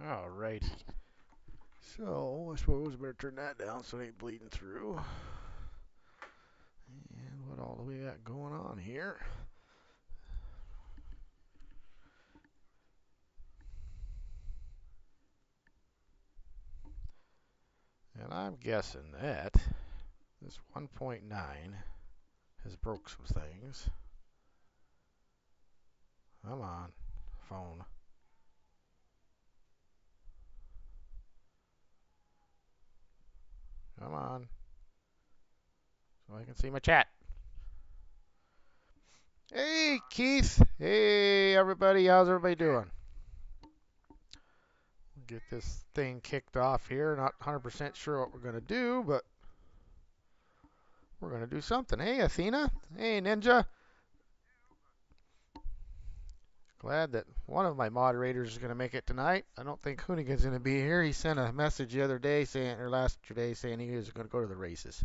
Alrighty. So, I suppose I better turn that down so it ain't bleeding through. And what all do we got going on here? And I'm guessing that this 1.9 has broke some things. Come on, phone. Come on, so I can see my chat. Hey, Keith. Hey, everybody. How's everybody doing? Get this thing kicked off here. Not 100% sure what we're going to do, but we're going to do something. Hey, Athena. Hey, Ninja. Glad that one of my moderators is going to make it tonight. I don't think Hoonigan's going to be here. He sent a message the other day saying, or last day, saying he was going to go to the races.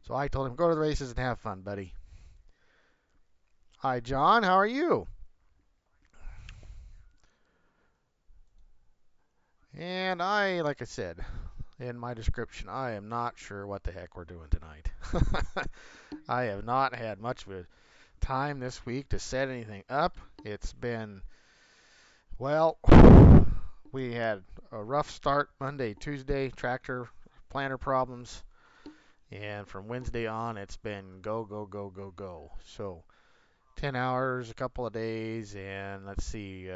So I told him, go to the races and have fun, buddy. Hi, John. How are you? And like I said in my description, I am not sure what the heck we're doing tonight. I have not had much of a time this week to set anything up. It's been, well, we had a rough start Monday, Tuesday, tractor planter problems, and from Wednesday on it's been go, go, go, go, go. So 10 hours, a couple of days, and let's see,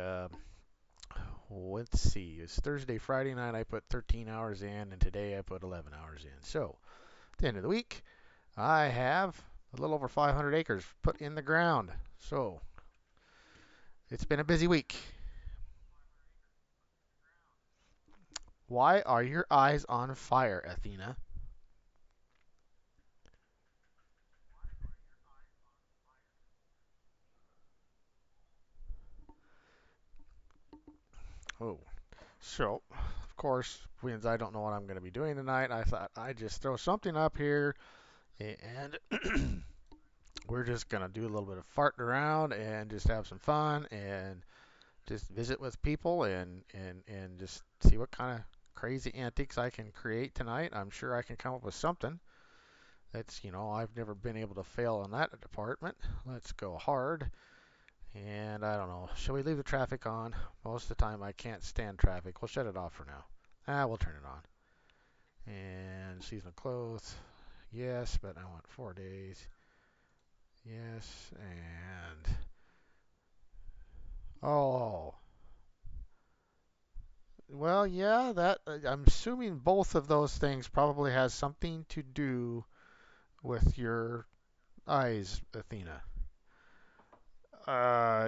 it's Thursday, Friday night I put 13 hours in, and today I put 11 hours in. So at the end of the week, I have a little over 500 acres put in the ground. So it's been a busy week. Why are your eyes on fire, Athena? Oh, so of course, since I don't know what I'm going to be doing tonight, I thought I'd just throw something up here, and we're just going to do a little bit of farting around and just have some fun and just visit with people and just see what kind of crazy antics I can create tonight. I'm sure I can come up with something. I've never been able to fail in that department. Let's go hard. And I don't know. Shall we leave the traffic on? Most of the time I can't stand traffic. We'll shut it off for now. We'll turn it on. And seasonal clothes. Yes, but I want 4 days. Yes, and oh, well, yeah, that I'm assuming both of those things probably has something to do with your eyes, Athena.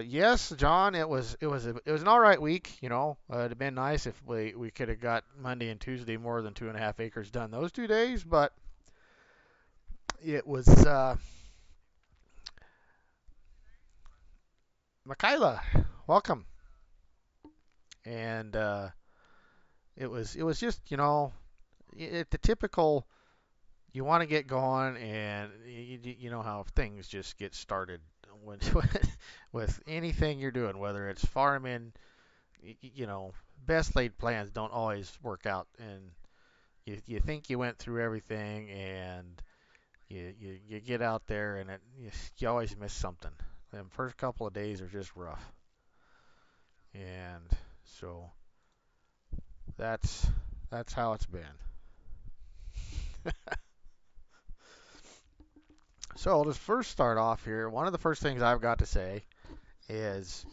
Yes, John. It was an all right week. It'd have been nice if we could have got Monday and Tuesday more than 2.5 acres done those 2 days, but it was Michaela, welcome. And it was just the typical. You want to get going, and you know how things just get started when with anything you're doing, whether it's farming. Best laid plans don't always work out, and you think you went through everything, and you get out there, and you always miss something. The first couple of days are just rough, and so that's that's how it's been. So I'll just first start off here. One of the first things I've got to say is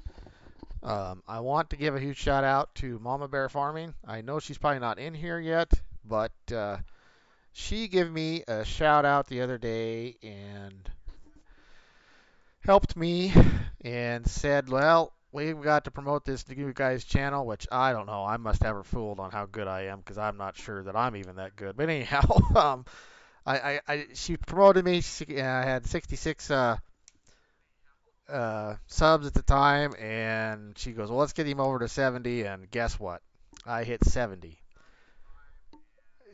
I want to give a huge shout out to Mama Bear Farming. I know she's probably not in here yet, but she gave me a shout out the other day and helped me and said, well, we've got to promote this to you guys' channel, which I don't know. I must have her fooled on how good I am because I'm not sure that I'm even that good. But anyhow, she promoted me. I had 66 subs at the time, and she goes, well, let's get him over to 70. And guess what? I hit 70.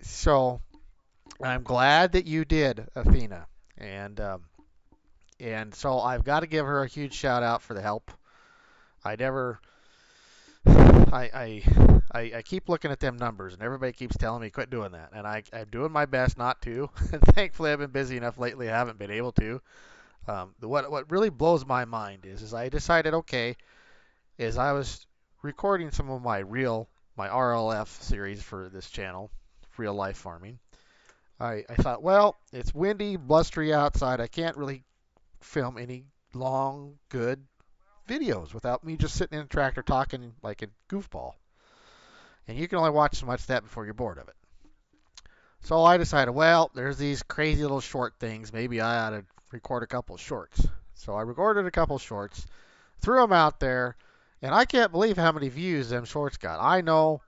So I'm glad that you did, Athena. And so I've got to give her a huge shout out for the help. I never, I, I keep looking at them numbers, and everybody keeps telling me quit doing that, and I'm doing my best not to. And thankfully, I've been busy enough lately; I haven't been able to. What really blows my mind is I decided, okay, is I was recording some of my RLF series for this channel, real life farming. I thought, well, it's windy, blustery outside. I can't really film any long, good videos without me just sitting in a tractor talking like a goofball. And you can only watch so much of that before you're bored of it. So I decided, well, there's these crazy little short things. Maybe I ought to record a couple of shorts. So I recorded a couple of shorts, threw them out there, and I can't believe how many views them shorts got. I know.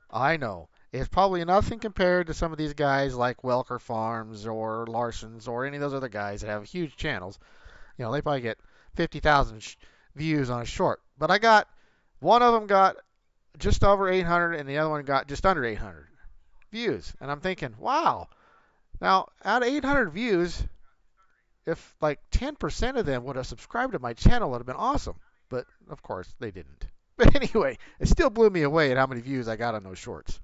It's probably nothing compared to some of these guys like Welker Farms or Larson's or any of those other guys that have huge channels. They probably get 50,000 views on a short. But one of them got just over 800 and the other one got just under 800 views. And I'm thinking, wow. Now, out of 800 views, if like 10% of them would have subscribed to my channel, it would have been awesome. But of course, they didn't. But anyway, it still blew me away at how many views I got on those shorts.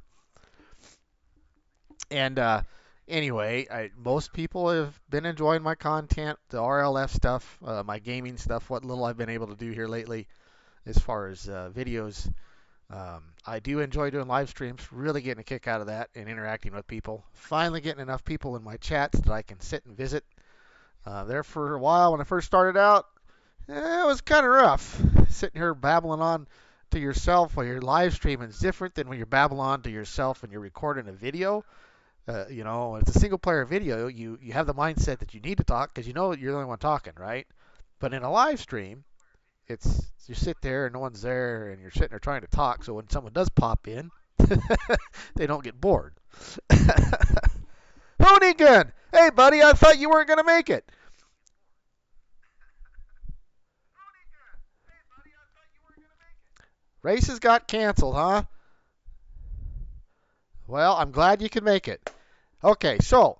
And anyway, most people have been enjoying my content, the RLF stuff, my gaming stuff, what little I've been able to do here lately as far as videos. I do enjoy doing live streams, really getting a kick out of that and interacting with people. Finally getting enough people in my chats that I can sit and visit. There for a while when I first started out, it was kind of rough. Sitting here babbling on to yourself while you're live streaming is different than when you're babbling on to yourself when you're recording a video. When it's a single player video, you have the mindset that you need to talk because you know you're the only one talking, right? But in a live stream, it's you sit there and no one's there and you're sitting there trying to talk. So when someone does pop in, they don't get bored. Hoonigan! Hey, buddy, I thought you weren't going to make it. Races got canceled, huh? Well, I'm glad you can make it. Okay, so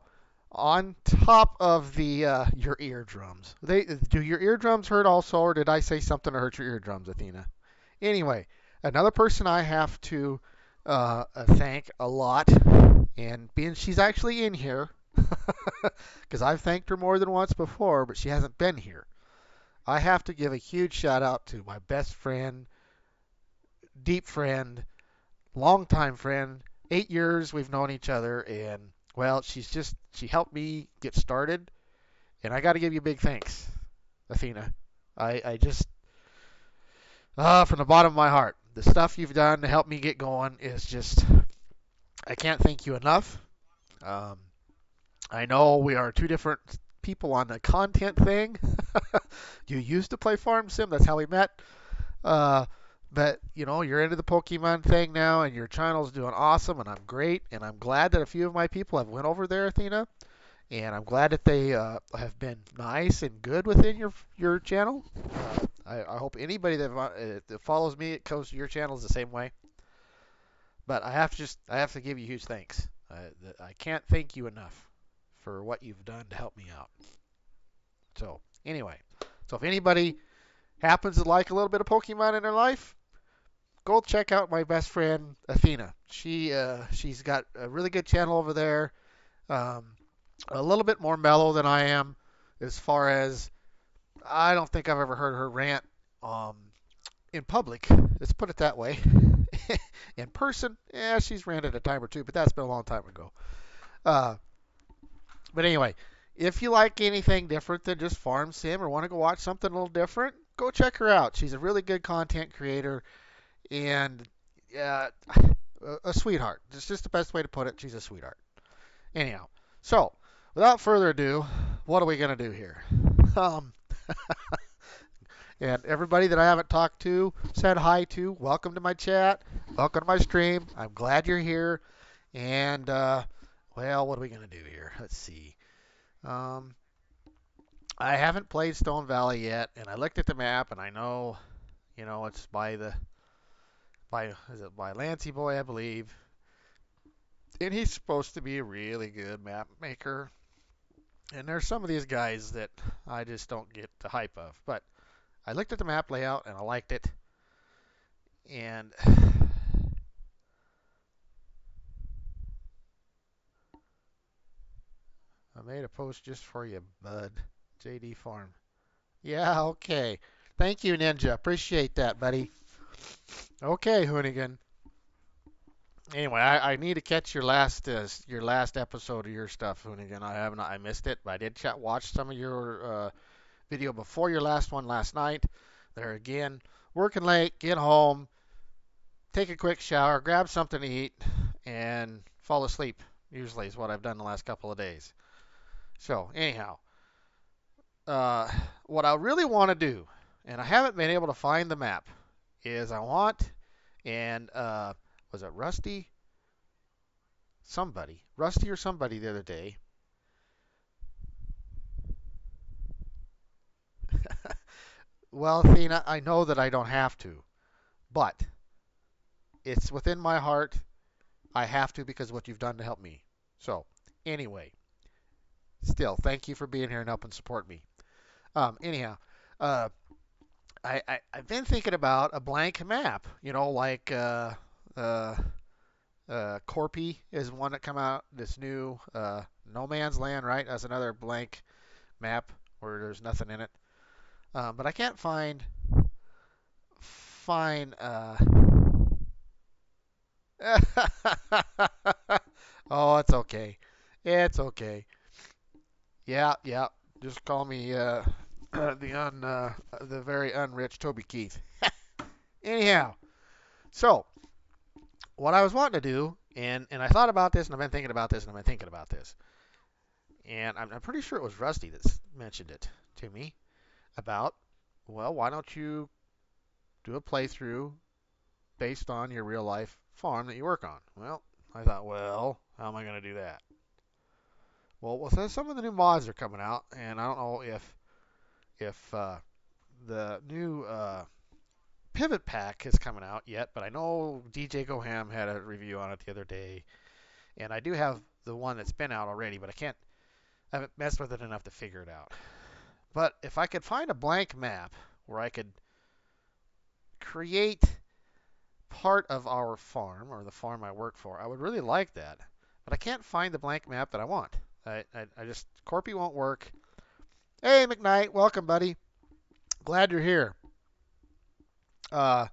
on top of the your eardrums, do your eardrums hurt also, or did I say something to hurt your eardrums, Athena? Anyway, another person I have to thank a lot, and being she's actually in here, because I've thanked her more than once before, but she hasn't been here. I have to give a huge shout out to my best friend, deep friend, longtime friend. 8 years we've known each other, and well, she helped me get started, and I got to give you a big thanks, Athena. I just from the bottom of my heart, the stuff you've done to help me get going is just I can't thank you enough. Um, I know we are two different people on the content thing. You used to play Farm Sim, that's how we met. Uh, but you're into the Pokemon thing now, and your channel's doing awesome, and I'm great, and I'm glad that a few of my people have went over there, Athena, and I'm glad that they have been nice and good within your channel. I hope anybody that follows me, it goes to your channel is the same way. But I have to give you huge thanks. I can't thank you enough for what you've done to help me out. So anyway, so if anybody happens to like a little bit of Pokemon in their life, go check out my best friend Athena. She's got a really good channel over there. Um, a little bit more mellow than I am, as far as I don't think I've ever heard her rant um, in public. Let's put it that way. In person, yeah, she's ranted a time or two, but that's been a long time ago. Uh, but anyway, if you like anything different than just Farm Sim or want to go watch something a little different, go check her out. She's a really good content creator and uh, a sweetheart. It's just the best way to put it. She's a sweetheart. Anyhow, so without further ado, what are we going to do here? Um, and everybody that I haven't talked to, said hi to, welcome to my chat, welcome to my stream. I'm glad you're here. And, well, what are we going to do here? Let's see. Um, I haven't played Stone Valley yet, and I looked at the map, and I know, it's by Lancey Boy, I believe. And he's supposed to be a really good map maker. And there's some of these guys that I just don't get the hype of. But I looked at the map layout, and I liked it. And I made a post just for you, bud. JD Farm. Yeah, okay. Thank you, Ninja. Appreciate that, buddy. Okay, Hoonigan. Anyway, I need to catch your last episode of your stuff, Hoonigan. I haven't. I missed it, but I did watch some of your video before your last one last night. There again, working late, get home, take a quick shower, grab something to eat, and fall asleep. Usually is what I've done the last couple of days. So anyhow, uh, what I really want to do, and I haven't been able to find the map, is I want and was it Rusty or somebody the other day. Well, Athena, I know that I don't have to, but it's within my heart. I have to because of what you've done to help me. So, anyway, still, thank you for being here and helping support me. Anyhow, uh, I've been thinking about a blank map. You know, like uh, Corpy is one that come out. This new No Man's Land, right? That's another blank map where there's nothing in it. But I can't find. Oh, it's okay. It's okay. Yeah, yeah. Just call me the very unrich Toby Keith. Anyhow, so what I was wanting to do, and I thought about this, and I've been thinking about this, and I've been thinking about this, and I'm pretty sure it was Rusty that mentioned it to me about, well, why don't you do a playthrough based on your real life farm that you work on? Well, I thought, well, how am I going to do that? Well, so some of the new mods are coming out, and I don't know if the new Pivot Pack is coming out yet, but I know DJ Goham had a review on it the other day, and I do have the one that's been out already, but I haven't messed with it enough to figure it out. But if I could find a blank map where I could create part of our farm or the farm I work for, I would really like that. But I can't find the blank map that I want. I just Corpy won't work. Hey McKnight, welcome buddy. Glad you're here. Uh,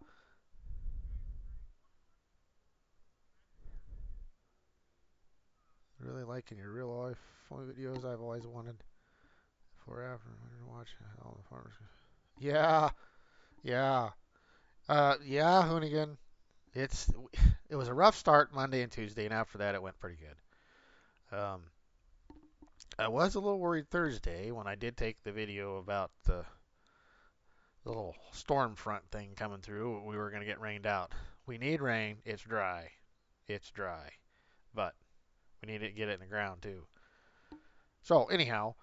really liking your real life videos. I've always wanted forever to watch all the farmers. Yeah, yeah, yeah, Hoonigan. It's it was a rough start Monday and Tuesday, and after that it went pretty good. I was a little worried Thursday when I did take the video about the little storm front thing coming through. We were going to get rained out. We need rain. It's dry. It's dry, but we need to get it in the ground too. So anyhow,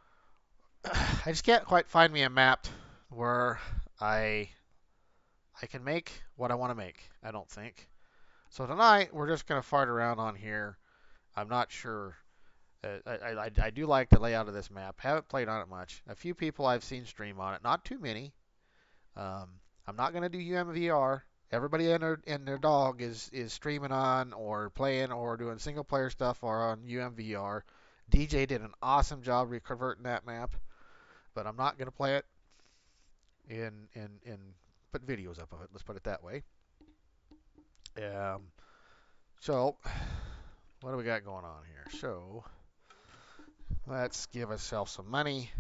I just can't quite find me a map where I I can make what I want to make. I don't think. So tonight we're just going to fart around on here. I'm not sure. I do like the layout of this map. Haven't played on it much. A few people I've seen stream on it. Not too many. Um, I'm not going to do UMVR. Everybody and their dog is streaming on or playing or doing single player stuff or on UMVR. DJ did an awesome job reconverting that map, but I'm not going to play it in put videos up of it. Let's put it that way. Um, so what do we got going on here? So let's give ourselves some money.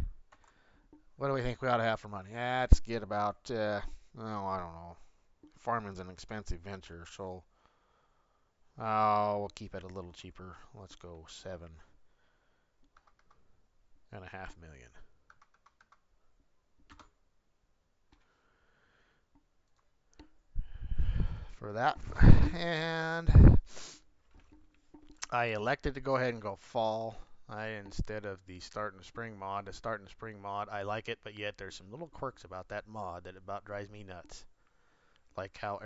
What do we think we ought to have for money? Let's get about, oh, I don't know. Farming's an expensive venture, so we'll keep it a little cheaper. Let's go 7.5 million for that. And I elected to go ahead and go fall. Instead of the start in spring mod, the start in spring mod, I like it, but yet there's some little quirks about that mod that about drives me nuts. Like how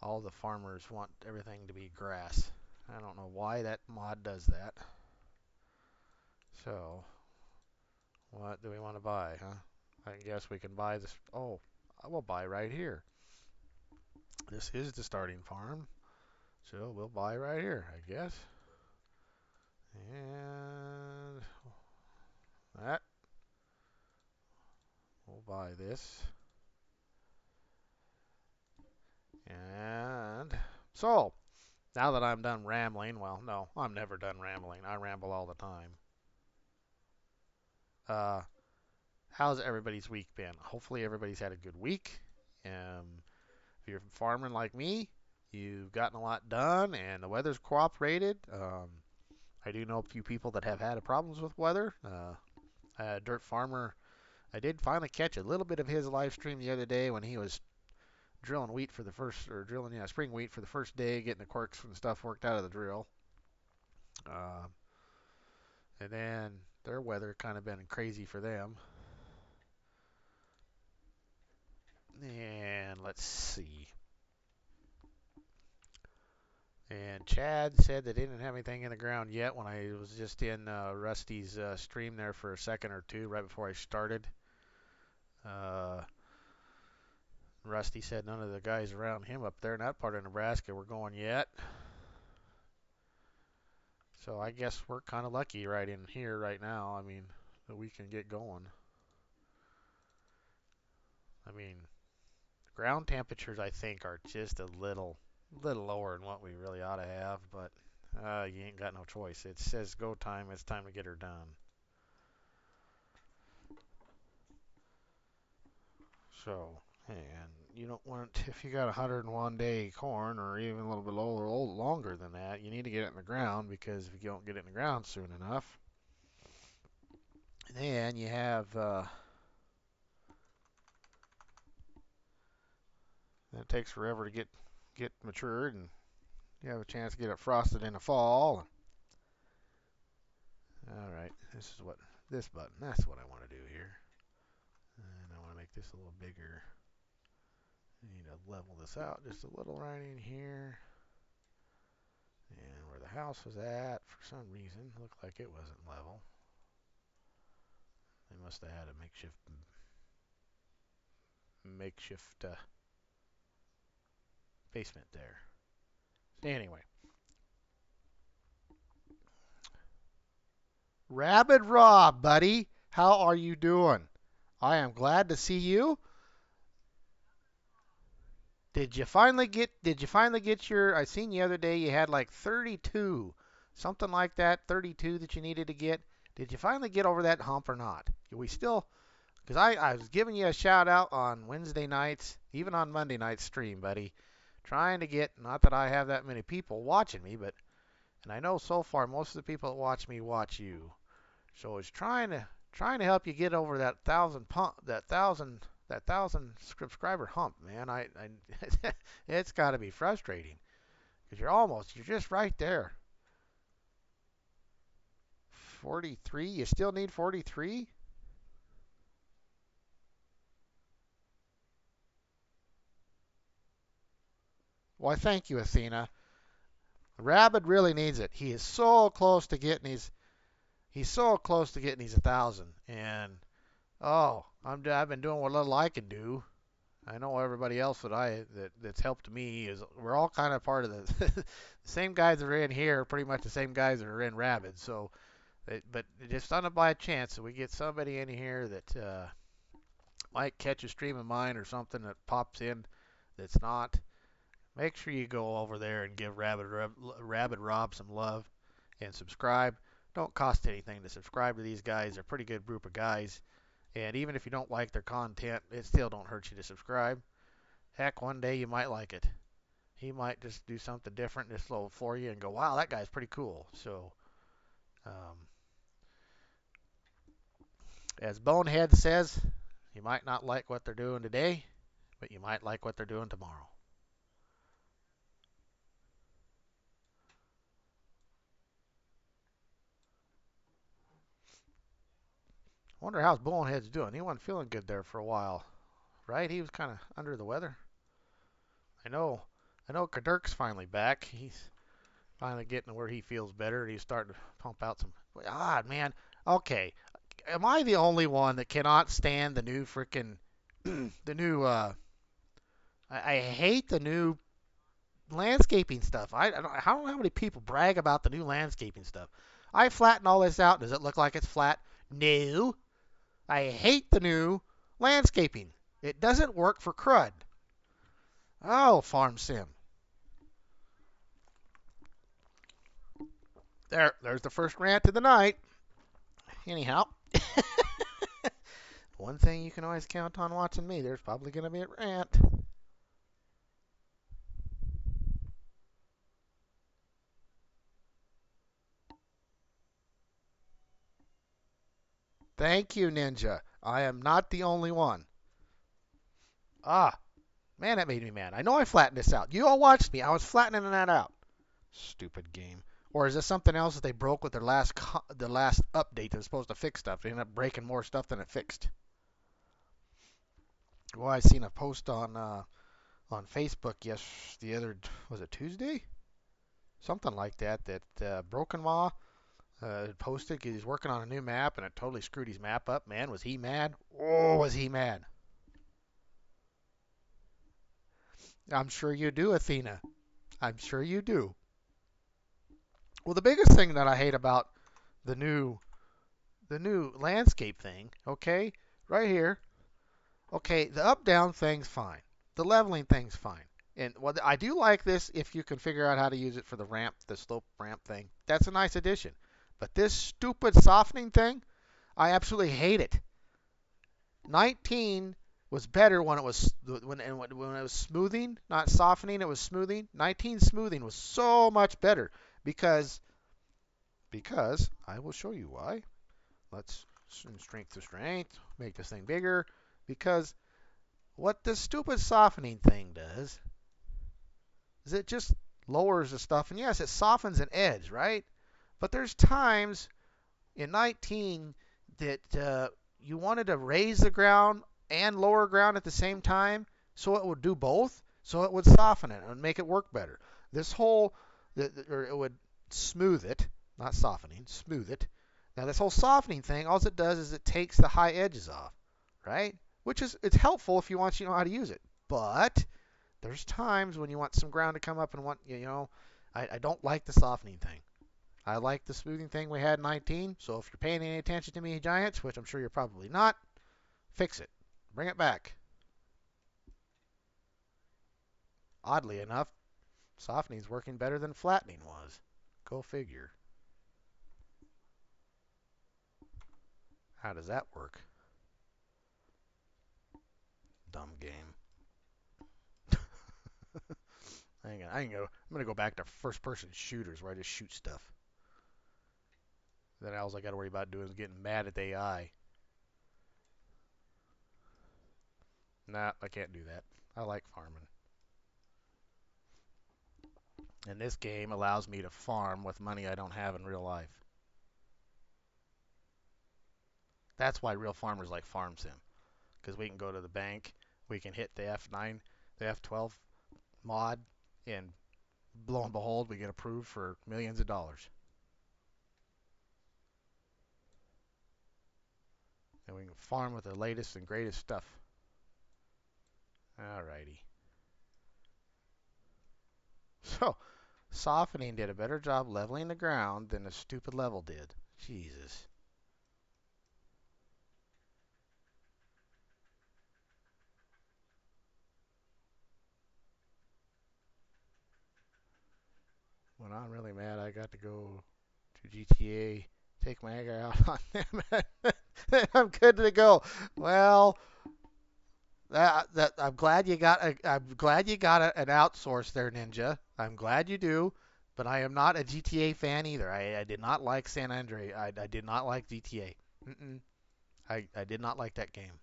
all the farmers want everything to be grass. I don't know why that mod does that. So, what do we want to buy, huh? I guess we can buy this. Oh, I will buy right here. This is the starting farm. So we'll buy right here, I guess. And this. And so, now that I'm done rambling, well, no, I'm never done rambling. I ramble all the time. Uh, how's everybody's week been? Hopefully, everybody's had a good week. If you're farming like me, you've gotten a lot done, and the weather's cooperated. I do know a few people that have had problems with weather. A dirt farmer, I did finally catch a little bit of his live stream the other day when he was drilling wheat for the first, or drilling, spring wheat for the first day, getting the quirks and stuff worked out of the drill. Uh, and then their weather kind of been crazy for them. And let's see. And Chad said that they didn't have anything in the ground yet when I was just in Rusty's stream there for a second or two right before I started. Uh, Rusty said none of the guys around him up there in that part of Nebraska were going yet. So I guess we're kind of lucky right in here right now. I mean, that we can get going. I mean, ground temperatures I think are just a little lower than what we really ought to have, but you ain't got no choice. It says go time. It's time to get her done. So, and you don't want, if you got 101 day corn or even a little bit longer than that, you need to get it in the ground because if you don't get it in the ground soon enough, then you have, then it takes forever to get matured and you have a chance to get it frosted in the fall. All right, this button, that's what I want to do here. And I want to make this a little bigger. I need to level this out just a little right in here. And where the house was at, for some reason, looked like it wasn't level. They must have had a makeshift basement there. Anyway, Rabid Rob, buddy, how are you doing? I am glad to see you. Did you finally get your, I seen the other day you had like 32, something like that, 32 that you needed to get. Did you finally get over that hump or not? We still, because I was giving you a shout out on Wednesday nights, even on Monday night stream, buddy. Trying to get, not that I have that many people watching me, but, and I know so far most of the people that watch me watch you. So it's trying to help you get over that thousand subscriber hump, man. I it's got to be frustrating because you're just right there. 43, you still need 43? Why, thank you, Athena. Rabbit really needs it. He is so close to getting he's so close to getting his 1,000. And oh, I've been doing what little I can do. I know everybody else that's helped me is we're all kind of part of the same guys that are in here, pretty much the same guys that are in Rabid. So, but just on it by a chance that we get somebody in here that might catch a stream of mine or something that pops in that's not. Make sure you go over there and give Rabid Rob some love and subscribe. Don't cost anything to subscribe to these guys. They're a pretty good group of guys. And even if you don't like their content, it still don't hurt you to subscribe. Heck, one day you might like it. He might just do something different just little for you and go, wow, that guy's pretty cool. So, um, as Bonehead says, you might not like what they're doing today, but you might like what they're doing tomorrow. I wonder how Bonehead's doing. He wasn't feeling good there for a while, right? He was kind of under the weather. I know, I know Kadurk's finally back. He's finally getting to where he feels better. He's starting to pump out some. Ah, man. Okay, am I the only one that cannot stand the new freaking the new? I hate the new landscaping stuff. I don't know how many people brag about the new landscaping stuff. I flatten all this out. Does it look like it's flat? No. I hate the new Landscaping. It doesn't work for crud. Oh, farm sim. There's the first rant of the night. Anyhow, one thing you can always count on watching me, there's probably going to be a rant. Thank you, Ninja. I am not the only one. Ah, man, that made me mad. I know I flattened this out. You all watched me. I was flattening that out. Stupid game. Or is this something else that they broke with the last update that's supposed to fix stuff? They ended up breaking more stuff than it fixed. Well, I seen a post on Facebook the other was it Tuesday? Something like that. That Broken Maw posted because he's working on a new map and it totally screwed his map up. Man, was he mad? Oh, was he mad? I'm sure you do, Athena. I'm sure you do. Well, the biggest thing that I hate about the new the new landscape thing, okay, right here, okay, the up down thing's fine. The leveling thing's fine. And what I do like this if you can figure out how to use it for the ramp, the slope ramp thing. That's a nice addition. But this stupid softening thing, I absolutely hate it. 19 was better when it was smoothing, not softening, it was smoothing. 19 smoothing was so much better because I will show you why. Let's strength to strength, make this thing bigger because what this stupid softening thing does is it just lowers the stuff and yes, it softens an edge, right? But there's times in 19 that you wanted to raise the ground and lower ground at the same time, so it would do both. So it would soften it and make it work better. This whole, or it would smooth it, not softening, smooth it. Now this whole softening thing, all it does is it takes the high edges off, right? Which is it's helpful if you want you know how to use it. But there's times when you want some ground to come up and want I don't like the softening thing. I like the smoothing thing we had in 19, so if you're paying any attention to me, Giants, which I'm sure you're probably not, fix it. Bring it back. Oddly enough, softening's working better than flattening was. Go figure. How does that work? Dumb game. I'm gonna go back to first-person shooters where I just shoot stuff. Then all I got to worry about doing is getting mad at the AI. Nah, I can't do that. I like farming. And this game allows me to farm with money I don't have in real life. That's why real farmers like Farm Sim. Because we can go to the bank, we can hit the F9, the F12 mod, and lo and behold, we get approved for millions of dollars. And we can farm with the latest and greatest stuff. Alrighty. So, softening did a better job leveling the ground than the stupid level did. Jesus. When I'm really mad, I got to go to GTA, take my anger out on them. I'm good to go. Well, I'm glad you got an outsource there, Ninja. I'm glad you do, but I am not a GTA fan either. I did not like San Andreas. I did not like GTA. Mm-mm. I did not like that game.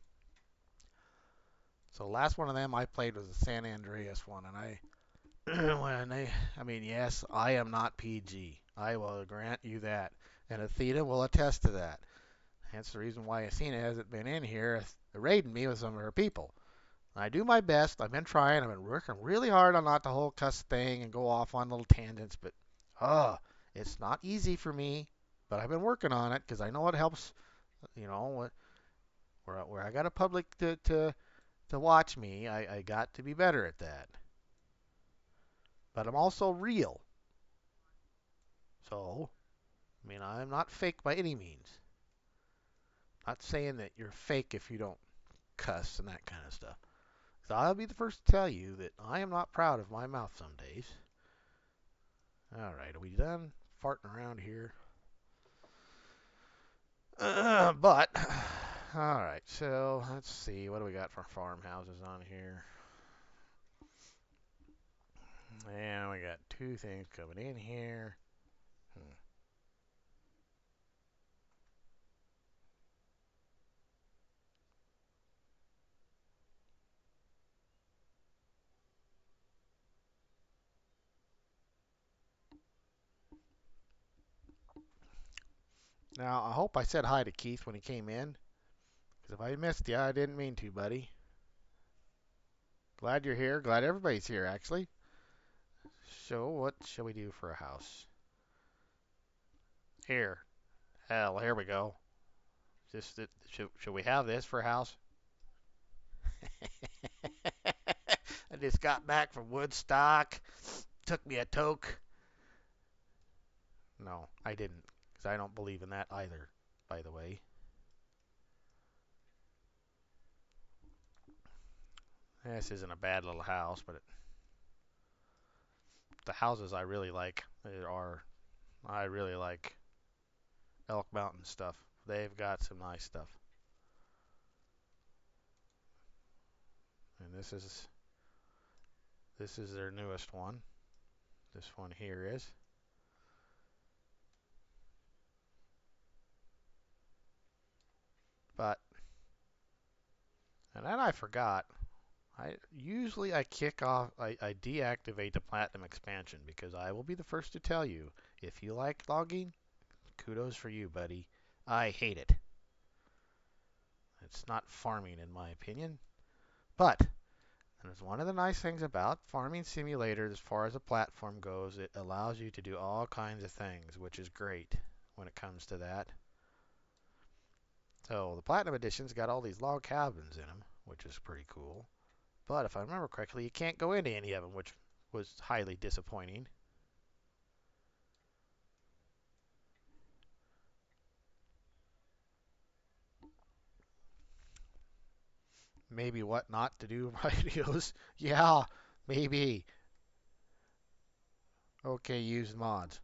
So last one of them I played was the San Andreas one, and I mean, yes, I am not PG. I will grant you that, and Athena will attest to that. That's the reason why Athena hasn't been in here raiding me with some of her people. I do my best. I've been trying. I've been working really hard on not the whole cuss thing and go off on little tangents, but it's not easy for me. But I've been working on it because I know it helps. You know, where I got a public to watch me, I got to be better at that. But I'm also real. So, I mean, I'm not fake by any means. Not saying that you're fake if you don't. cuss and that kind of stuff. So I'll be the first to tell you that I am not proud of my mouth some days. All right, are we done farting around here? But, all right, so let's see. What do we got for farmhouses on here? And we got two things coming in here. Hmm. Now, I hope I said hi to Keith when he came in, because if I missed you, I didn't mean to, buddy. Glad you're here. Glad everybody's here, actually. So, what shall we do for a house? Here. Hell, here we go. Just should we have this for a house? I just got back from Woodstock. Took me a toke. No, I didn't, because I don't believe in that either, by the way. This isn't a bad little house, but the houses I really like I really like Elk Mountain stuff. They've got some nice stuff. And this is their newest one. This one here is. But and then I forgot. I kick off I deactivate the platinum expansion because I will be the first to tell you if you like logging, kudos for you, buddy. I hate it. It's not farming in my opinion. But and it's one of the nice things about Farming Simulator as far as a platform goes, it allows you to do all kinds of things, which is great when it comes to that. So the Platinum Edition's got all these log cabins in them, which is pretty cool. But if I remember correctly, you can't go into any of them, which was highly disappointing. Maybe what not to do in my videos. Yeah, maybe. Okay, use mods.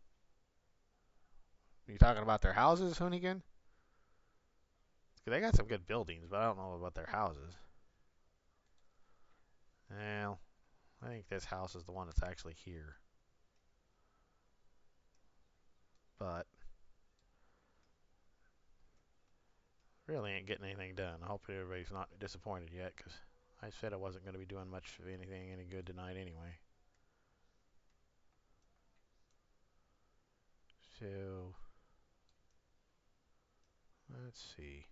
Are you talking about their houses, Hoonigan? They got some good buildings, but I don't know about their houses. Well, I think this house is the one that's actually here. But really ain't getting anything done. I hope everybody's not disappointed yet, because I said I wasn't going to be doing much of anything any good tonight anyway. So, let's see.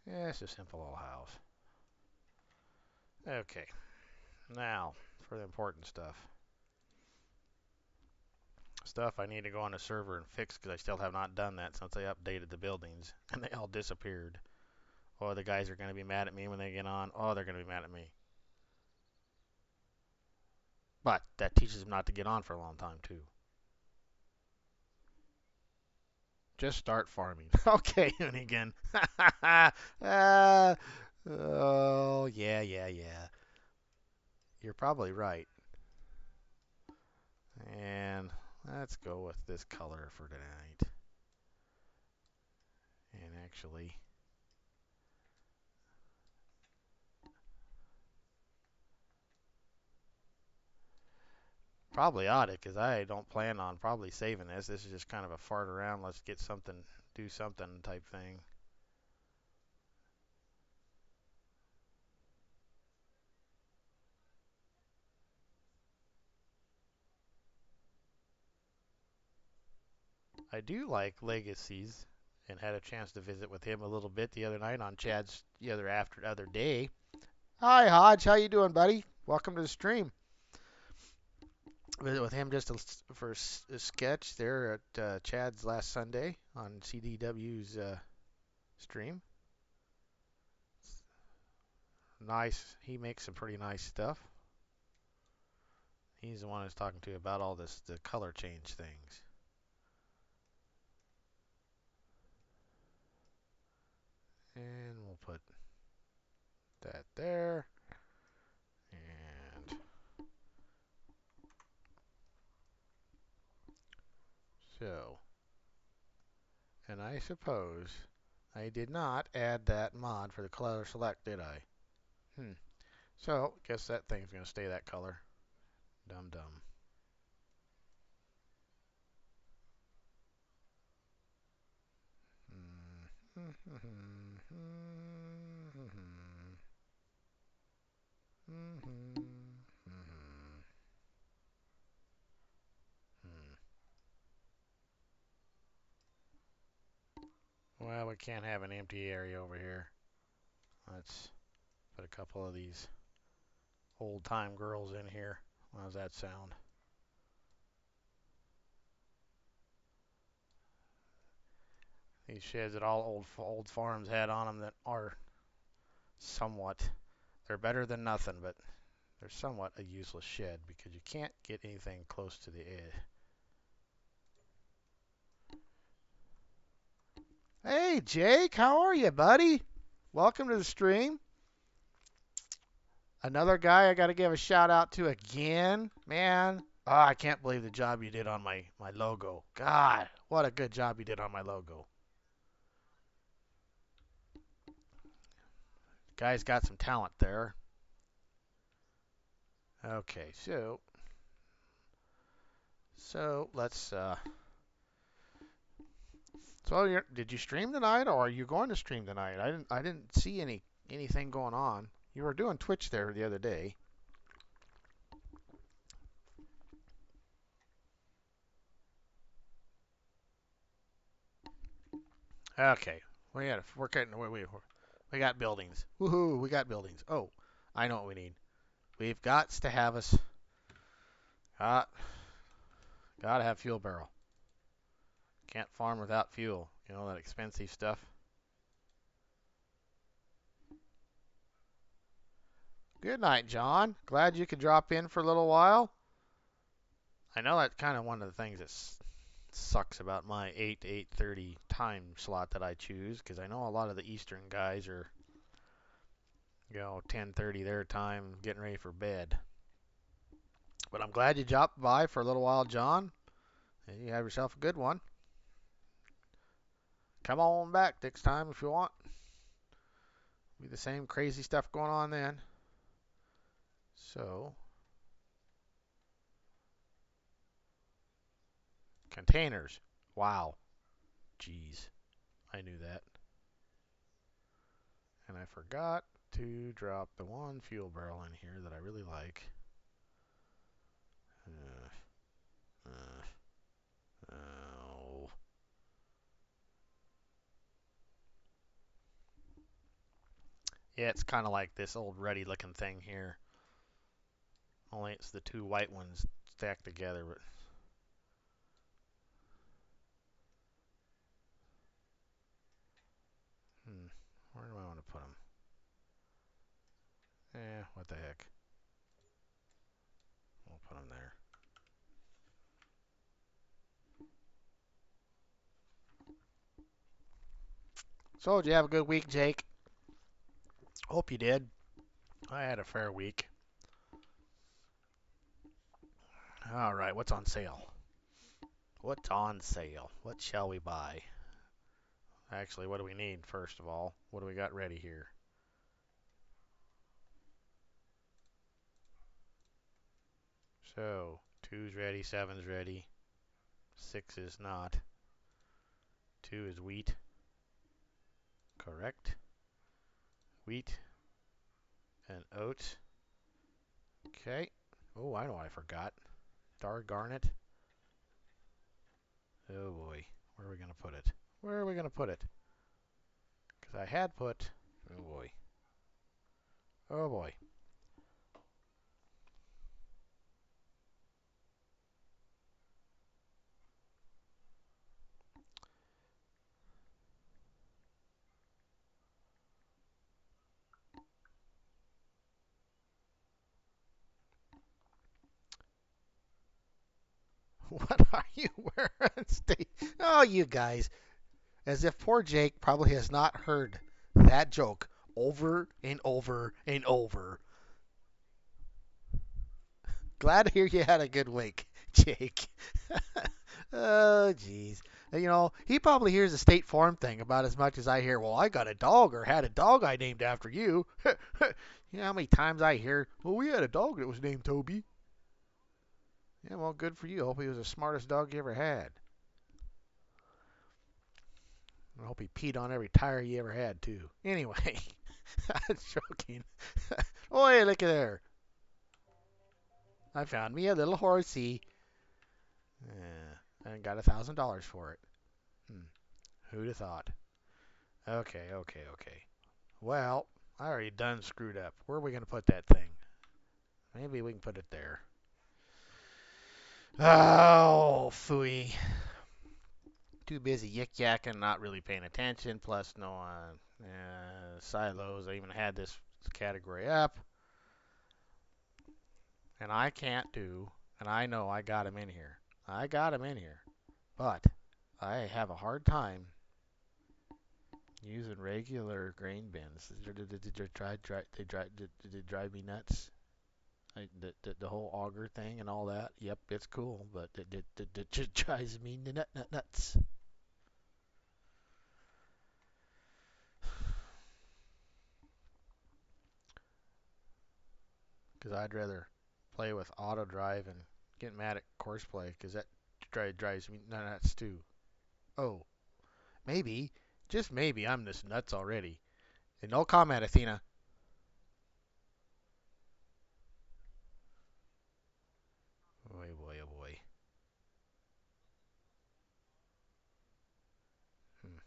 Yeah, it's a simple little house. Okay, now for the important stuff. Stuff I need to go on the server and fix because I still have not done that since I updated the buildings and they all disappeared. Oh, the guys are going to be mad at me when they get on. Oh, they're going to be mad at me. But that teaches them not to get on for a long time, too. Just start farming. Okay, Hoonigan. Oh, yeah. You're probably right. And let's go with this color for tonight. And actually, probably ought it because I don't plan on probably saving this. This is just kind of a fart around. Let's get something, do something type thing. I do like Legacies and had a chance to visit with him a little bit the other night on Chad's the other day. Hi Hodge, how you doing, buddy? Welcome to the stream. Visit with him just for a sketch there at Chad's last Sunday on CDW's stream. Nice, he makes some pretty nice stuff. He's the one who's talking to you about all this, the color change things. And we'll put that there. And so, and I suppose I did not add that mod for the color select, did I? So, guess that thing's going to stay that color. Dum dum. Well, we can't have an empty area over here. Let's put a couple of these old-time girls in here. How's that sound? These sheds that all old farms had on them that are somewhat, they're better than nothing, but they're somewhat a useless shed because you can't get anything close to the edge. Hey, Jake, how are you, buddy? Welcome to the stream. Another guy I got to give a shout out to again, man. Oh, I can't believe the job you did on my logo. God, what a good job you did on my logo. Guy's got some talent there. Okay, so let's. So did you stream tonight, or are you going to stream tonight? I didn't see anything going on. You were doing Twitch there the other day. Okay, we're getting we got buildings. Woohoo! We got buildings. Oh, I know what we need. We've got to have us. Got gotta have fuel barrel. Can't farm without fuel. You know that expensive stuff. Good night, John. Glad you could drop in for a little while. I know that's kind of one of the things that sucks about my 8 to 8:30 time slot that I choose, because I know a lot of the Eastern guys are, 10:30 their time, getting ready for bed. But I'm glad you dropped by for a little while, John, and you have yourself a good one. Come on back next time if you want. Be the same crazy stuff going on then. So, containers. Wow. Jeez. I knew that. And I forgot to drop the one fuel barrel in here that I really like. Oh. Yeah, it's kind of like this old ready looking thing here. Only it's the two white ones stacked together, but where do I want to put them? What the heck? We'll put them there. So, did you have a good week, Jake? Hope you did. I had a fair week. All right, what's on sale? What's on sale? What shall we buy? Actually, what do we need first of all? What do we got ready here? So, 2's ready, 7's ready, 6 is not. 2 is wheat. Correct. Wheat and oats. Okay. Oh, I know what I forgot. Garnet. Oh boy. Where are we going to put it? Where are we going to put it? Because I had put. Oh boy. Oh boy. What are you wearing, Steve? Oh, you guys. As if poor Jake probably has not heard that joke over and over and over. Glad to hear you had a good week, Jake. Oh, jeez. He probably hears the State Farm thing about as much as I hear, well, I got a dog or had a dog I named after you. You know how many times I hear, well, we had a dog that was named Toby. Yeah, well, good for you. Hope he was the smartest dog you ever had. I hope he peed on every tire you ever had, too. Anyway, I'm joking. Oh, hey, look at there. I found me a little horsey. And got $1,000 for it. Who'd have thought? Okay, okay, okay. Well, I already done screwed up. Where are we going to put that thing? Maybe we can put it there. Oh, phooey. Too busy yik-yakking, not really paying attention. Plus, no silos. I even had this category up. And I can't do, and I know I got him in here. I got him in here. But I have a hard time using regular grain bins. They drive me nuts. The whole auger thing and all that. Yep, it's cool, but it just drives me nuts. Because I'd rather play with auto drive and get mad at course play because that drives me nuts too. Oh, maybe, just maybe, I'm this nuts already. And no comment, Athena. Boy, boy, oh boy. Hmm.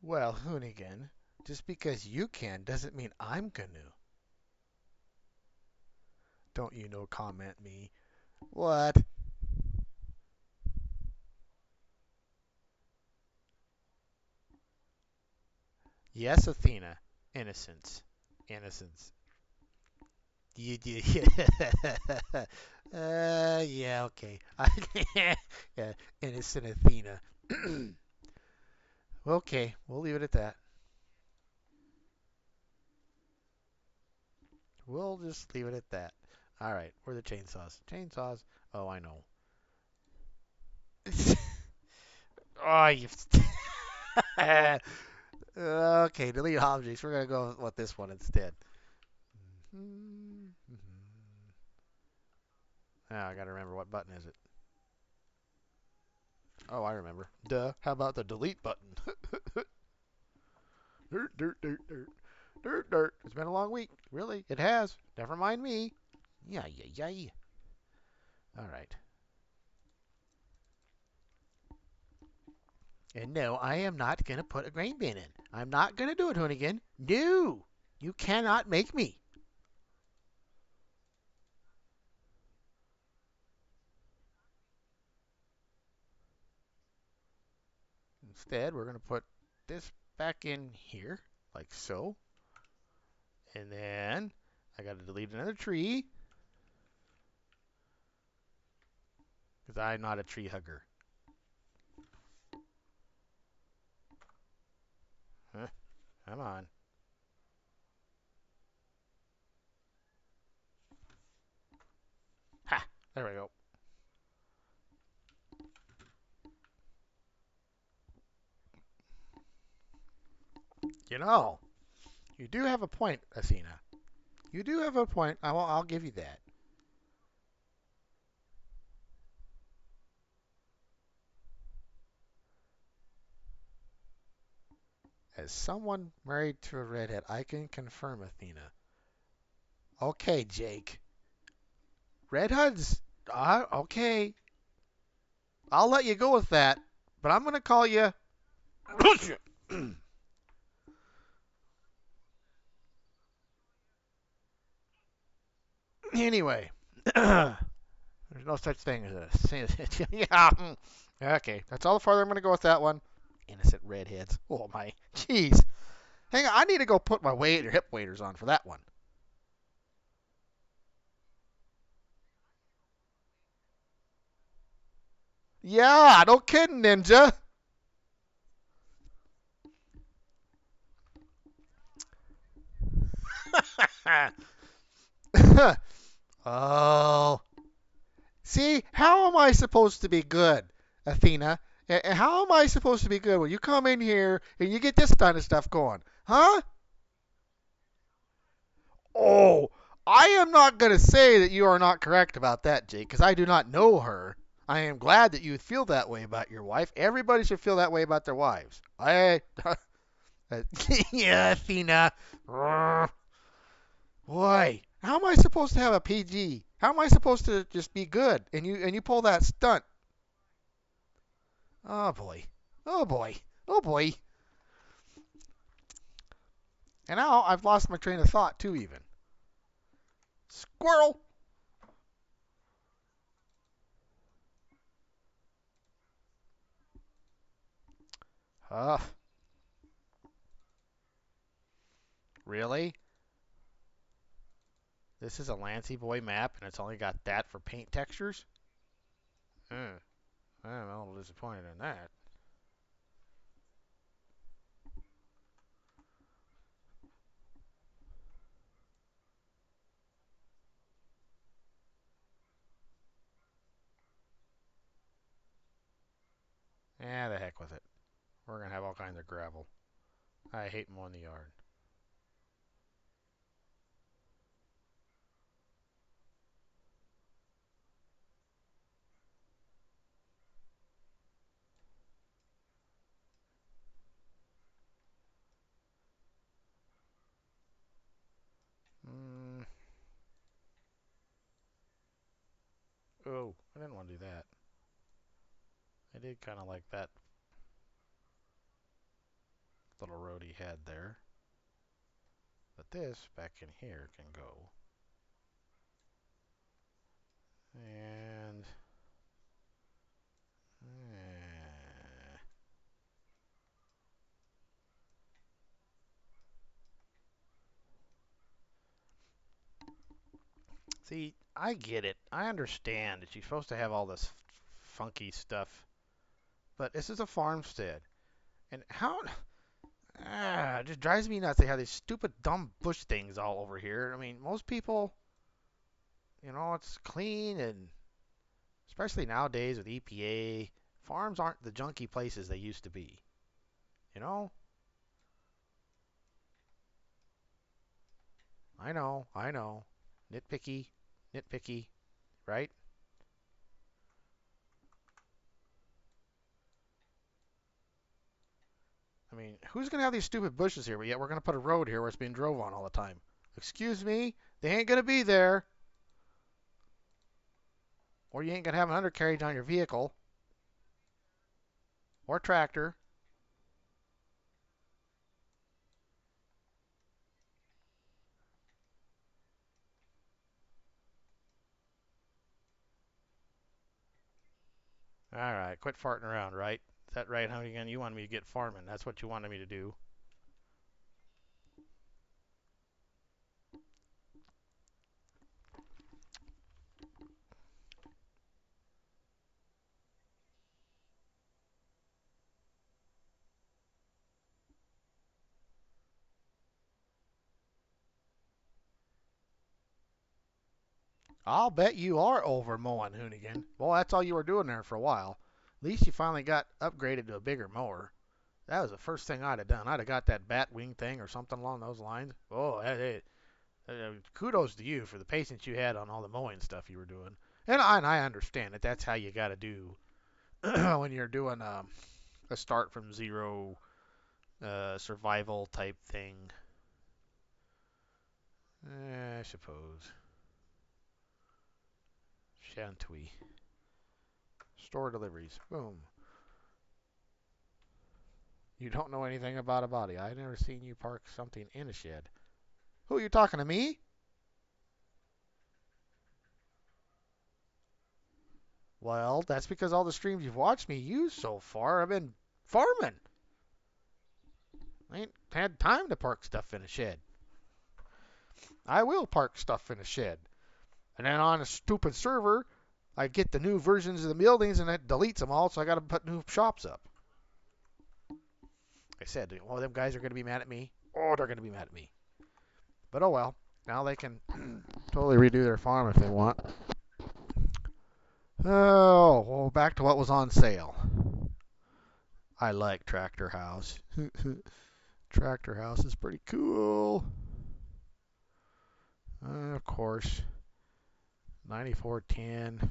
Well, Hoonigan, just because you can doesn't mean I'm gonna. Don't you no comment me. What? Yes, Athena. Innocence. Innocence. Yeah. Yeah, okay. Yeah, innocent Athena. Okay, we'll leave it at that. We'll just leave it at that. All right, where are the chainsaws? Chainsaws. Oh, I know. Oh, you. Okay, delete objects. We're gonna go with this one instead. Now I gotta remember what button is it. Oh, I remember. Duh. How about the delete button? Dirt, dirt, dirt, dirt, dirt, dirt. It's been a long week. Really, it has. Never mind me. Yeah, yeah, yeah. All right. And no, I am not gonna put a grain bin in. I'm not gonna do it, Hoonigan. No, you cannot make me. Instead, we're gonna put this back in here, like so. And then I gotta delete another tree because I'm not a tree hugger. Huh? Come on. Ha! There we go. You know, you do have a point, Athena. You do have a point. I'll give you that. As someone married to a redhead, I can confirm, Athena. Okay, Jake. Redheads. Okay. I'll let you go with that, but I'm gonna call you. Anyway, there's no such thing as a yeah. Okay, that's all the farther I'm going to go with that one. Innocent redheads. Oh my, jeez. Hang on, I need to go put my hip waders on for that one. Yeah, no kidding, Ninja. Oh, see, how am I supposed to be good, Athena? How am I supposed to be good when you come in here and you get this kind of stuff going? Huh? Oh, I am not going to say that you are not correct about that, Jake, because I do not know her. I am glad that you feel that way about your wife. Everybody should feel that way about their wives. Yeah, Athena. Boy, how am I supposed to have a PG? How am I supposed to just be good? And you pull that stunt. Oh boy. Oh boy. Oh boy. And now I've lost my train of thought too even. Squirrel. Uh, really? This is a Lancy Boy map and it's only got that for paint textures? Hmm. I'm a little disappointed in that. Yeah, the heck with it. We're gonna have all kinds of gravel. I hate mowing the yard. Mm, oh, I didn't want to do that. I did kind of like that little road he had there. But this back in here can go. And see, I get it. I understand that you're supposed to have all this funky stuff, but this is a farmstead, and how it just drives me nuts. They have these stupid, dumb bush things all over here. I mean, most people, it's clean, and especially nowadays with EPA, farms aren't the junky places they used to be. You know? I know. Nitpicky, nitpicky, right? I mean, who's going to have these stupid bushes here, but yet we're going to put a road here where it's being drove on all the time? Excuse me? They ain't going to be there. Or you ain't going to have an undercarriage on your vehicle or tractor. All right, quit farting around, right? Is that right, honey? Again, you wanted me to get farming. That's what you wanted me to do. I'll bet you are over mowing, Hoonigan. Well, that's all you were doing there for a while. At least you finally got upgraded to a bigger mower. That was the first thing I'd have done. I'd have got that bat wing thing or something along those lines. Oh, kudos to you for the patience you had on all the mowing stuff you were doing. And I understand that that's how you got to do when you're doing a start from zero survival type thing. I suppose. Shantui. Store deliveries. Boom. You don't know anything about a body. I've never seen you park something in a shed. Who are you talking to me? Well, that's because all the streams you've watched me use so far, I've been farming. I ain't had time to park stuff in a shed. I will park stuff in a shed. And then on a stupid server, I get the new versions of the buildings and it deletes them all, so I got to put new shops up. I said, well, them guys are going to be mad at me. Oh, they're going to be mad at me. But oh well. Now they can totally redo their farm if they want. Oh, well, back to what was on sale. I like Tractor House. Tractor House is pretty cool. Of course, 9410.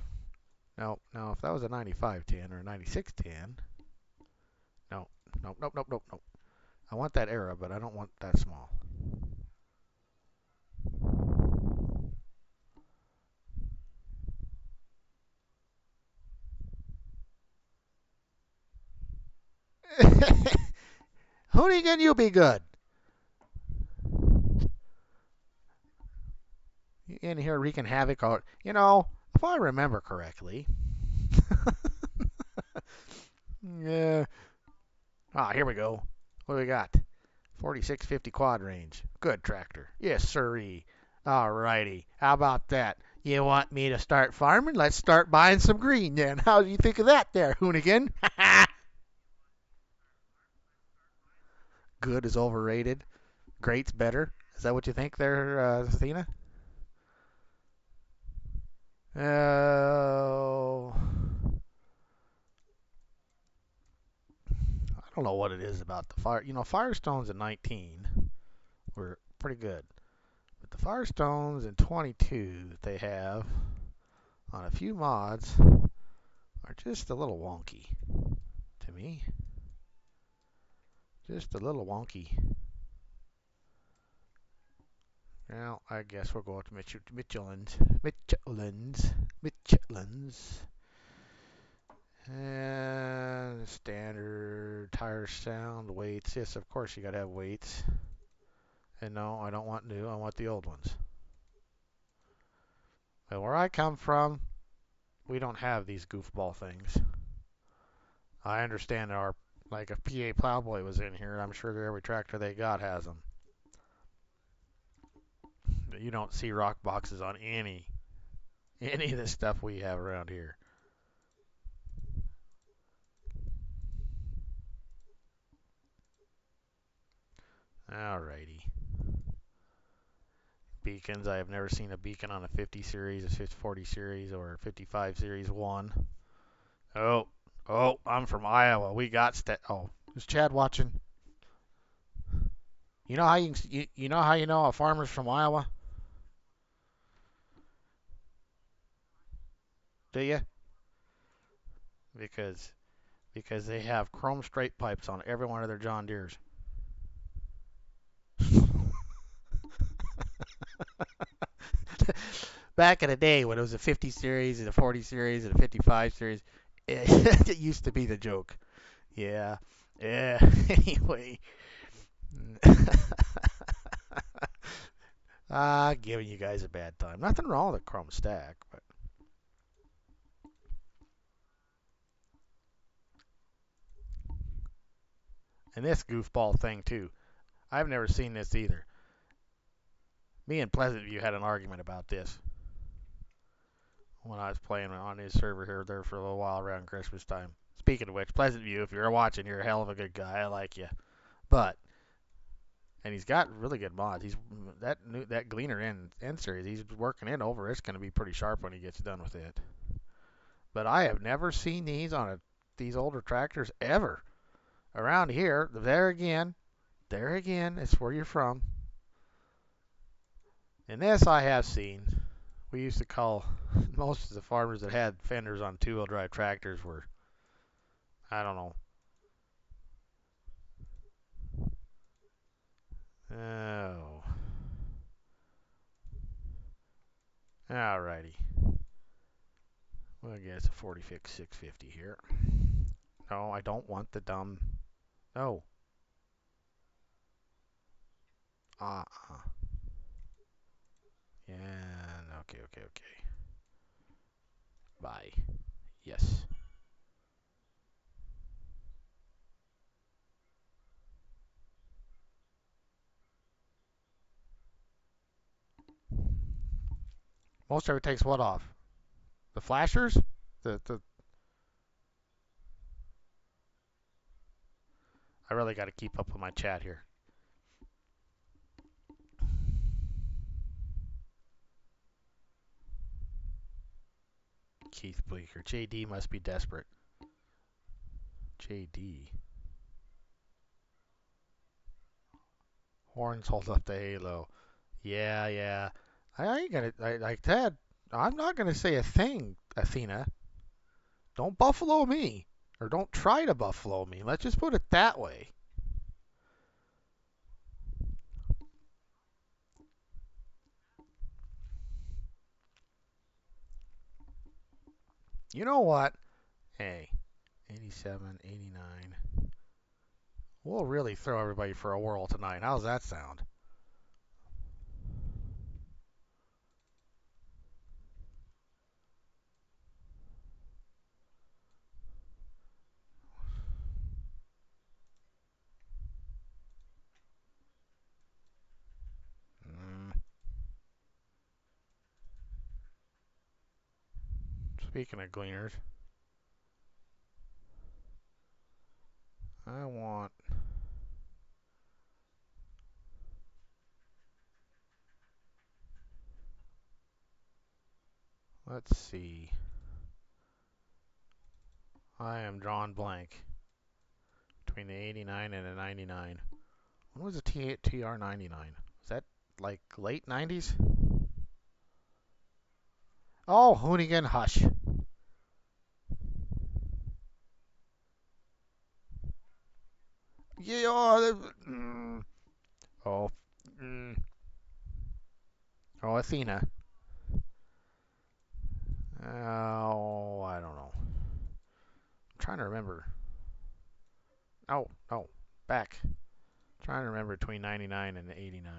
No, if that was a 9510 or a 9610. No, nope. I want that era, but I don't want that small. Hoonigan, you be good. In here wreaking havoc. If I remember correctly. Yeah. Here we go. What do we got? 4650 quad range. Good tractor. Yes, sirree. Alrighty. How about that? You want me to start farming? Let's start buying some green then. How do you think of that there, Hoonigan? Good is overrated. Great's better. Is that what you think there, Athena? Oh, I don't know what it is about the fire. Firestones in 19 were pretty good. But the Firestones in 22 that they have on a few mods are just a little wonky to me. Just a little wonky. Well, I guess we'll go to Michelin's. And standard tire sound, weights. Yes, of course you gotta have weights. And no, I don't want new. I want the old ones. But where I come from, we don't have these goofball things. I understand like if PA Plowboy was in here, I'm sure that every tractor they got has them. But you don't see rock boxes on any of the stuff we have around here. Alrighty. Beacons. I have never seen a beacon on a 50 series, a 40 series, or a 55 series one. Oh, I'm from Iowa. We got is Chad watching? You know how you know a farmer's from Iowa? Do you? Because they have chrome straight pipes on every one of their John Deeres. Back in the day when it was a 50 series and a 40 series and a 55 series, it used to be the joke. Yeah. Yeah. Anyway. Giving you guys a bad time. Nothing wrong with a chrome stack, but and this goofball thing too. I've never seen this either. Me and Pleasant View had an argument about this when I was playing on his server here there for a little while around Christmas time. Speaking of which, Pleasant View, if you're watching, you're a hell of a good guy. I like you. But and he's got really good mods. He's that Gleaner N series. He's working it over. It's going to be pretty sharp when he gets done with it. But I have never seen these on these older tractors ever around here. There again, it's where you're from. And this I have seen. We used to call most of the farmers that had fenders on two-wheel drive tractors were, I don't know. Oh. Alrighty. Well, I guess a 40 fix 650 here. No, I don't want the dumb. No. Uh-uh. Yeah. Okay. Bye. Yes. Most of it takes what off? The flashers? The I really got to keep up with my chat here. Keith Bleeker. JD must be desperate. JD. Horns hold up the halo. Yeah, yeah. I ain't gonna like that. I'm not gonna say a thing, Athena. Don't buffalo me, or don't try to buffalo me. Let's just put it that way. You know what? Hey, 87, 89. We'll really throw everybody for a whirl tonight. How's that sound? Mm, speaking of gleaners, I want. Let's see. I am drawn blank between the 89 and the 99. When was the TR 99? Was that like late 90s? Oh, Hoonigan, hush. Yeah. Oh. Mm, oh, Athena. Oh, I don't know. I'm trying to remember. Oh, no. Back. I'm trying to remember between 99 and 89.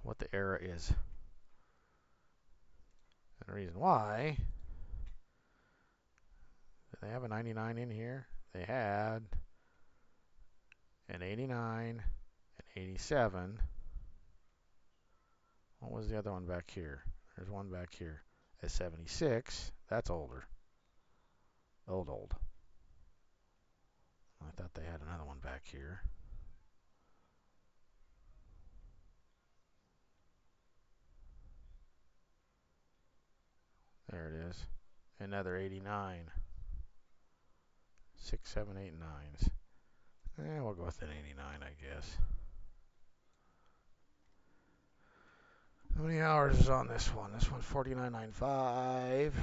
What the era is. And the reason why. Did they have a 99 in here? They had an 89, an 87. What was the other one back here? There's one back here. A 76. That's older. Old. I thought they had another one back here. There it is. Another 89. 6, 7, 8, 9s. We'll go with an 89, I guess. How many hours is on this one? This one's 49.95.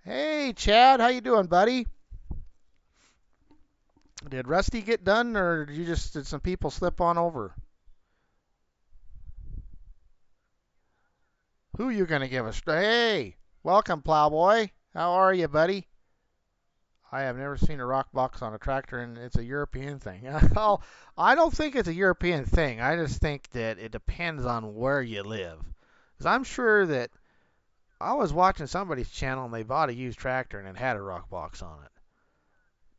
Hey, Chad, how you doing, buddy? Did Rusty get done, or did some people slip on over? Who you gonna give us? Hey, welcome, Plowboy. How are you, buddy? I have never seen a rock box on a tractor, and it's a European thing. Oh, I don't think it's a European thing. I just think that it depends on where you live. Because I'm sure that I was watching somebody's channel and they bought a used tractor and it had a rock box on it.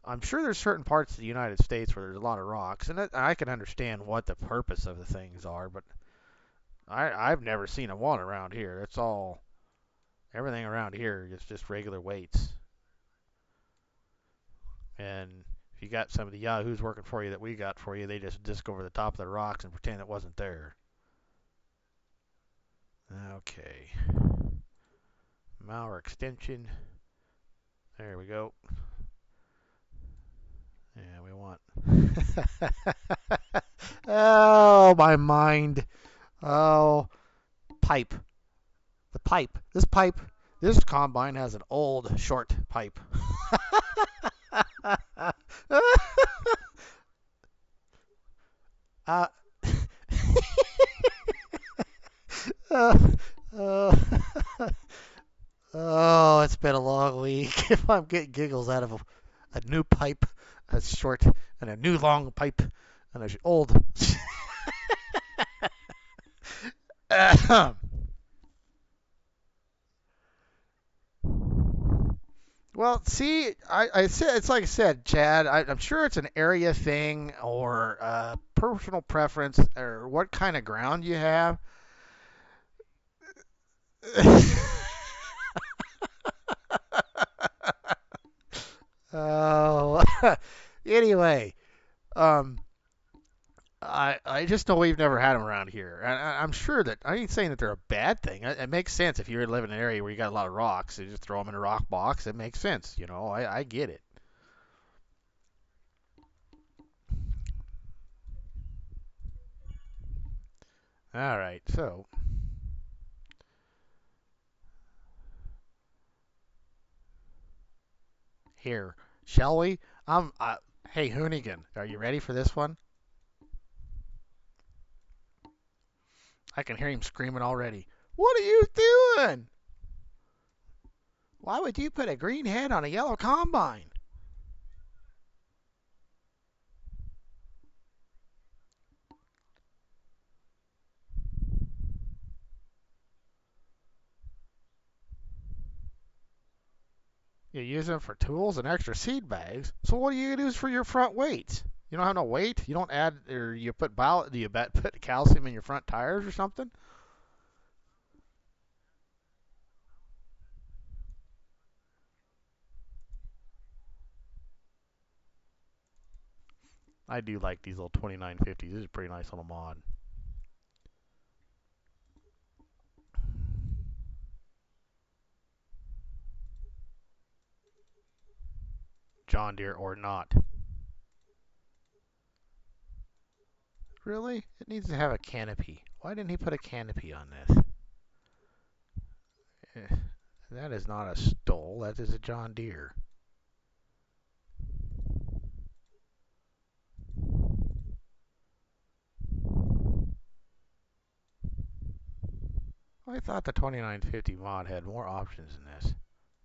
I'm sure there's certain parts of the United States where there's a lot of rocks, and I can understand what the purpose of the things are, but I've never seen a one around here. It's all everything around here is just regular weights. And if you got some of the yahoos working for you that we got for you, they just disc over the top of the rocks and pretend it wasn't there. Okay. Malware extension. There we go. Yeah, we want. Oh, my mind. Oh, pipe. The pipe. This combine has an old short pipe. uh, uh, uh, oh, it's been a long week. If I'm getting giggles out of a new pipe, a short, and a new long pipe, and a old. Well, see, I said it's like I said, Chad. I'm sure it's an area thing or personal preference or what kind of ground you have. Oh, anyway, um, I just know we've never had them around here. I'm sure that I ain't saying that they're a bad thing. It makes sense if you live in an area where you got a lot of rocks. You just throw them in a rock box. It makes sense. I get it. All right, so here, shall we? Hey, Hoonigan, are you ready for this one? I can hear him screaming already. What are you doing? Why would you put a green head on a yellow combine? You use them for tools and extra seed bags. So what do you use for your front weights? You don't have no weight. You don't add or you put do you put calcium in your front tires or something? I do like these little 2950s. This is a pretty nice little mod. John Deere or not. Really? It needs to have a canopy. Why didn't he put a canopy on this? Eh, that is not a Stoll. That is a John Deere. I thought the 2950 mod had more options than this,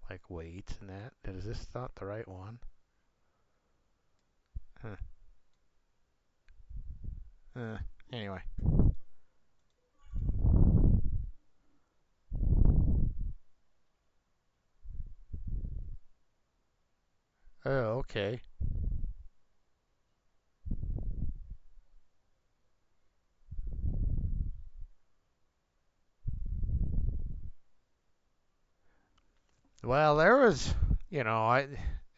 like weights and that. Is this not the right one? Huh. Uh, anyway. Oh, okay. Well, there was, I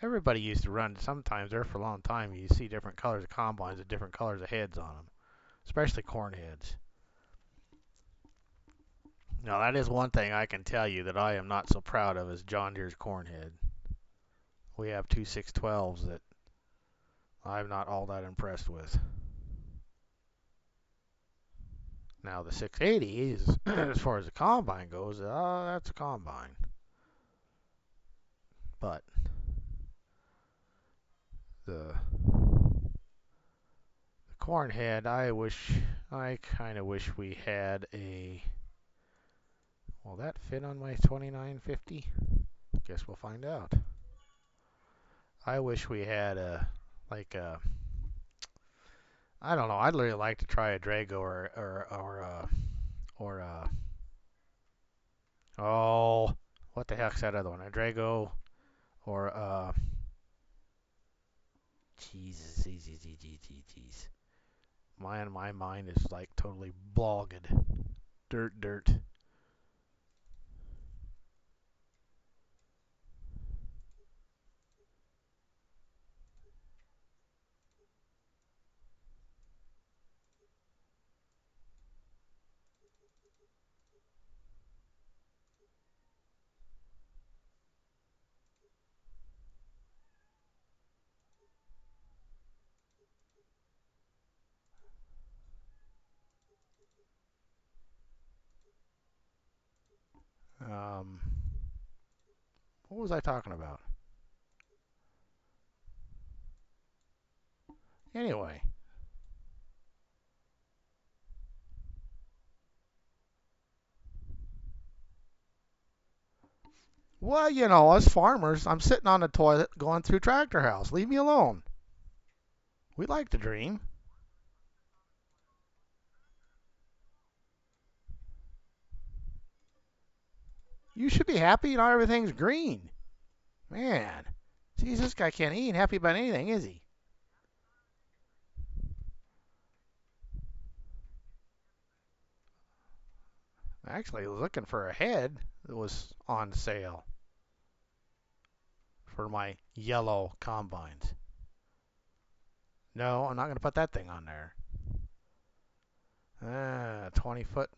everybody used to run sometimes there for a long time. You see different colors of combines with different colors of heads on them, especially corn heads. Now, that is one thing I can tell you that I am not so proud of is John Deere's corn head. We have two 612s that I'm not all that impressed with. Now, the 680 is, as far as the combine goes, that's a combine. But the corn head, I kind of wish we had a. Will that fit on my 2950? Guess we'll find out. I wish we had like a, I don't know. I'd really like to try a Drago or oh, what the heck's that other one? A Drago or Jesus, jeez. My mind is like totally blogged. Dirt. Um, what was I talking about? Anyway, well, us farmers, I'm sitting on the toilet going through Tractor House. Leave me alone. We like to dream. You should be happy, everything's green. Man, geez, this guy can't he ain't happy about anything, is he? Actually, I was looking for a head that was on sale for my yellow combines. No, I'm not going to put that thing on there. 20 foot.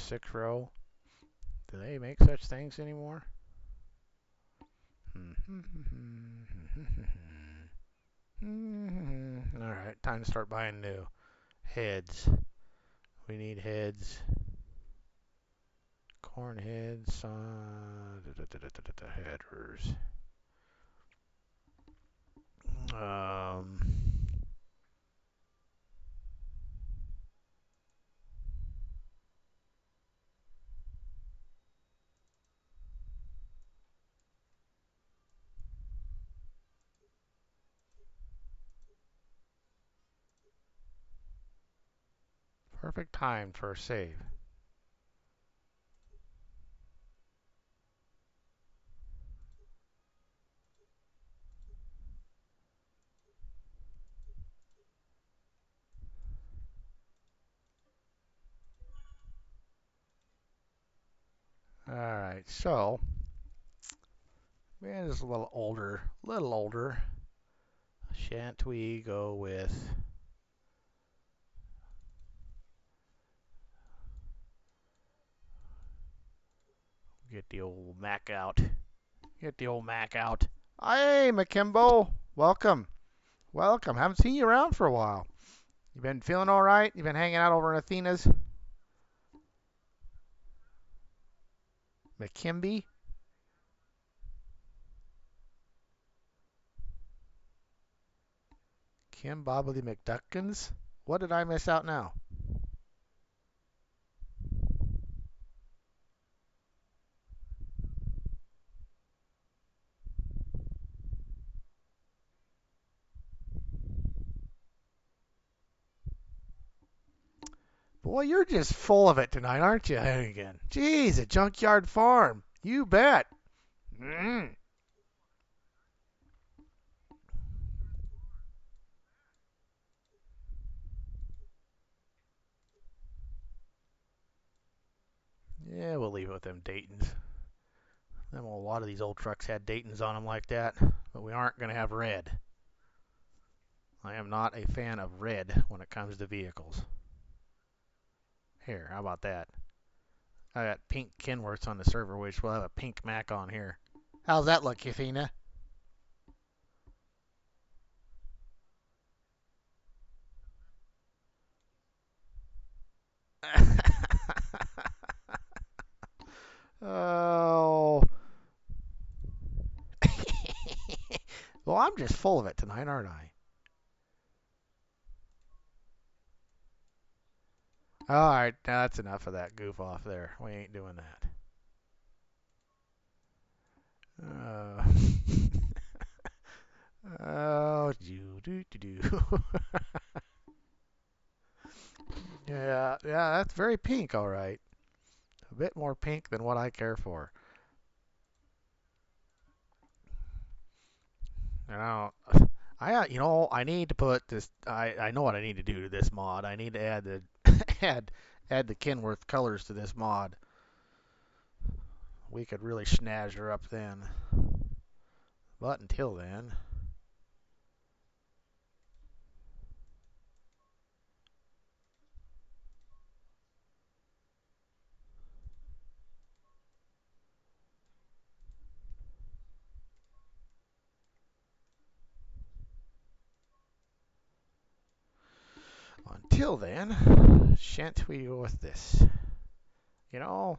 6 row. Do they make such things anymore? Alright, time to start buying new heads. We need heads. Corn heads. Headers. Um, Perfect time for a save. Alright, so, man, this is a little older. Shan't we go with get the old Mac out. Get the old Mac out. Hey, McKimbo. Welcome. Welcome. Haven't seen you around for a while. You been feeling all right? You been hanging out over in Athena's? McKimby? Kim Bobbly McDuckins? What did I miss out now? Boy, you're just full of it tonight, aren't you, Hennigan? Geez, a junkyard farm. You bet. Mm. Yeah, we'll leave it with them Daytons. A lot of these old trucks had Daytons on them like that, but we aren't going to have red. I am not a fan of red when it comes to vehicles. Here, how about that? I got pink Kenworths on the server, which we'll have a pink Mac on here. How's that look, Athena? Oh. Well, I'm just full of it tonight, aren't I? All right, now that's enough of that goof off there. We ain't doing that. Oh, do. Yeah, that's very pink, all right. A bit more pink than what I care for. You know, I need to put this. I know what I need to do to this mod. I need to add the add the Kenworth colors to this mod. We could really snazz her up then. But until then, shan't we go with this? How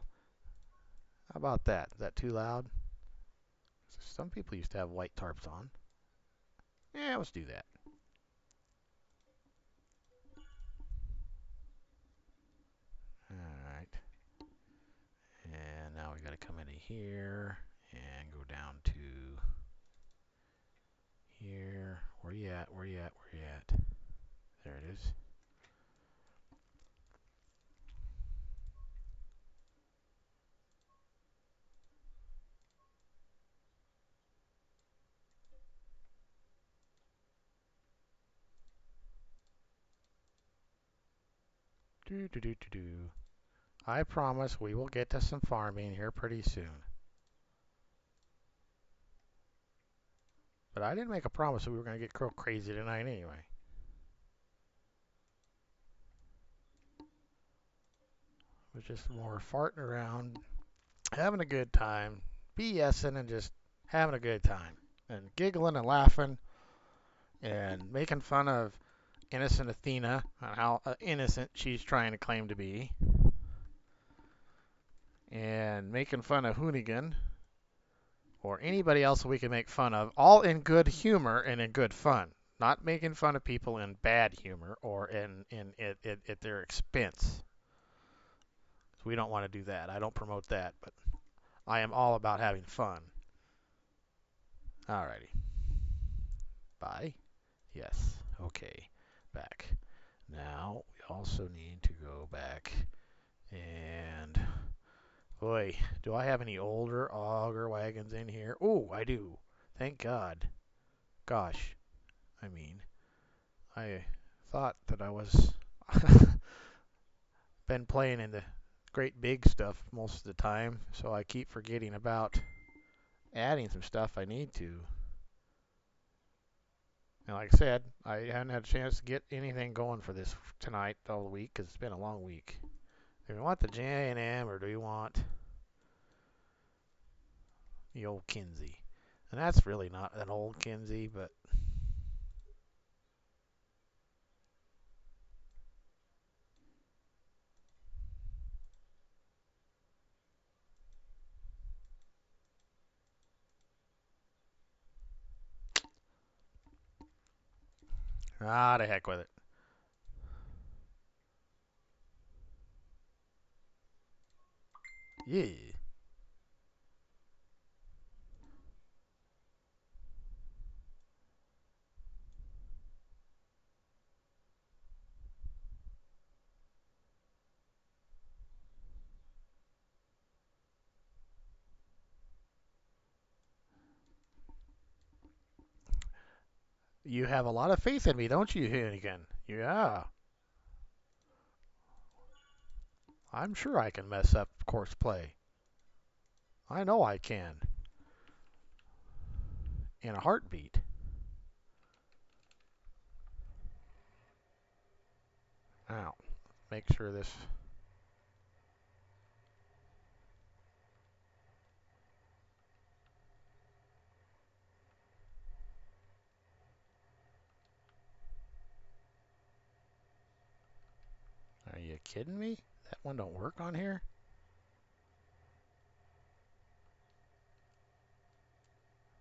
about that? Is that too loud? Some people used to have white tarps on. Yeah, let's do that. All right. And now we got to come into here and go down to here. Where you at? Where you at? Where you at? There it is. Do do do do do. I promise we will get to some farming here pretty soon. But I didn't make a promise that we were going to get crazy tonight anyway. It was just more farting around, having a good time, BSing and just having a good time. And giggling and laughing and making fun of innocent Athena and how innocent she's trying to claim to be. And making fun of Hoonigan or anybody else we can make fun of, all in good humor and in good fun. Not making fun of people in bad humor or at their expense. We don't want to do that. I don't promote that, but I am all about having fun. Alrighty. Bye. Yes. Okay. Back. Now we also need to go back and boy, do I have any older auger wagons in here? Oh, I do. Thank God. Gosh, I mean, I thought that I was been playing in the great big stuff most of the time, so I keep forgetting about adding some stuff I need to. And like I said, I haven't had a chance to get anything going for this tonight all the week because it's been a long week. Do we want the J&M or do we want the old Kinsey? And that's really not an old Kinsey, but the heck with it. Yeah. You have a lot of faith in me, don't you, Hennigan? Yeah. I'm sure I can mess up course play. I know I can. In a heartbeat. Now, make sure this. Are you kidding me? That one don't work on here?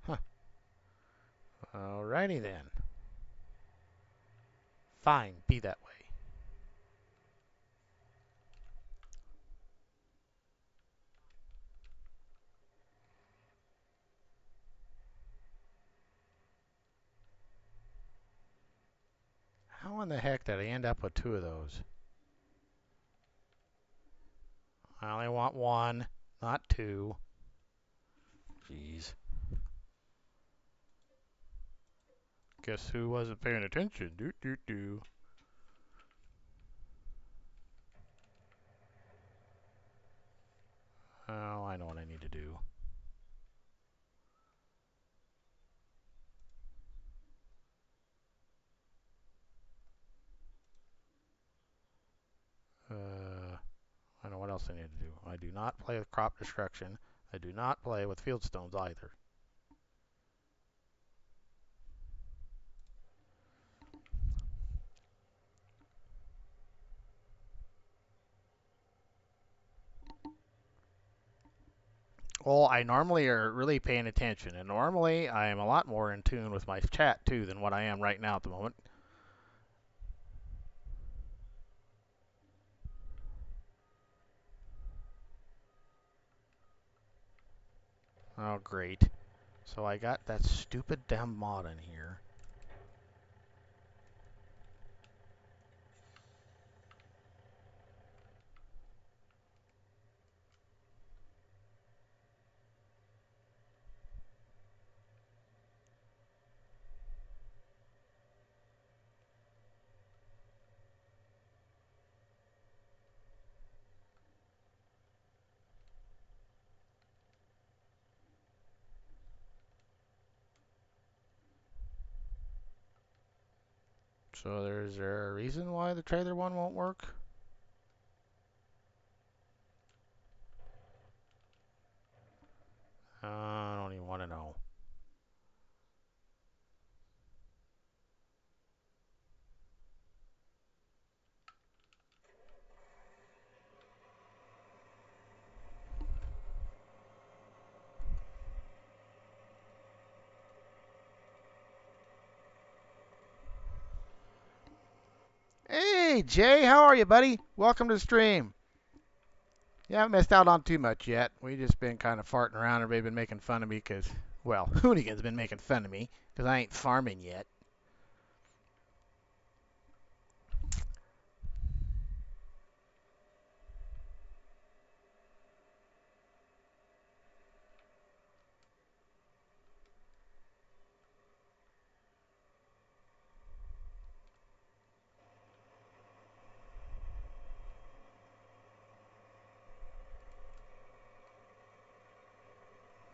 Huh. Alrighty then. Fine, be that way. How in the heck did I end up with two of those? I only want one, not two. Jeez. Guess who wasn't paying attention? Doot doot doo. Oh, I know what I need to do. I know what else I need to do. I do not play with crop destruction. I do not play with field stones either. Well, I normally are really paying attention, and normally I am a lot more in tune with my chat too than what I am right now at the moment. Oh, great. So I got that stupid damn mod in here. So there's there a reason why the trailer one won't work? I don't even want to know. Hey, Jay, how are you, buddy? Welcome to the stream. You haven't missed out on too much yet. We just been kind of farting around. Everybody been making fun of me because, well, Hoonigan's been making fun of me because I ain't farming yet.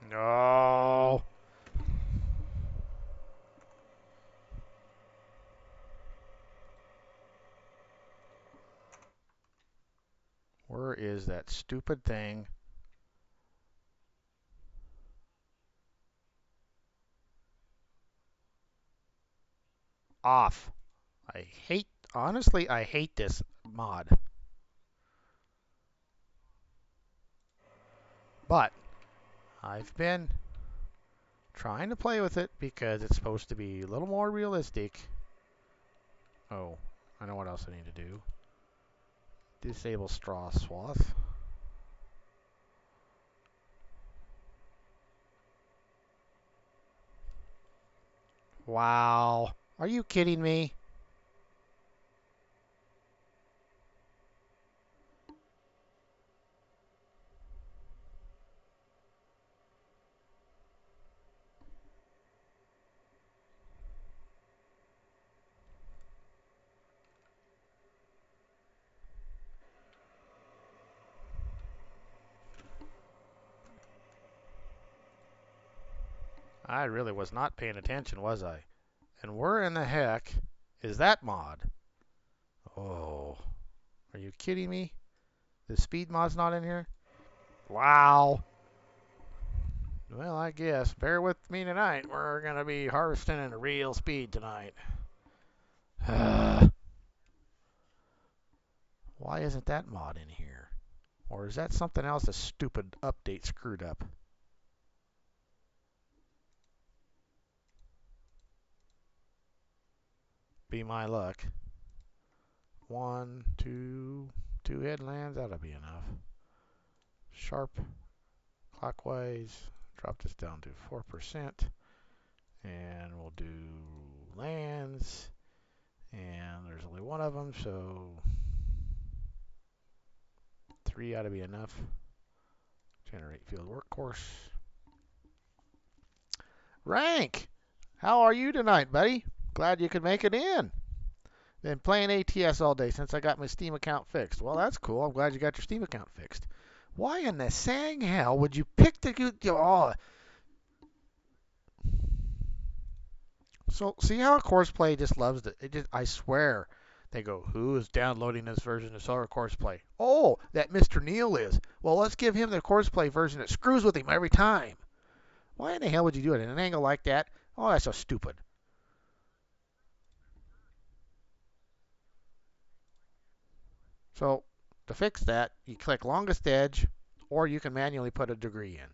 No. Where is that stupid thing? Off. Honestly, I hate this mod. But I've been trying to play with it because it's supposed to be a little more realistic. Oh, I know what else I need to do. Disable straw swath. Wow. Are you kidding me? I really was not paying attention, was I? And where in the heck is that mod? Oh, are you kidding me? The speed mod's not in here? Wow. Well, I guess. Bear with me tonight. We're going to be harvesting at a real speed tonight. Why isn't that mod in here? Or is that something else a stupid update screwed up? Be my luck. One, two headlands. That'll be enough. Sharp clockwise. Drop this down to 4%. And we'll do lands. And there's only one of them, so 3 ought to be enough. Generate field workcourse. Rank! How are you tonight, buddy? Glad you could make it in. Been playing ATS all day since I got my Steam account fixed. Well, that's cool. I'm glad you got your Steam account fixed. Why in the sang hell would you pick the... Oh. So, see how Courseplay just loves it? I swear. They go, who is downloading this version of Solar Courseplay? Oh, that Mr. Neal is. Well, let's give him the Courseplay version that screws with him every time. Why in the hell would you do it in an angle like that? Oh, that's so stupid. So to fix that, you click longest edge, or you can manually put a degree in.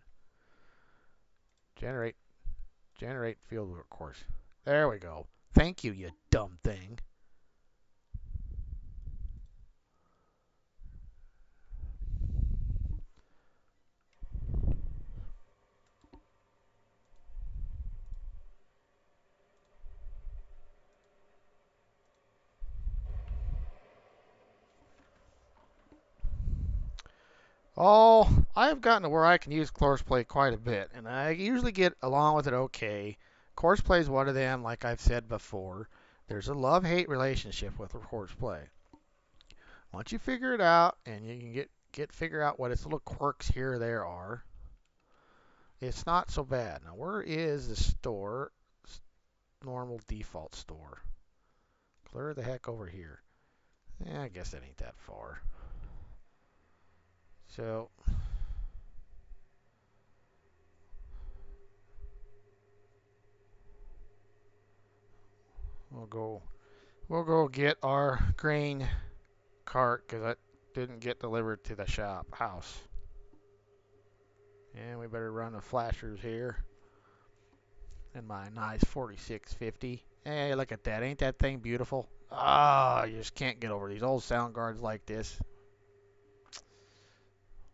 Generate, generate fieldwork course. There we go. Thank you, you dumb thing. Oh, I've gotten to where I can use Courseplay quite a bit, and I usually get along with it okay. Courseplay is one of them, like I've said before. There's a love-hate relationship with Courseplay. Once you figure it out, and you can figure out what its little quirks here or there are, it's not so bad. Now, where is the store? Normal default store. clear the heck over here. Yeah, I guess that ain't that far. So we'll go get our grain cart because that didn't get delivered to the house. And we better run the flashers here in my nice 4650. Hey, look at that. Ain't that thing beautiful? Ah, you just can't get over these old sound guards like this.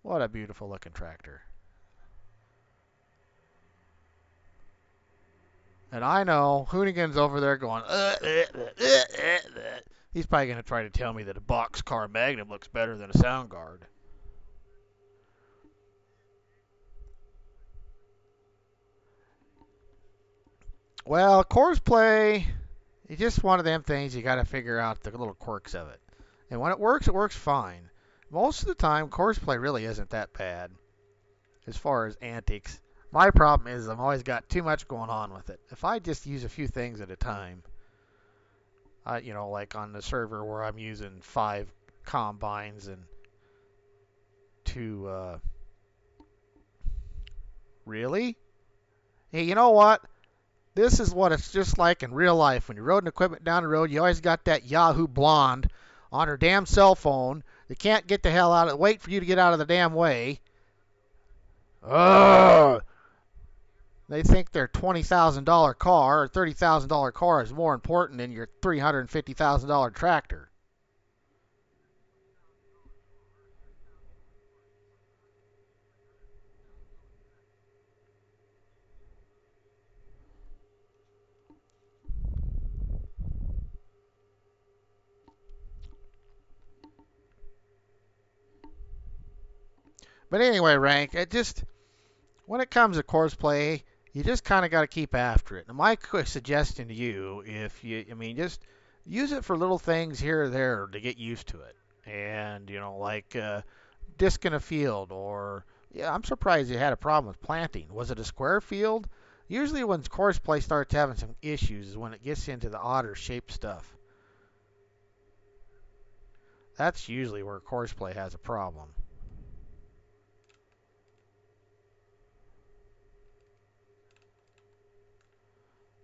What a beautiful looking tractor. And I know Hoonigan's over there going, he's probably going to try to tell me that a boxcar Magnum looks better than a sound guard. Well, course play, it's just one of them things you got to figure out the little quirks of it. And when it works fine. Most of the time, course play really isn't that bad as far as antics. My problem is I've always got too much going on with it. If I just use a few things at a time, like on the server where I'm using 5 combines and 2, really? Hey, you know what? This is what it's just like in real life. When you're loading equipment down the road, you always got that Yahoo blonde on her damn cell phone. They can't get the hell out of it. Wait for you to get out of the damn way. Ugh. They think their $20,000 car or $30,000 car is more important than your $350,000 tractor. But anyway, Rank, when it comes to course play, you just kind of got to keep after it. And my quick suggestion to you, just use it for little things here or there to get used to it. And, like disc in a field, or, yeah, I'm surprised you had a problem with planting. Was it a square field? Usually when course play starts having some issues is when it gets into the odder shaped stuff. That's usually where course play has a problem.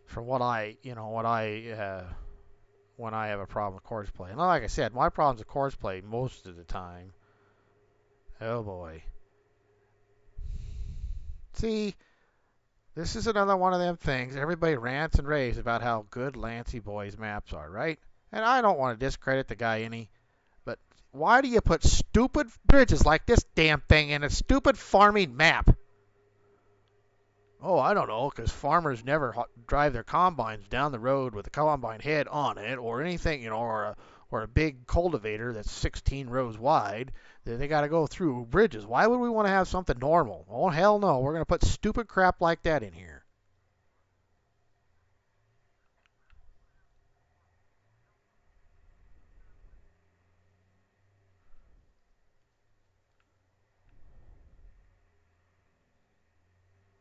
From when I have a problem with course play. And like I said, my problems with course play most of the time. Oh boy. See, this is another one of them things. Everybody rants and raves about how good Lancy Boy's maps are, right? And I don't want to discredit the guy any, but why do you put stupid bridges like this damn thing in a stupid farming map? Oh, I don't know, because farmers never drive their combines down the road with the combine head on it, or anything, or a big cultivator that's 16 rows wide. They got to go through bridges. Why would we want to have something normal? Oh, hell no. We're going to put stupid crap like that in here.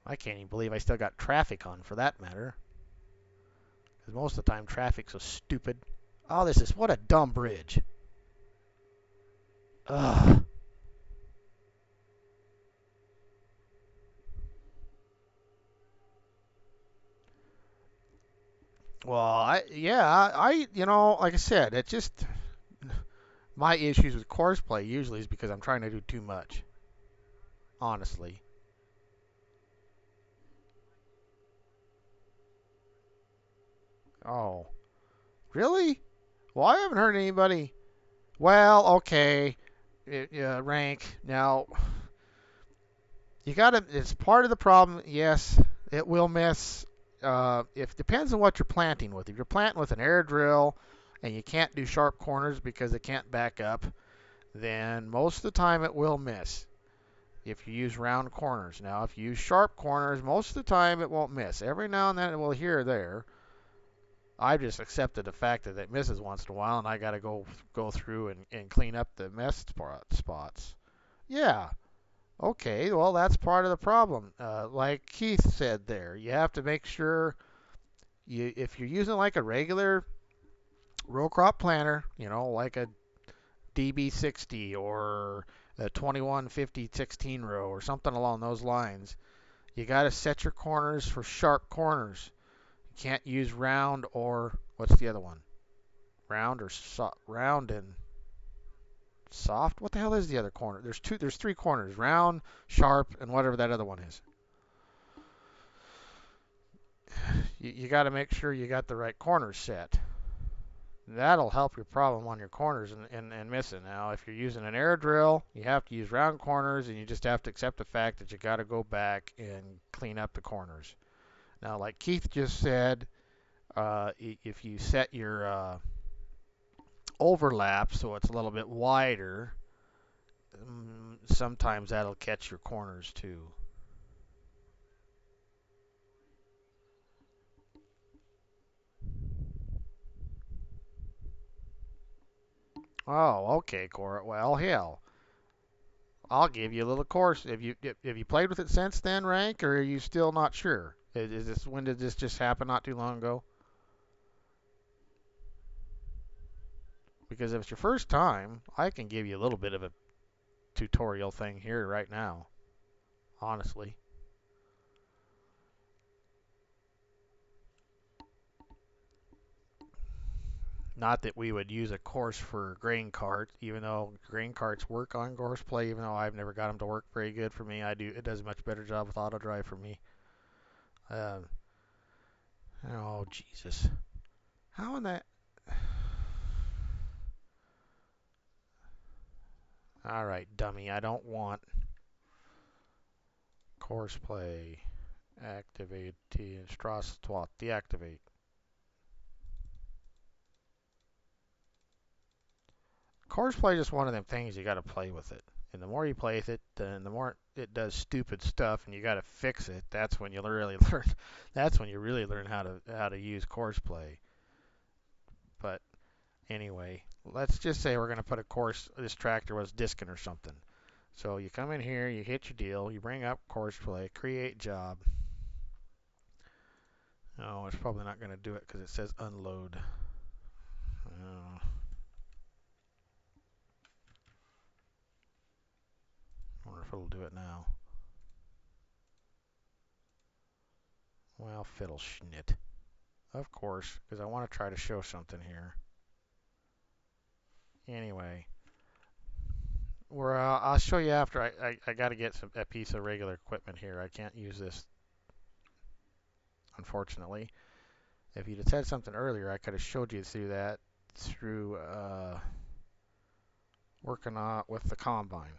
I can't even believe I still got traffic on for that matter. Because most of the time traffic's so stupid. Oh, what a dumb bridge. Ugh. Well, like I said, it's just my issues with course play usually is because I'm trying to do too much. Honestly. Oh, really? Well, I haven't heard anybody. Well, okay, rank. Now, you gotta. It's part of the problem. Yes, it will miss. If depends on what you're planting with. If you're planting with an air drill, and you can't do sharp corners because it can't back up, then most of the time it will miss. If you use round corners. Now, if you use sharp corners, most of the time it won't miss. Every now and then it will here or there. I've just accepted the fact that it misses once in a while, and I got to go through and clean up the mess spots. Yeah, okay, well that's part of the problem. Like Keith said there, you have to make sure if you're using like a regular Row crop planter, like a DB60 or a 2150 16 row or something along those lines. You got to set your corners for sharp corners. You can't use round or what's the other one? Round and soft. What the hell is the other corner? There's three corners: round, sharp, and whatever that other one is. You got to make sure you got the right corners set. That'll help your problem on your corners and missing. Now, if you're using an air drill, you have to use round corners, and you just have to accept the fact that you got to go back and clean up the corners. Now, like Keith just said, if you set your overlap so it's a little bit wider, sometimes that'll catch your corners too. Oh, okay, Cora. Well, hell, I'll give you a little course. Have you played with it since then, Rank, or are you still not sure? Is this when did this just happen? Not too long ago? Because if it's your first time, I can give you a little bit of a tutorial thing here right now. Honestly, not that we would use a course for grain cart, even though grain carts work on course play. Even though I've never got them to work very good for me, I do. It does a much better job with auto drive for me. Uh, oh Jesus! How in that? All right, dummy. I don't want course play. Activate T and Strass twat. Deactivate. Course play is just one of them things you got to play with it. And the more you play with it, then the more it does stupid stuff, and you got to fix it. That's when you really learn. That's when you really learn how to use course play. But anyway, let's just say we're going to put a course. This tractor was disking or something. So you come in here, you hit your deal, you bring up course play, create job. Oh, it's probably not going to do it because it says unload. Oh, I wonder if it'll do it now. Well, fiddle schnit. Of course, because I want to try to show something here. Anyway, I'll show you after. I got to get a piece of regular equipment here. I can't use this, unfortunately. If you'd have said something earlier, I could have showed you through that through working on with the combine.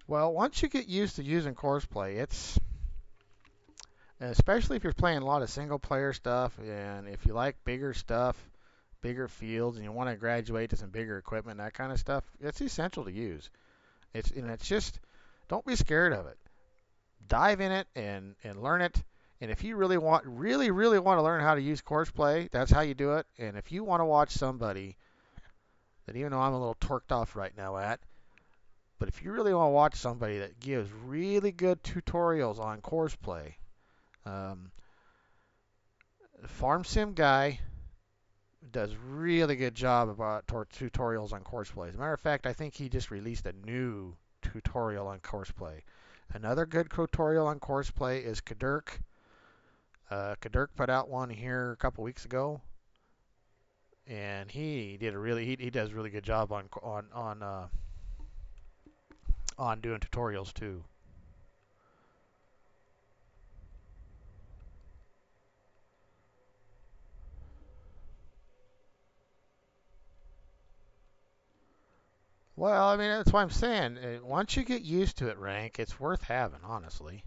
Well, once you get used to using course play, especially if you're playing a lot of single player stuff, and if you like bigger stuff, bigger fields, and you want to graduate to some bigger equipment, that kind of stuff, it's essential to use. It's just don't be scared of it. Dive in it and learn it. And if you really want to learn how to use course play, that's how you do it. And if you want to watch somebody that, even though I'm a little torqued off right now but if you really want to watch somebody that gives really good tutorials on course play, um, Farm Sim Guy does really good job about tutorials on course play. As a matter of fact, I think he just released a new tutorial on course play. Another good tutorial on course play is Kadirk. Kadirk put out one here a couple weeks ago, and he does a really good job on doing tutorials too. Well, I mean that's what I'm saying. Once you get used to it, Rank, it's worth having, honestly.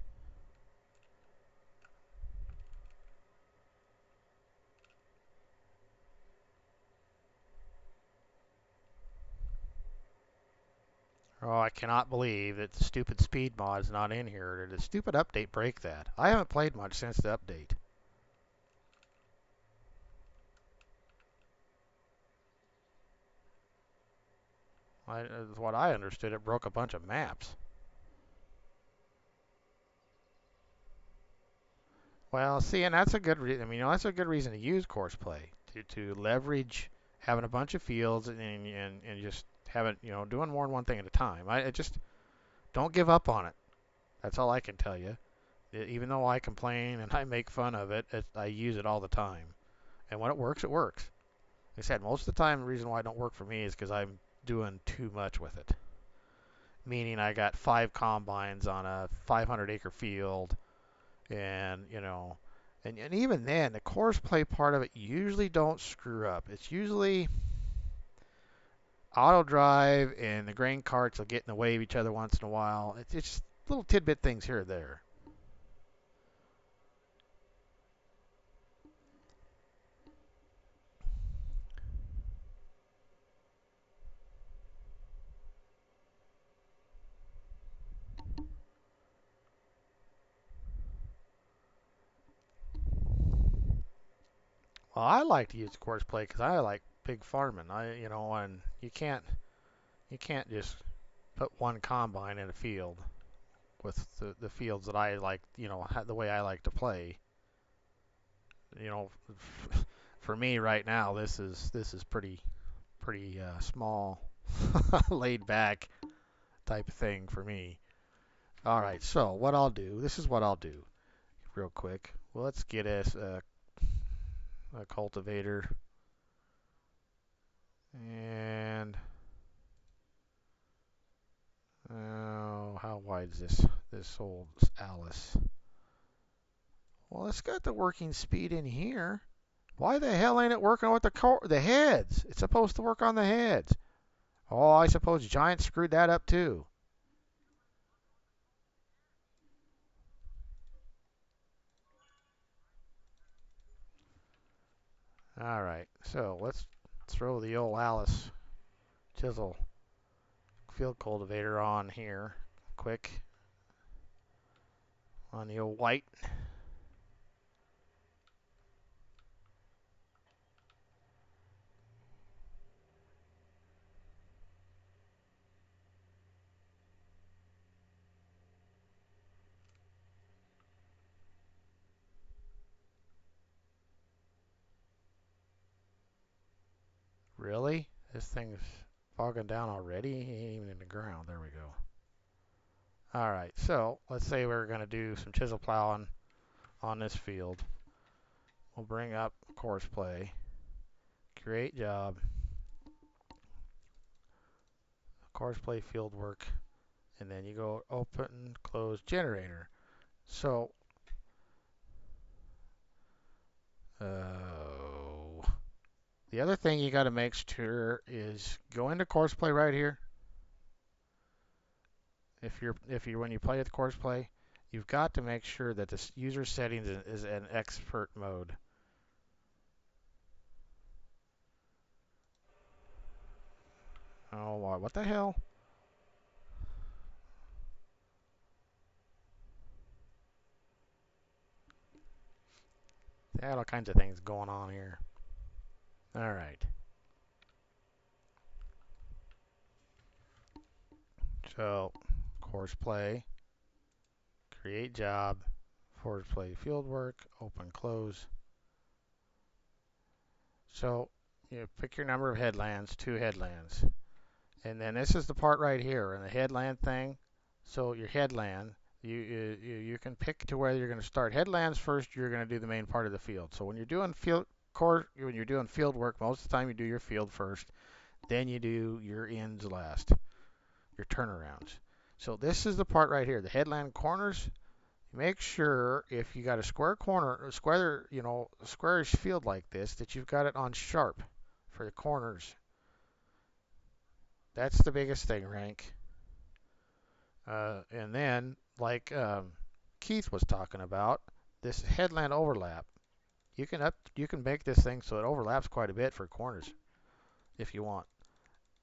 Oh, I cannot believe that the stupid speed mod is not in here. Did the stupid update break that? I haven't played much since the update. What I understood, it broke a bunch of maps. Well, see, and that's a good reason. I mean, that's a good reason to use course play to leverage having a bunch of fields and just having doing more than one thing at a time. I just don't give up on it. That's all I can tell you. Even though I complain and I make fun of it, I use it all the time. And when it works, it works. Like I said, most of the time, the reason why it don't work for me is because I'm doing too much with it. Meaning, I got 5 combines on a 500-acre field, and and even then, the course play part of it usually don't screw up. It's usually auto drive, and the grain carts will get in the way of each other once in a while. It's just little tidbit things here or there. Well, I like to use the course play because I like big farming. And you can't just put one combine in a field with the fields that I like, the way I like to play. You know, for me right now, this is pretty small, laid back type of thing for me. All right, so what I'll do, this is what I'll do, real quick. Well, let's get us a cultivator, and oh, how wide is this old Alice? Well, it's got the working speed in here. Why the hell ain't it working with the heads? It's supposed to work on the heads. Oh, I suppose Giant screwed that up too. All right, so let's throw the old Alice chisel field cultivator on here, quick, on the old white. Really? This thing's bogging down already? He ain't even in the ground. There we go. All right, so let's say we're going to do some chisel plowing on this field. We'll bring up course play, create job, course play field work, and then you go open, close generator. So, the other thing you got to make sure is go into course play right here. If you're when you play with course play, you've got to make sure that the user settings is an expert mode. Oh, what the hell? They had all kinds of things going on here. All right. So, course play, create job, forward play field work, open, close. So, you pick your number of headlands, 2 headlands. And then this is the part right here, in the headland thing. So your headland, you can pick to whether you're going to start headlands first. You're going to do the main part of the field. So when you're doing field work, most of the time you do your field first. Then you do your ends last, your turnarounds. So this is the part right here, the headland corners. Make sure if you got a square corner, squarish field like this, that you've got it on sharp for the corners. That's the biggest thing, Rank. And then, like Keith was talking about, this headland overlap. You can make this thing so it overlaps quite a bit for corners if you want.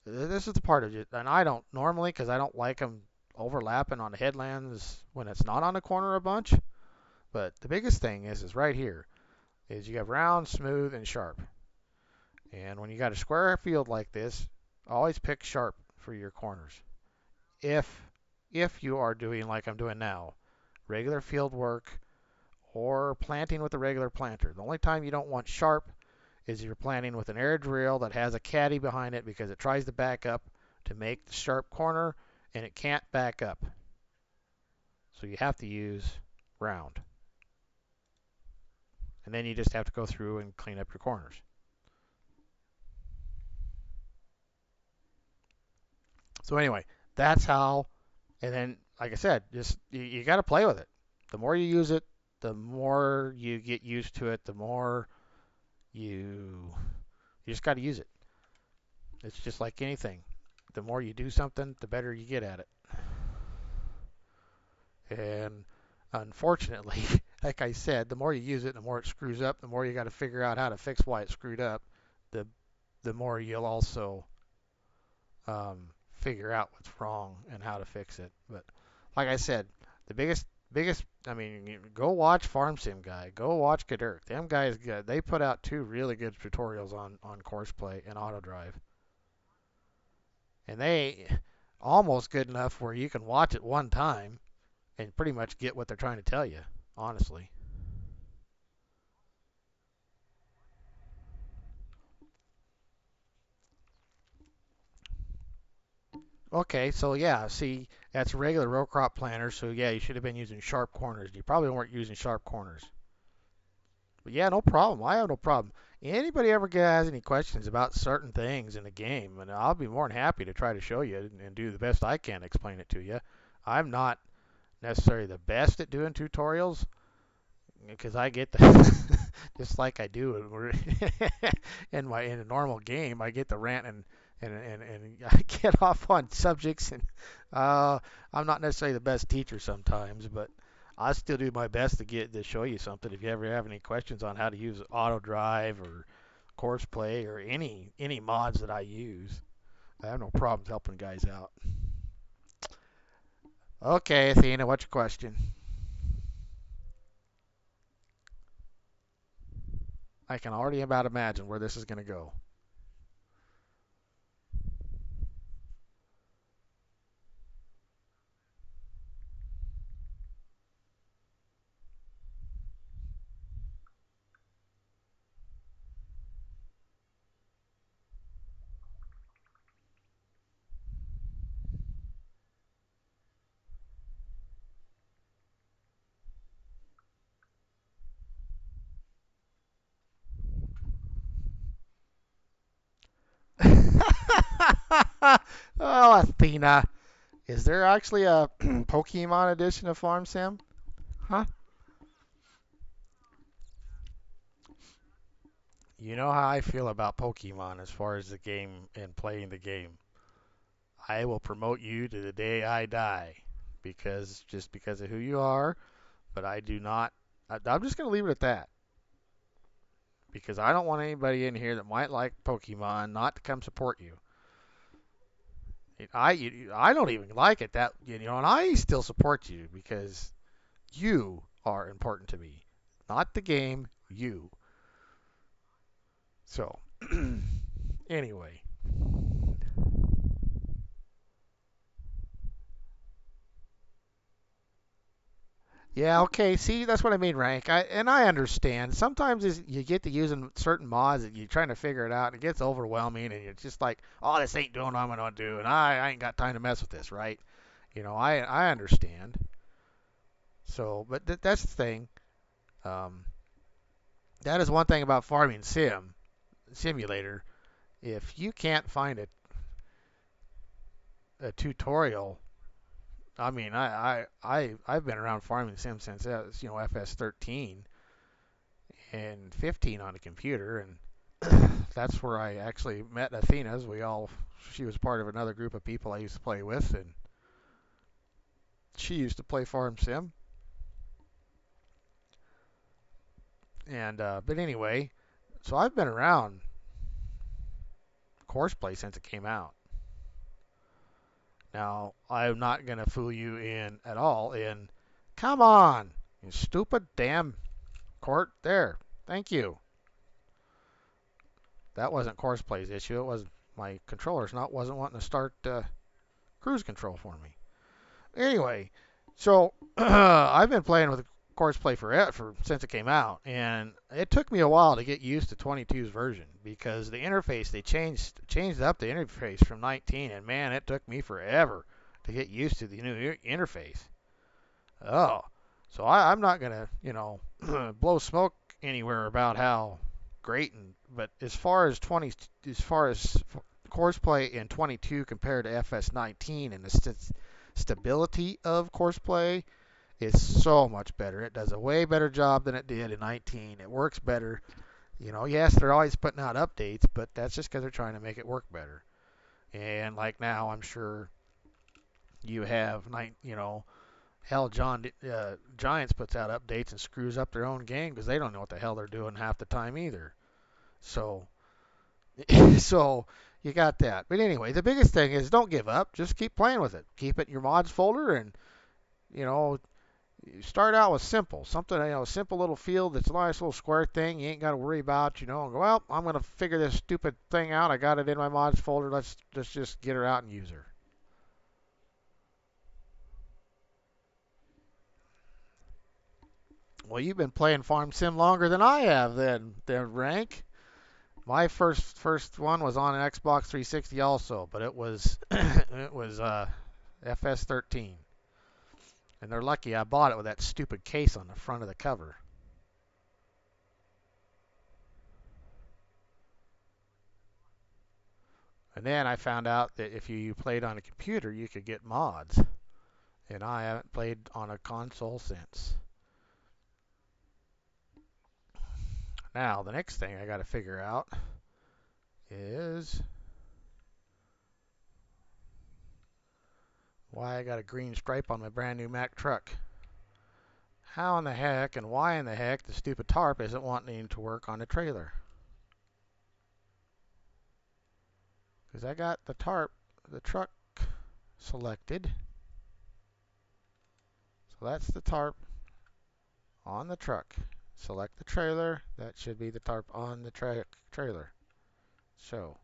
This is the part of it, and I don't normally because I don't like them overlapping on the headlands when it's not on the corner a bunch. But the biggest thing is right here is you have round, smooth, and sharp. And when you got a square field like this, always pick sharp for your corners. If if you are doing like I'm doing now, regular field work or planting with a regular planter. The only time you don't want sharp is if you're planting with an air drill that has a caddy behind it because it tries to back up to make the sharp corner and it can't back up. So you have to use round. And then you just have to go through and clean up your corners. So anyway, that's how, and then like I said, just you got to play with it. The more you use it, the more you get used to it, the more you just got to use it. It's just like anything. The more you do something, the better you get at it. And unfortunately, like I said, the more you use it, the more it screws up. The more you got to figure out how to fix why it screwed up. The the more you'll also figure out what's wrong and how to fix it. But like I said, the biggest I mean, go watch Farm Sim Guy, go watch Kadirk. Them guys, they put out two really good tutorials on Courseplay and Auto Drive, and they almost good enough where you can watch it one time and pretty much get what they're trying to tell you. Honestly. Okay, so yeah, see, that's a regular row crop planter, so yeah, you should have been using sharp corners. You probably weren't using sharp corners. But yeah, no problem. I have no problem. Anybody ever has any questions about certain things in the game, and I'll be more than happy to try to show you and do the best I can to explain it to you. I'm not necessarily the best at doing tutorials because I get the just like I do in a normal game, I get the rant and I get off on subjects and uh, I'm not necessarily the best teacher sometimes, but I still do my best to show you something. If you ever have any questions on how to use auto drive or course play or any mods that I use, I have no problems helping guys out. Okay, Athena, what's your question? I can already about imagine where this is going to go. Oh, Athena. Is there actually a Pokemon edition of Farm Sim? Huh? You know how I feel about Pokemon as far as the game and playing the game. I will promote you to the day I die because just because of who you are, but I do not. I'm just going to leave it at that because I don't want anybody in here that might like Pokemon not to come support you. I don't even like it that and I still support you because you are important to me, not the game. You. So anyway, yeah, okay. See, that's what I mean, Rank. I understand. Sometimes you get to using certain mods and you're trying to figure it out, and it gets overwhelming, and it's just like, oh, this ain't doing what I'm gonna do, and I ain't got time to mess with this, right? I understand. So, but that's the thing. Um, that is one thing about farming simulator. If you can't find a tutorial, I mean, I've been around farming sim since FS13 and 15 on a computer, and that's where I actually met Athena's. She was part of another group of people I used to play with, and she used to play Farm Sim. And but anyway, so I've been around Courseplay since it came out. Now I'm not gonna fool you in at all. Come on, you stupid damn court there. Thank you. That wasn't Courseplay's issue. It was my controller's not wasn't wanting to start cruise control for me. Anyway, so I've been playing with course play for since it came out, and it took me a while to get used to 22's version because the interface they changed up the interface from 19, and man, it took me forever to get used to the new interface. Oh, so I'm not gonna blow smoke anywhere about how great but as far as course play in 22 compared to FS19 and the stability of course play is so much better. It does a way better job than it did in 19. It works better. Yes, they're always putting out updates, but that's just because they're trying to make it work better. And like now, I'm sure you have, hell, Giants puts out updates and screws up their own game because they don't know what the hell they're doing half the time either. So, so you got that. But anyway, the biggest thing is don't give up. Just keep playing with it. Keep it in your mods folder, and you know, you start out with simple, something, a simple little field that's a nice little square thing you ain't got to worry about, and go, well, I'm going to figure this stupid thing out. I got it in my mods folder. Let's just get her out and use her. Well, you've been playing Farm Sim longer than I have then Rank. My first one was on an Xbox 360 also, but it was it was FS13. And they're lucky I bought it with that stupid case on the front of the cover. And then I found out that if you played on a computer, you could get mods. And I haven't played on a console since. Now, the next thing I got to figure out is why I got a green stripe on my brand new Mack truck. How in the heck and why in the heck the stupid tarp isn't wanting to work on the trailer? Because I got the truck selected. So that's the tarp on the truck. Select the trailer. That should be the tarp on the trailer. So,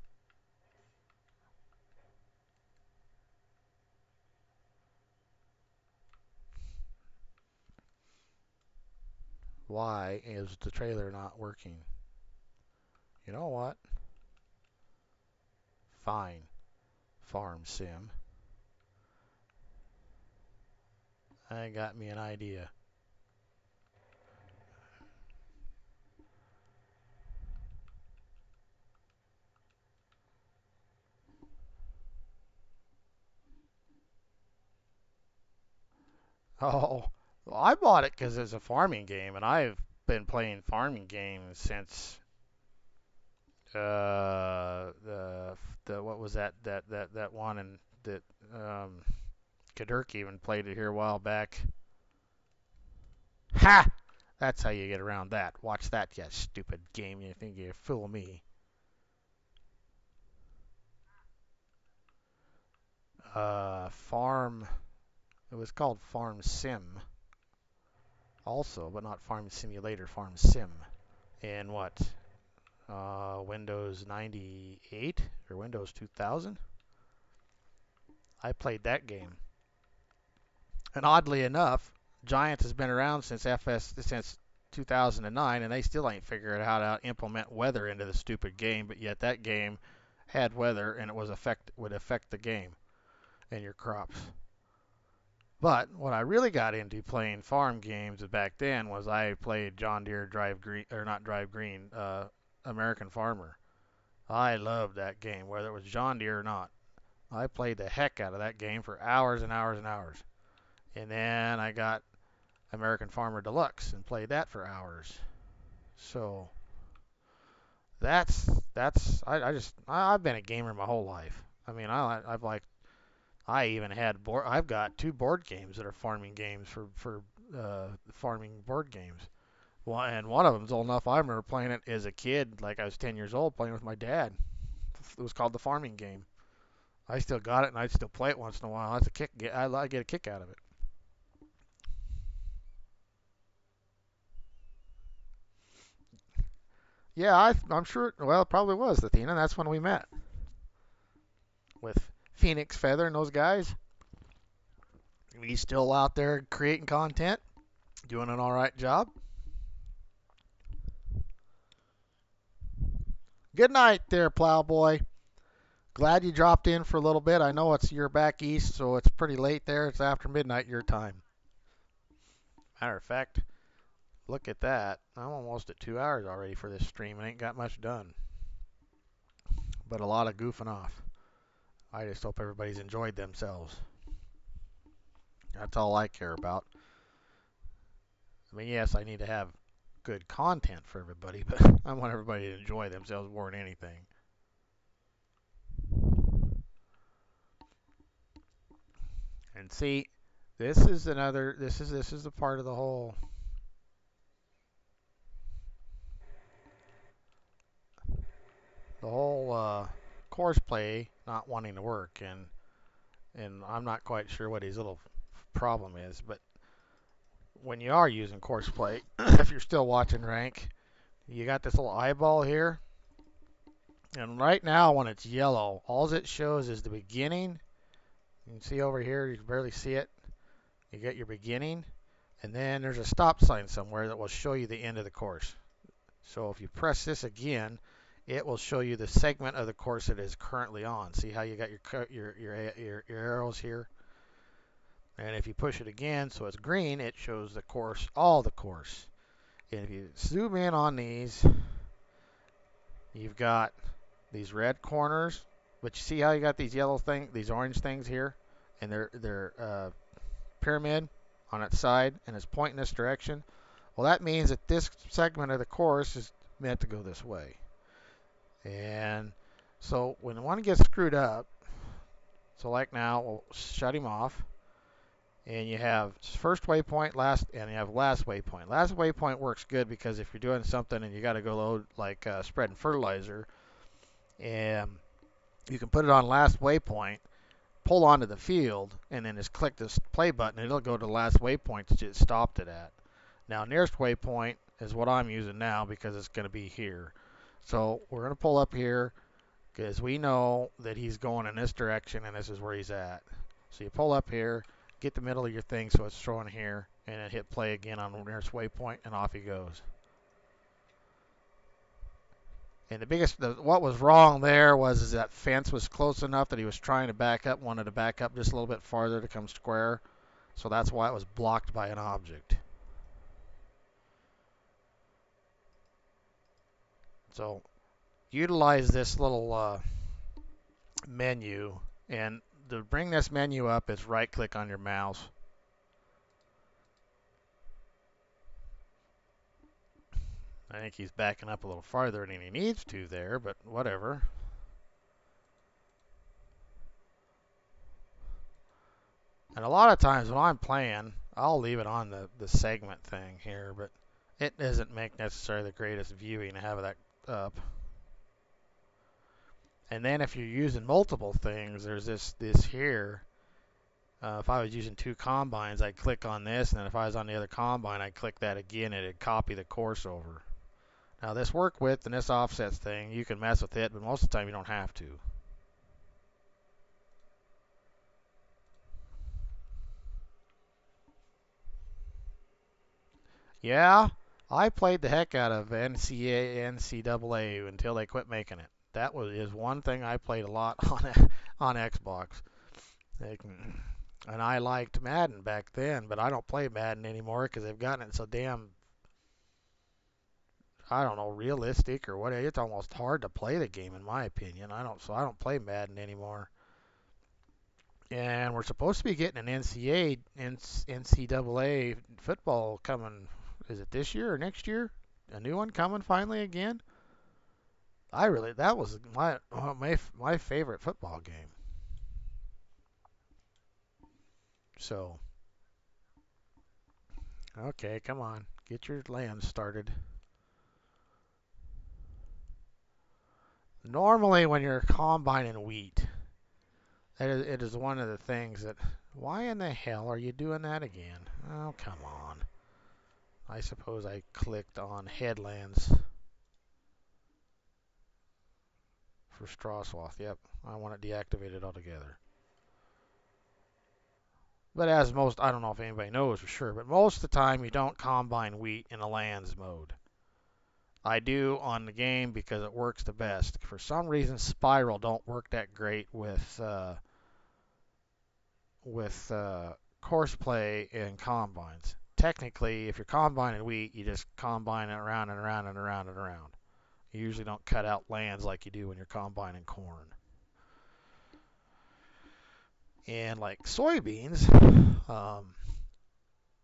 why is the trailer not working? You know what? Fine. Farm Sim. I got me an idea. Oh, well, I bought it because it's a farming game, and I've been playing farming games since the what was that one and that um, Kadurk even played it here a while back. Ha! That's how you get around that. Watch that, you stupid game. You think you fool me? Farm. It was called Farm Sim, also, but not Farm Simulator. Farm Sim. In what? Windows 98 or Windows 2000. I played that game, and oddly enough, Giants has been around since 2009, and they still ain't figured out how to implement weather into the stupid game. But yet that game had weather, and it would affect the game and your crops. But what I really got into playing farm games back then was I played John Deere Drive Green, or not Drive Green, American Farmer. I loved that game, whether it was John Deere or not. I played the heck out of that game for hours and hours and hours. And then I got American Farmer Deluxe and played that for hours. So I've been a gamer my whole life. I mean, I even had I've got two board games that are farming games for farming board games. And one of them's old enough. I remember playing it as a kid, like I was 10 years old, playing with my dad. It was called the Farming Game. I still got it, and I still play it once in a while. That's a kick. I get a kick out of it. Yeah, I'm sure. Well, it probably was, Athena. That's when we met with Phoenix Feather and those guys. He's still out there creating content. Doing an all right job? Good night there, Plowboy. Glad you dropped in for a little bit. I know you're back east, so it's pretty late there. It's after midnight your time. Matter of fact, look at that. I'm almost at 2 hours already for this stream and ain't got much done. But a lot of goofing off. I just hope everybody's enjoyed themselves. That's all I care about. I mean, yes, I need to have good content for everybody, but I want everybody to enjoy themselves more than anything. And see, this is the part of the whole course play not wanting to work, and I'm not quite sure what his little problem is, but when you are using course play, if you're still watching rank, you got this little eyeball here, and right now when it's yellow, all it shows is the beginning. You can see over here, you can barely see it. You get your beginning, and then there's a stop sign somewhere that will show you the end of the course. So if you press this again, it will show you the segment of the course it is currently on. See how you got your arrows here? And if you push it again so it's green, it shows the course, all the course. And if you zoom in on these, you've got these red corners, but you see how you got these these orange things here, and they're pyramid on its side, and it's pointing this direction. Well, that means that this segment of the course is meant to go this way. And so when one gets screwed up, so like now, we'll shut him off. And you have first waypoint, and you have last waypoint. Last waypoint works good because if you're doing something and you got to go load like spreading fertilizer, and you can put it on last waypoint, pull onto the field, and then just click this play button, and it'll go to the last waypoint that you stopped it at. Now, nearest waypoint is what I'm using now because it's going to be here. So we're going to pull up here because we know that he's going in this direction and this is where he's at. So you pull up here, get the middle of your thing so it's showing here, and then hit play again on the nearest waypoint, and off he goes. And what was wrong there was that fence was close enough that he was trying to back up, wanted to back up just a little bit farther to come square. So that's why it was blocked by an object. So utilize this little menu, and to bring this menu up is right click on your mouse. I think he's backing up a little farther than he needs to there, but whatever. And a lot of times when I'm playing, I'll leave it on the segment thing here, but it doesn't make necessarily the greatest viewing to have that up. And then if you're using multiple things, there's this here. If I was using two combines, I'd click on this, and then if I was on the other combine, I'd click that again, and it'd copy the course over. Now this work width and this offsets thing, you can mess with it, but most of the time you don't have to. Yeah, I played the heck out of NCAA until they quit making it. That is one thing I played a lot on Xbox. And I liked Madden back then, but I don't play Madden anymore because they've gotten it so damn, I don't know, realistic or what. It's almost hard to play the game in my opinion. I don't play Madden anymore. And we're supposed to be getting an NCAA football coming. Is it this year or next year? A new one coming finally again? That was my favorite football game. So, okay, come on, get your land started. Normally, when you're combining wheat, it is one of the things that. Why in the hell are you doing that again? Oh, come on. I suppose I clicked on headlands for straw swath. Yep, I want it deactivated altogether. But as most, I don't know if anybody knows for sure, but most of the time you don't combine wheat in a lands mode. I do on the game because it works the best. For some reason, spiral don't work that great with course play and combines. Technically, if you're combining wheat, you just combine it around and around and around and around. You usually don't cut out lands like you do when you're combining corn. And like soybeans,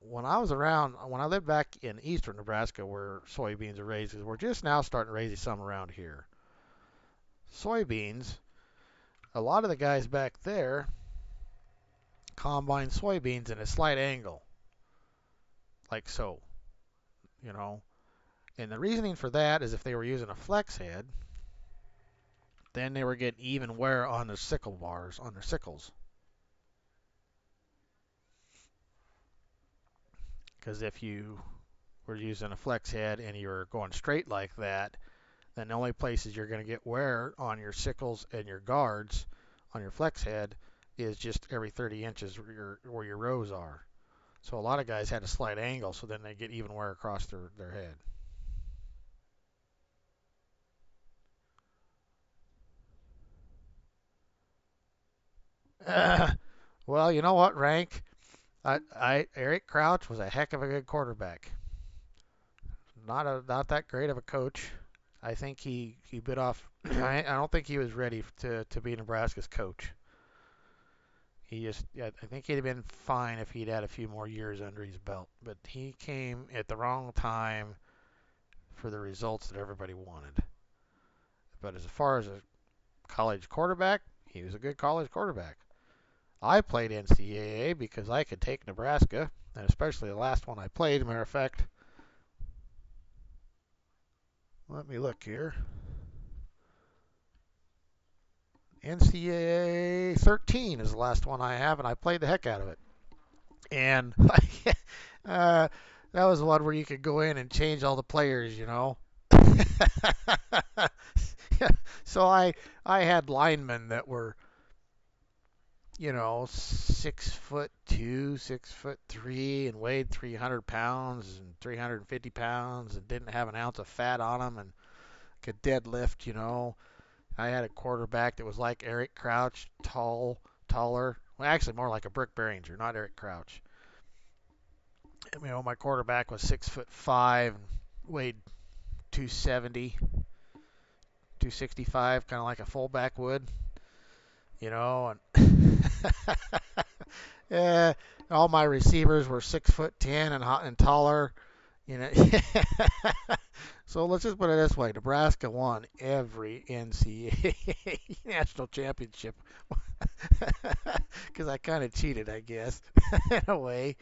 when I lived back in eastern Nebraska where soybeans are raised, we're just now starting to raise some around here. Soybeans, a lot of the guys back there combine soybeans in a slight angle, like so, you know. And the reasoning for that is if they were using a flex head, then they were getting even wear on their sickle bars, on their sickles. Because if you were using a flex head and you were going straight like that, then the only places you're going to get wear on your sickles and your guards on your flex head is just every 30 inches where your rows are. So a lot of guys had a slight angle, so then they get even wear across their head. Well, you know what, Rank? Eric Crouch was a heck of a good quarterback. Not that great of a coach. I think he bit off. I don't think he was ready to be Nebraska's coach. I think he'd have been fine if he'd had a few more years under his belt. But he came at the wrong time for the results that everybody wanted. But as far as a college quarterback, he was a good college quarterback. I played NCAA because I could take Nebraska, and especially the last one I played. As a matter of fact, let me look here. NCAA 13 is the last one I have, and I played the heck out of it. And uh, that was one where you could go in and change all the players, you know. So I had linemen that were, 6'2", 6'3", and weighed 300 pounds and 350 pounds and didn't have an ounce of fat on them and could deadlift, I had a quarterback that was like Eric Crouch, taller. Well, actually more like a Brick Behringer, not Eric Crouch. My quarterback was 6'5", weighed 270, 265, kind of like a fullback would, and yeah, all my receivers were 6'10" and taller, you know. So let's just put it this way: Nebraska won every NCAA national championship because I kind of cheated, I guess, in a way.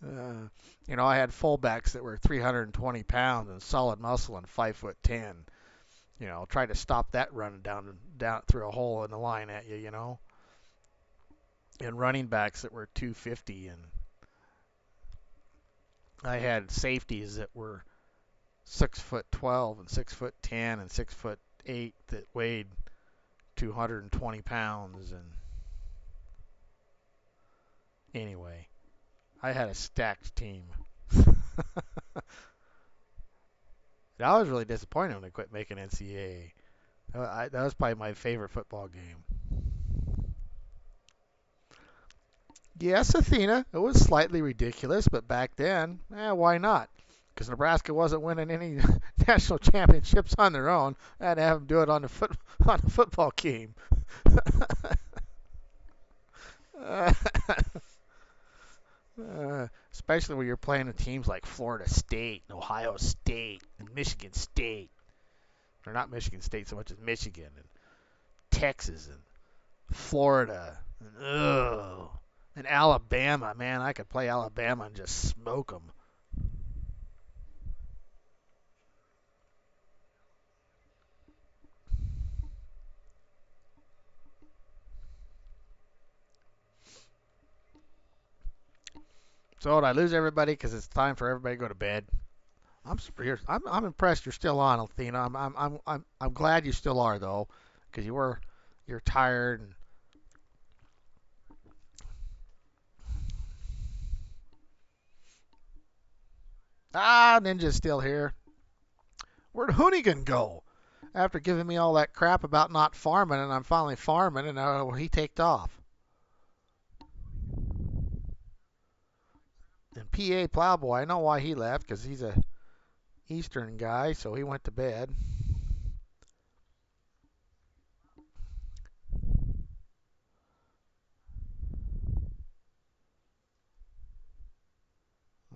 I had fullbacks that were 320 pounds and solid muscle and 5'10". Tried to stop that running down through a hole in the line at you. And running backs that were 250, and I had safeties that were 6'12" and 6'10" and 6'8" that weighed 220 pounds. And anyway, I had a stacked team. I was really disappointed when they quit making NCAA. That was probably my favorite football game. Yes, Athena. It was slightly ridiculous, but back then, why not? Because Nebraska wasn't winning any national championships on their own. I had to have them do it on on the football team. uh, Especially when you're playing with teams like Florida State, and Ohio State, and Michigan State. Or not Michigan State so much as Michigan and Texas and Florida. And Alabama, man, I could play Alabama and just smoke them. So did I lose everybody because it's time for everybody to go to bed? I'm impressed you're still on, Athena. I'm glad you still are though, because you're tired. And Ah, Ninja's still here. Where'd Hoonigan go? After giving me all that crap about not farming, and I'm finally farming, and he taked off. And PA Plowboy, I know why he left, because he's a Eastern guy, so he went to bed.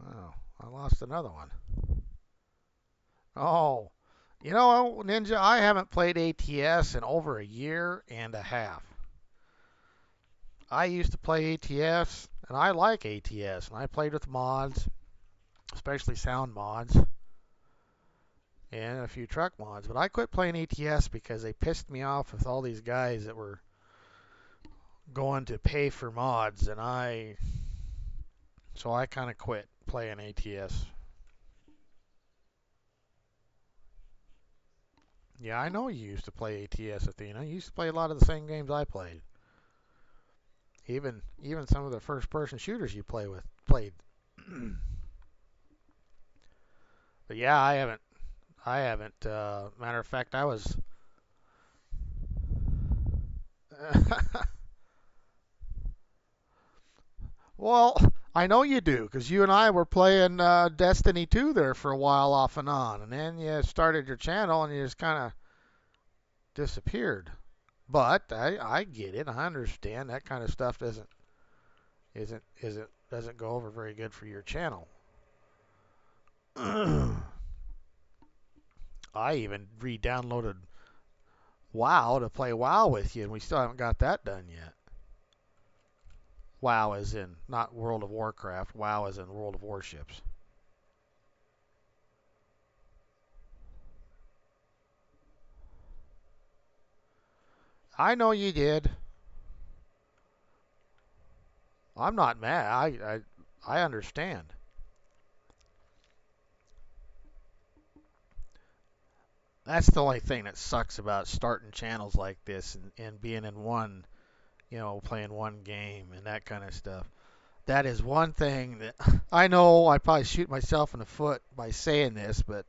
Oh, I lost another one. Oh, you know, Ninja, I haven't played ATS in over a year and a half. I used to play ATS, and I like ATS, and I played with mods, especially sound mods, and a few truck mods. But I quit playing ATS because they pissed me off with all these guys that were going to pay for mods, so I kind of quit playing ATS. Yeah, I know you used to play ATS, Athena. You used to play a lot of the same games I played. Even some of the first person shooters you played. But yeah, I haven't. Matter of fact, I was. Well, I know you do, because you and I were playing Destiny 2 there for a while off and on, and then you started your channel and you just kind of disappeared. But I get it. I understand that kind of stuff doesn't go over very good for your channel. I even re-downloaded WoW to play WoW with you, and we still haven't got that done yet. WoW as in not World of Warcraft. WoW as in World of Warships. I know you did. I'm not mad. I understand. That's the only thing that sucks about starting channels like this and being in one, playing one game and that kind of stuff. That is one thing that I know I probably shoot myself in the foot by saying this, but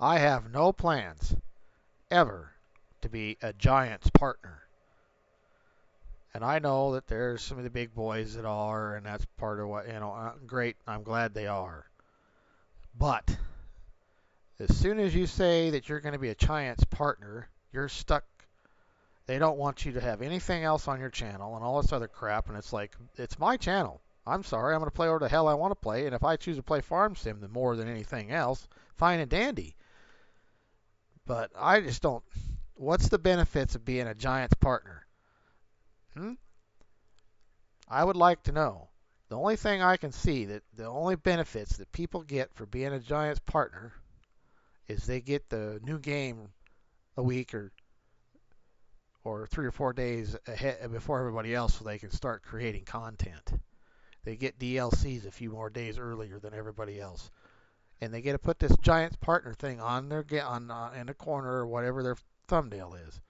I have no plans ever to be a Giants partner. And I know that there's some of the big boys that are, and that's part of what, great. I'm glad they are. But as soon as you say that you're going to be a Giants partner, you're stuck. They don't want you to have anything else on your channel and all this other crap. And it's like, it's my channel. I'm sorry. I'm going to play whatever the hell I want to play. And if I choose to play Farm Sim more than anything else, fine and dandy. But I just don't. What's the benefits of being a Giants partner? Hmm? I would like to know. The only thing I can see that the only benefits that people get for being a Giants partner is they get the new game a week or 3 or 4 days ahead before everybody else so they can start creating content. They get DLCs a few more days earlier than everybody else. And they get to put this Giants partner thing on their in the corner or whatever their thumbnail is.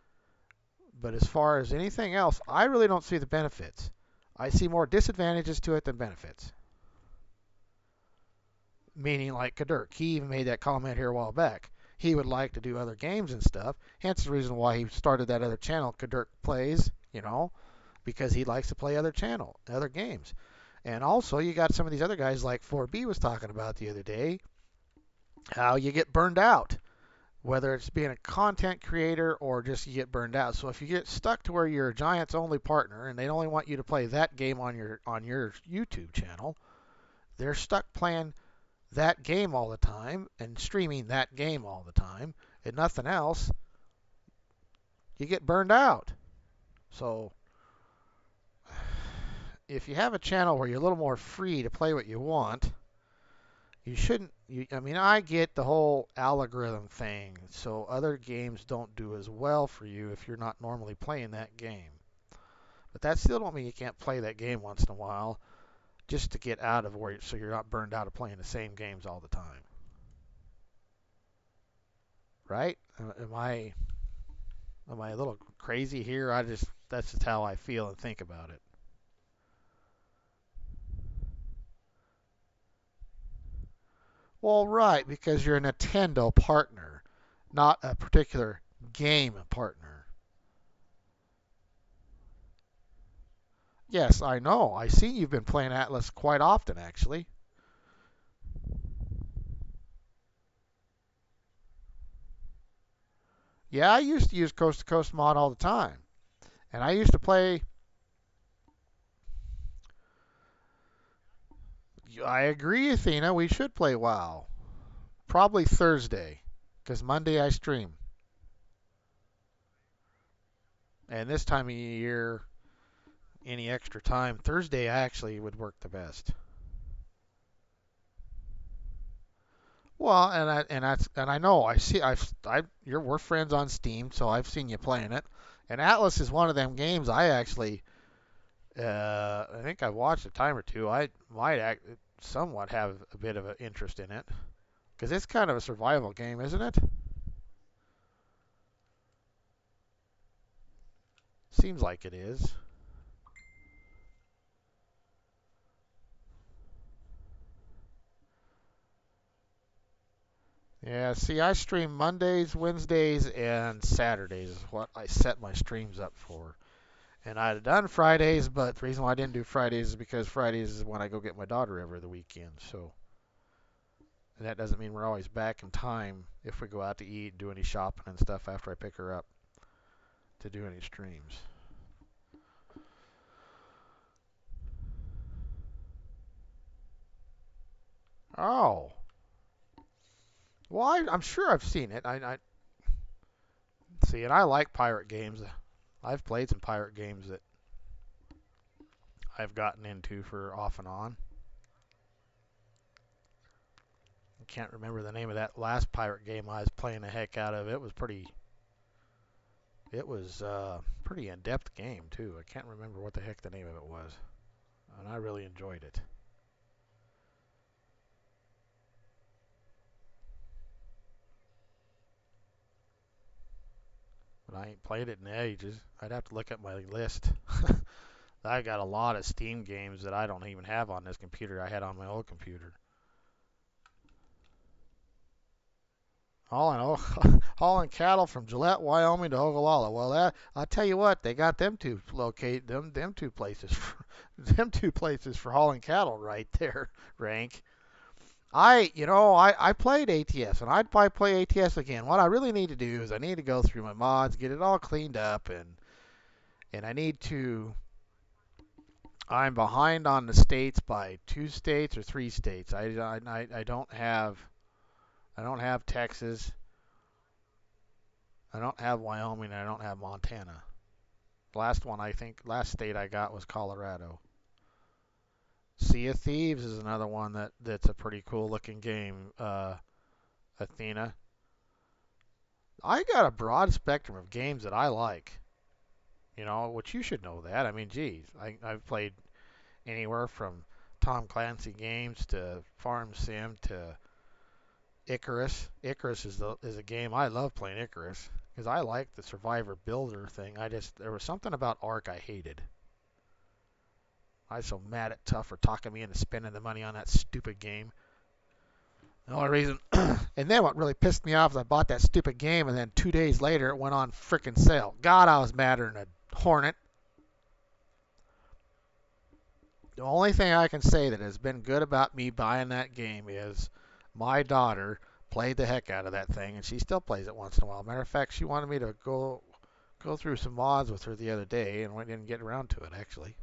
But as far as anything else, I really don't see the benefits. I see more disadvantages to it than benefits. Meaning like Kadurk. He even made that comment here a while back. He would like to do other games and stuff. Hence the reason why he started that other channel, Kadurk Plays, because he likes to play other games. And also you got some of these other guys like 4B was talking about the other day, how you get burned out. Whether it's being a content creator or just you get burned out. So if you get stuck to where you're a Giants only partner and they only want you to play that game on your YouTube channel, they're stuck playing that game all the time and streaming that game all the time and nothing else. You get burned out. So if you have a channel where you're a little more free to play what you want, you shouldn't. I mean, I get the whole algorithm thing, so other games don't do as well for you if you're not normally playing that game. But that still don't mean you can't play that game once in a while, just to get out of where, so you're not burned out of playing the same games all the time. Right? Am I a little crazy here? That's just how I feel and think about it. Well, right, because you're a Nintendo partner, not a particular game partner. Yes, I know. I see you've been playing Atlas quite often, actually. Yeah, I used to use Coast to Coast mod all the time. And I used to play. I agree, Athena. We should play WoW. Probably Thursday, because Monday I stream. And this time of year, any extra time, Thursday actually would work the best. Well, and I know we're friends on Steam, so I've seen you playing it. And Atlas is one of them games I actually I think I've watched a time or two. I might somewhat have a bit of an interest in it because it's kind of a survival game, isn't it? Seems like it is. Yeah, see, I stream Mondays, Wednesdays, and Saturdays is what I set my streams up for. And I'd have done Fridays, but the reason why I didn't do Fridays is because Fridays is when I go get my daughter every other weekend. So, and that doesn't mean we're always back in time if we go out to eat, do any shopping and stuff after I pick her up to do any streams. Oh, well, I'm sure I've seen it. I see, and I like pirate games. I've played some pirate games that I've gotten into for off and on. I can't remember the name of that last pirate game I was playing the heck out of. It was pretty in-depth game too. I can't remember what the heck the name of it was, and I really enjoyed it. But I ain't played it in ages. I'd have to look at my list. I got a lot of Steam games that I don't even have on this computer I had on my old computer. Hauling cattle from Gillette, Wyoming to Ogallala. Well, I tell you what, they got them two places them two places for hauling cattle right there, Rank. I played ATS and I'd probably play ATS again. What I really need to do is I need to go through my mods, get it all cleaned up, and I need to. I'm behind on the states by 2 states or 3 states. I don't have Texas. I don't have Wyoming. I don't have Montana. Last state I got was Colorado. Sea of Thieves is another one that's a pretty cool looking game. Athena. I got a broad spectrum of games that I like. Which you should know that. I mean, geez, I've played anywhere from Tom Clancy games to Farm Sim to Icarus. Icarus is a game I love playing Icarus because I like the survivor builder thing. There was something about Ark I hated. I was so mad at Tough for talking me into spending the money on that stupid game. The only reason, and then what really pissed me off is I bought that stupid game, and then 2 days later it went on frickin' sale. God, I was madder than a hornet. The only thing I can say that has been good about me buying that game is my daughter played the heck out of that thing, and she still plays it once in a while. Matter of fact, she wanted me to go through some mods with her the other day, and we didn't get around to it actually.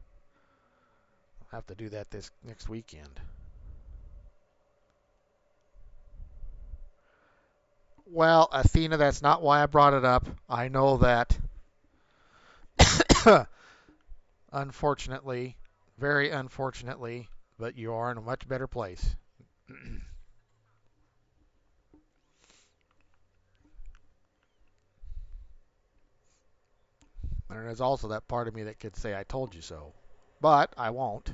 I'll have to do that this next weekend. Well, Athena, that's not why I brought it up. I know that. Unfortunately, very unfortunately, but you are in a much better place. And there's also that part of me that could say I told you so. But I won't.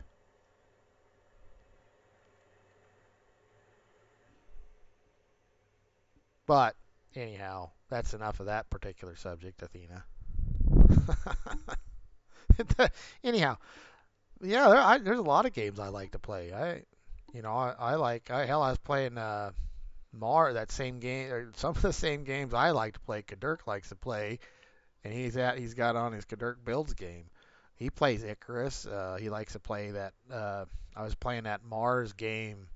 But anyhow, that's enough of that particular subject, Athena. Anyhow, yeah, there's a lot of games I like to play. hell, I was playing that same game, or some of the same games I like to play. Dirk likes to play, and he's got on his Dirk Builds game. He plays Icarus. He likes to play that. I was playing that Mars game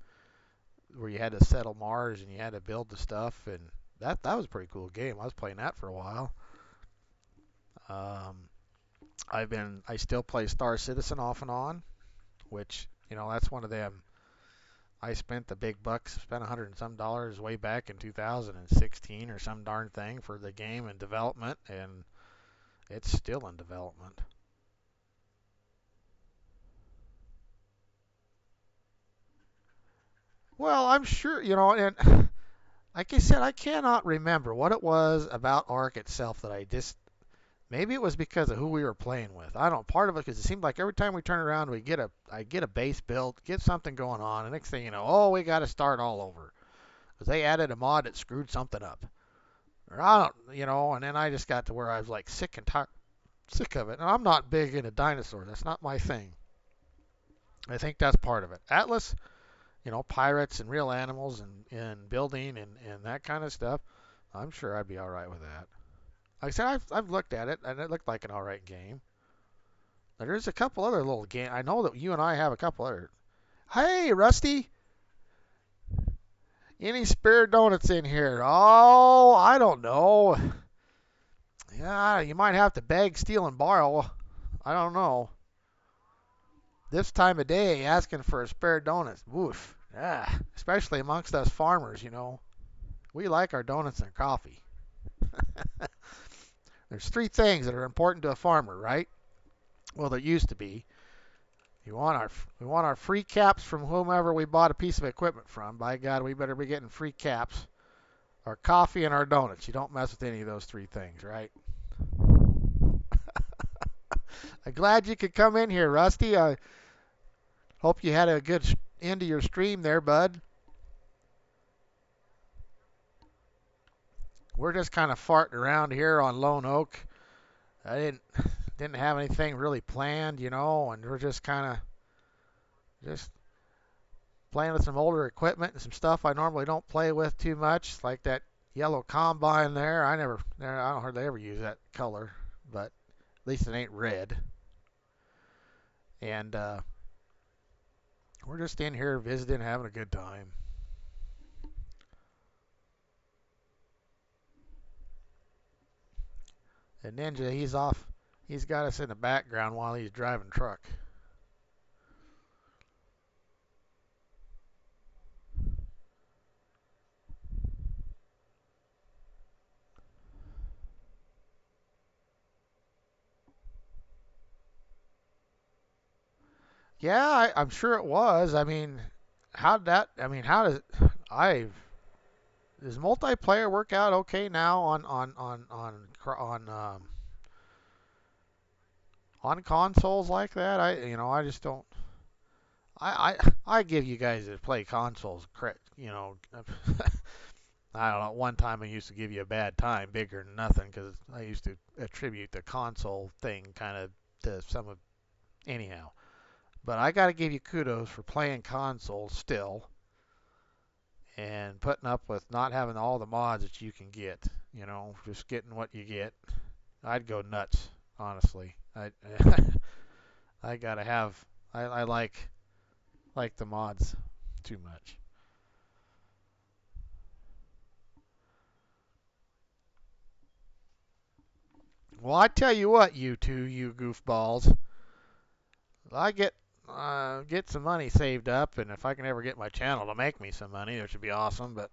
where you had to settle Mars and you had to build the stuff, and that was a pretty cool game. I was playing that for a while. Um, I still play Star Citizen off and on, which that's one of them. I spent the big bucks, spent $100 and some way back in 2016 or some darn thing for the game and development, and it's still in development. Well, I'm sure, and like I said, I cannot remember what it was about Ark itself that I just. Maybe it was because of who we were playing with. I don't know. Part of it because it seemed like every time we turn around, I get a base built, get something going on, and next thing you know, oh, we got to start all over because they added a mod that screwed something up. Or I don't, and then I just got to where I was like sick of it. And I'm not big into dinosaurs. That's not my thing. I think that's part of it. Atlas, pirates and real animals and building and that kind of stuff. I'm sure I'd be all right with that. Like I said, I've looked at it and it looked like an all right game. There's a couple other little games. I know that you and I have a couple other. Hey, Rusty, any spare donuts in here? Oh, I don't know. Yeah, you might have to beg, steal, and borrow. I don't know. This time of day, asking for a spare donut. Woof. Yeah, especially amongst us farmers. We like our donuts and coffee. There's three things that are important to a farmer, right? Well, there used to be. We want our free caps from whomever we bought a piece of equipment from. By God, we better be getting free caps. Our coffee and our donuts. You don't mess with any of those three things, right? I'm glad you could come in here, Rusty. I hope you had a good end of your stream there, bud. We're just kind of farting around here on Lone Oak. I didn't have anything really planned, and we're just kind of just playing with some older equipment and some stuff I normally don't play with too much, like that yellow combine there. I don't hardly ever use that color, but at least it ain't red. And we're just in here visiting, having a good time. And Ninja, he's off. He's got us in the background while he's driving truck. Yeah, I'm sure it was. I mean, how does I does multiplayer work out okay now on consoles like that? I just don't. I give you guys that play consoles credit. I don't know. One time I used to give you a bad time, bigger than nothing, because I used to attribute the console thing kind of to some of anyhow. But I got to give you kudos for playing consoles still and putting up with not having all the mods that you can get. Just getting what you get. I'd go nuts, honestly. I gotta have. I like the mods too much. Well, I tell you what, you two, you goofballs. I get some money saved up, and if I can ever get my channel to make me some money, which would be awesome. But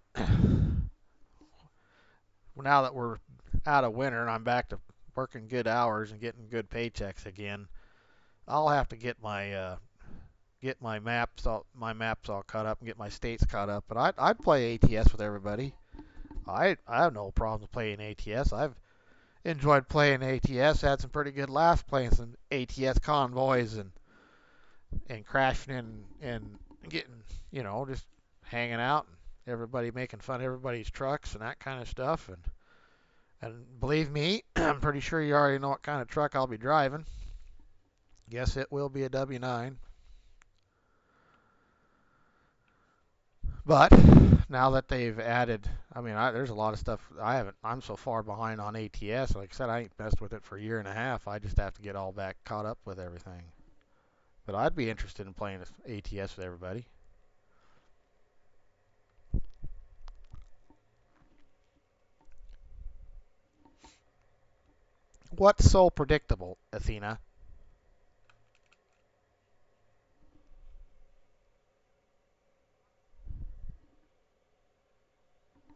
now that we're out of winter and I'm back to working good hours and getting good paychecks again, I'll have to get my maps all caught up and get my states caught up. But I'd play ATS with everybody. I have no problems playing ATS. I've enjoyed playing ATS. Had some pretty good laughs playing some ATS convoys and crashing and getting just hanging out and everybody making fun of everybody's trucks and that kind of stuff. And believe me, I'm pretty sure you already know what kind of truck I'll be driving. Guess it will be a W9. But now that they've added, I mean, there's a lot of stuff I haven't. I'm so far behind on ATS. Like I said, I ain't messed with it for a year and a half. I just have to get all back caught up with everything. But I'd be interested in playing ATS with everybody. What's so predictable, Athena?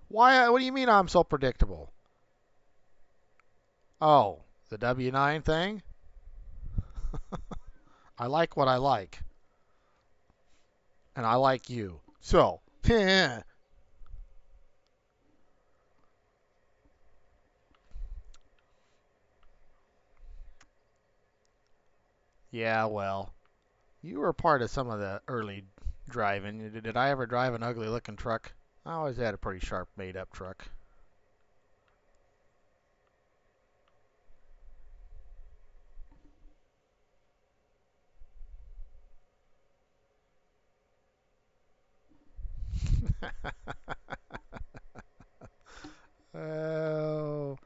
Why? What do you mean I'm so predictable? Oh, the W9 thing? I like what I like, and I like you. So, yeah, well, you were part of some of the early driving. Did I ever drive an ugly looking truck? I always had a pretty sharp made up truck. Oh,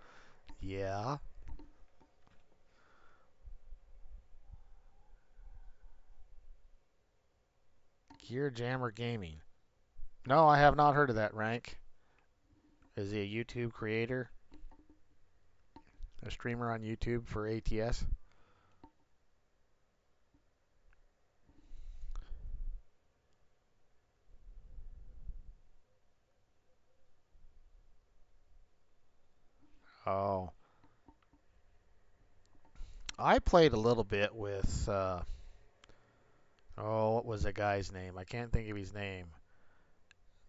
yeah. Gear Jammer Gaming. No, I have not heard of that rank. Is he a YouTube creator? A streamer on YouTube for ATS? Oh, I played a little bit with, oh, what was the guy's name? I can't think of his name.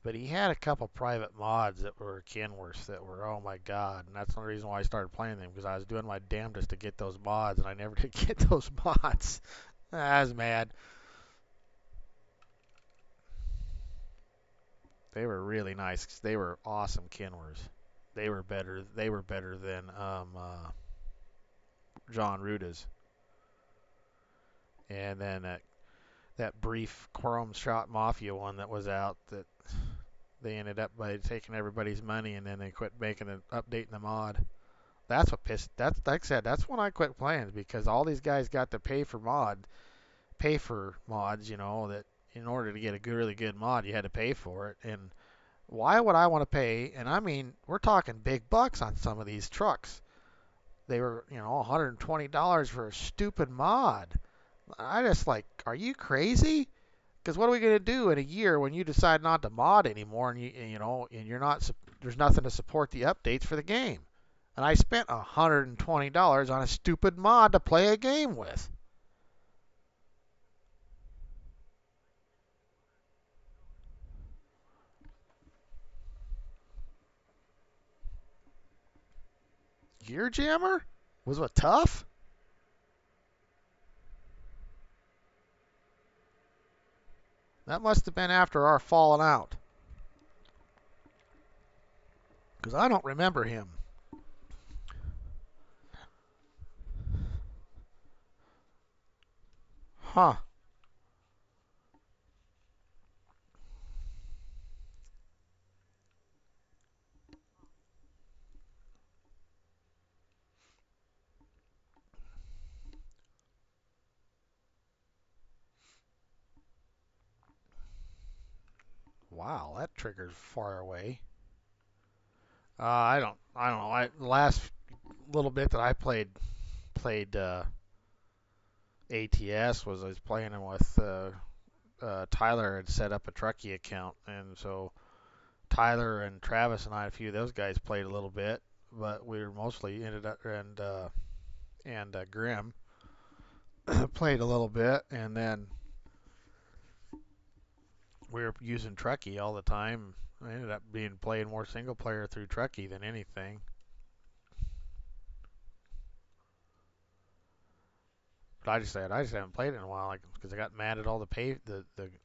But he had a couple private mods that were Kenworths that were, oh my god. And that's the reason why I started playing them, because I was doing my damnedest to get those mods, and I never did get those mods. I was mad. They were really nice 'cause they were awesome Kenworths. They were better. They were better than John Ruta's. And then that brief Chrome Shot Mafia one that was out that they ended up by taking everybody's money and then they quit making it, updating the mod. That's what pissed. That's like I said. That's when I quit playing because all these guys got to pay for mods. You know that in order to get a good, really good mod, you had to pay for it. And why would I want to pay? And I mean, we're talking big bucks on some of these trucks. They were, $120 for a stupid mod. I just like, are you crazy? Because what are we going to do in a year when you decide not to mod anymore and and you're not there's nothing to support the updates for the game? And I spent $120 on a stupid mod to play a game with. Gear Jammer? Was what tough? That must have been after our falling out. Because I don't remember him. Huh. Wow, that trigger's far away. I don't know. The last little bit that I played ATS was I was playing with Tyler had set up a Truckee account, and so Tyler and Travis and I, a few of those guys played a little bit, but we were mostly ended up and Grim played a little bit, and then we were using Truckee all the time. I ended up being playing more single player through Truckee than anything. But I just haven't played it in a while, like because I got mad at all the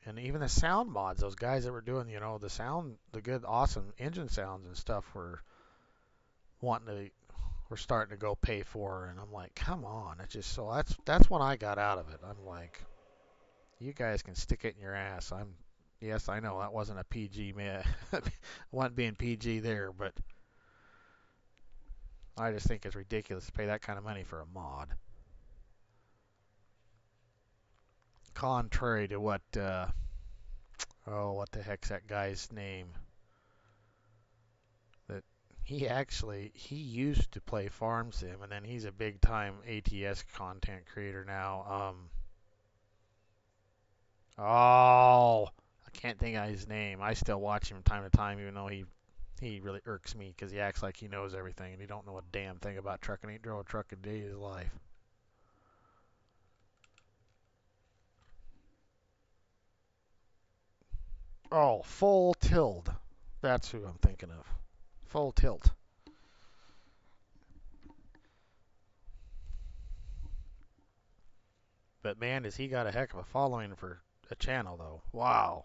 and even the sound mods. Those guys that were doing, the sound, the good, awesome engine sounds and stuff were wanting to, were starting to go pay for, and I'm like, come on, it's just so that's when I got out of it. I'm like, you guys can stick it in your ass. Yes, I know that wasn't a PG man. wasn't being PG there, but I just think it's ridiculous to pay that kind of money for a mod. Contrary to what, oh, what the heck's that guy's name? That he used to play Farm Sim, and then he's a big time ATS content creator now. Oh, I can't think of his name. I still watch him from time to time, even though he really irks me because he acts like he knows everything and he don't know a damn thing about trucking. He drove a truck a day of his life. Oh, Full Tilt. That's who I'm thinking of. Full Tilt. But man, does he got a heck of a following for a channel, though. Wow.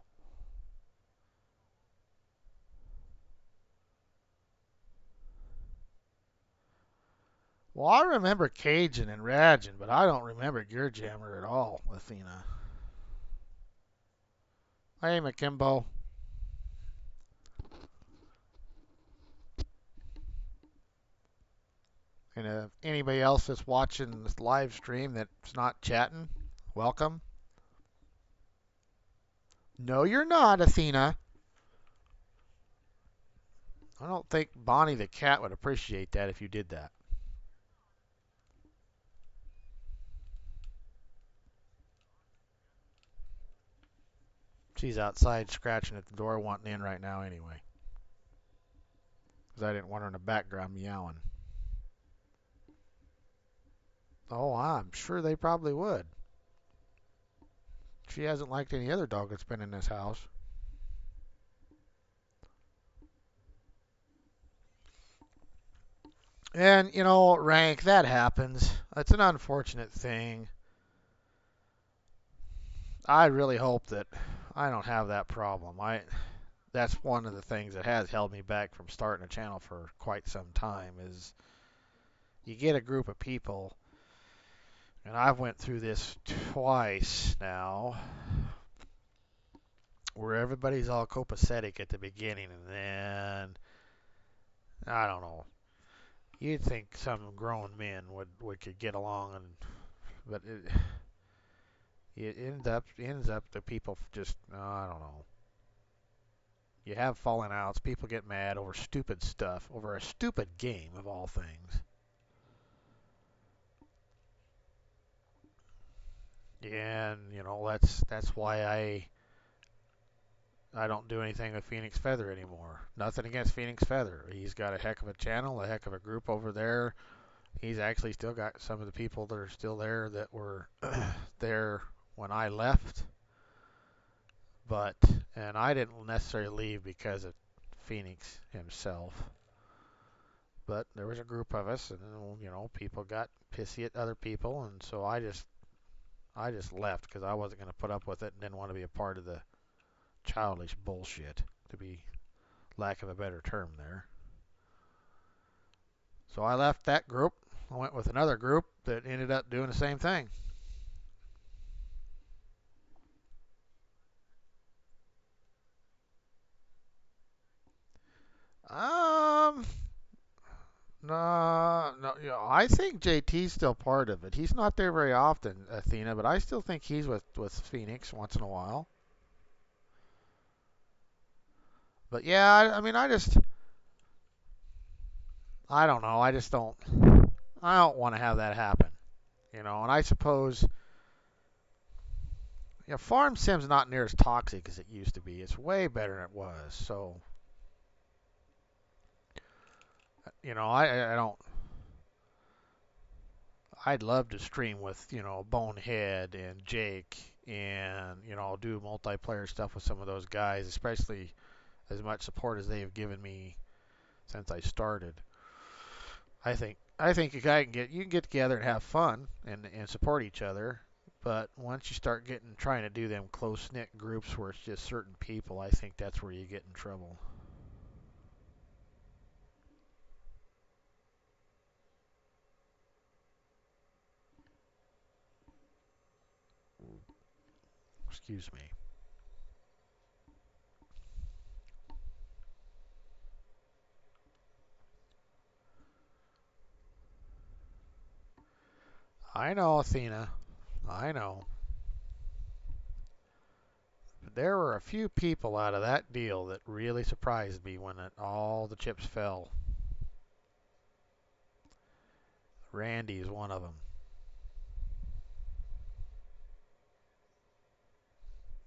Well, I remember Cajun and Ragin, but I don't remember Gear Jammer at all, Athena. Hey, McKimbo. And anybody else that's watching this live stream that's not chatting, welcome. No, you're not, Athena. I don't think Bonnie the cat would appreciate that if you did that. She's outside scratching at the door, wanting in right now anyway. Because I didn't want her in the background meowing. Oh, I'm sure they probably would. She hasn't liked any other dog that's been in this house. And, you know, Rank, that happens. It's an unfortunate thing. I really hope that I don't have that problem. That's one of the things that has held me back from starting a channel for quite some time is you get a group of people, and I've went through this twice now, where everybody's all copacetic at the beginning, and then I don't know. You'd think some grown men would could get along, but it ends up the people just I don't know. You have falling outs. People get mad over stupid stuff, over a stupid game of all things. And you know that's why I don't do anything with Phoenix Feather anymore. Nothing against Phoenix Feather. He's got a heck of a channel, a heck of a group over there. He's actually still got some of the people that are still there that were there when I left. But and I didn't necessarily leave because of Phoenix himself. But there was a group of us, and you know, people got pissy at other people, and so I just left because I wasn't going to put up with it and didn't want to be a part of the childish bullshit, to be lack of a better term there. So I left that group. I went with another group that ended up doing the same thing. Um, no, no, you know, I think JT's still part of it. He's not there very often, Athena, but I still think he's with Phoenix once in a while. But yeah, I mean, I don't know. I don't want to have that happen, you know. And I suppose, you know, Farm Sim's not near as toxic as it used to be. It's way better than it was. So, you know, I don't. I'd love to stream with, you know, Bonehead and Jake and, you know, do multiplayer stuff with some of those guys, especially as much support as they have given me since I started. I think you can get together and have fun and support each other, but once you start getting trying to do them close knit groups where it's just certain people, I think that's where you get in trouble. Excuse me. I know, Athena. I know. But there were a few people out of that deal that really surprised me when all the chips fell. Randy is one of them.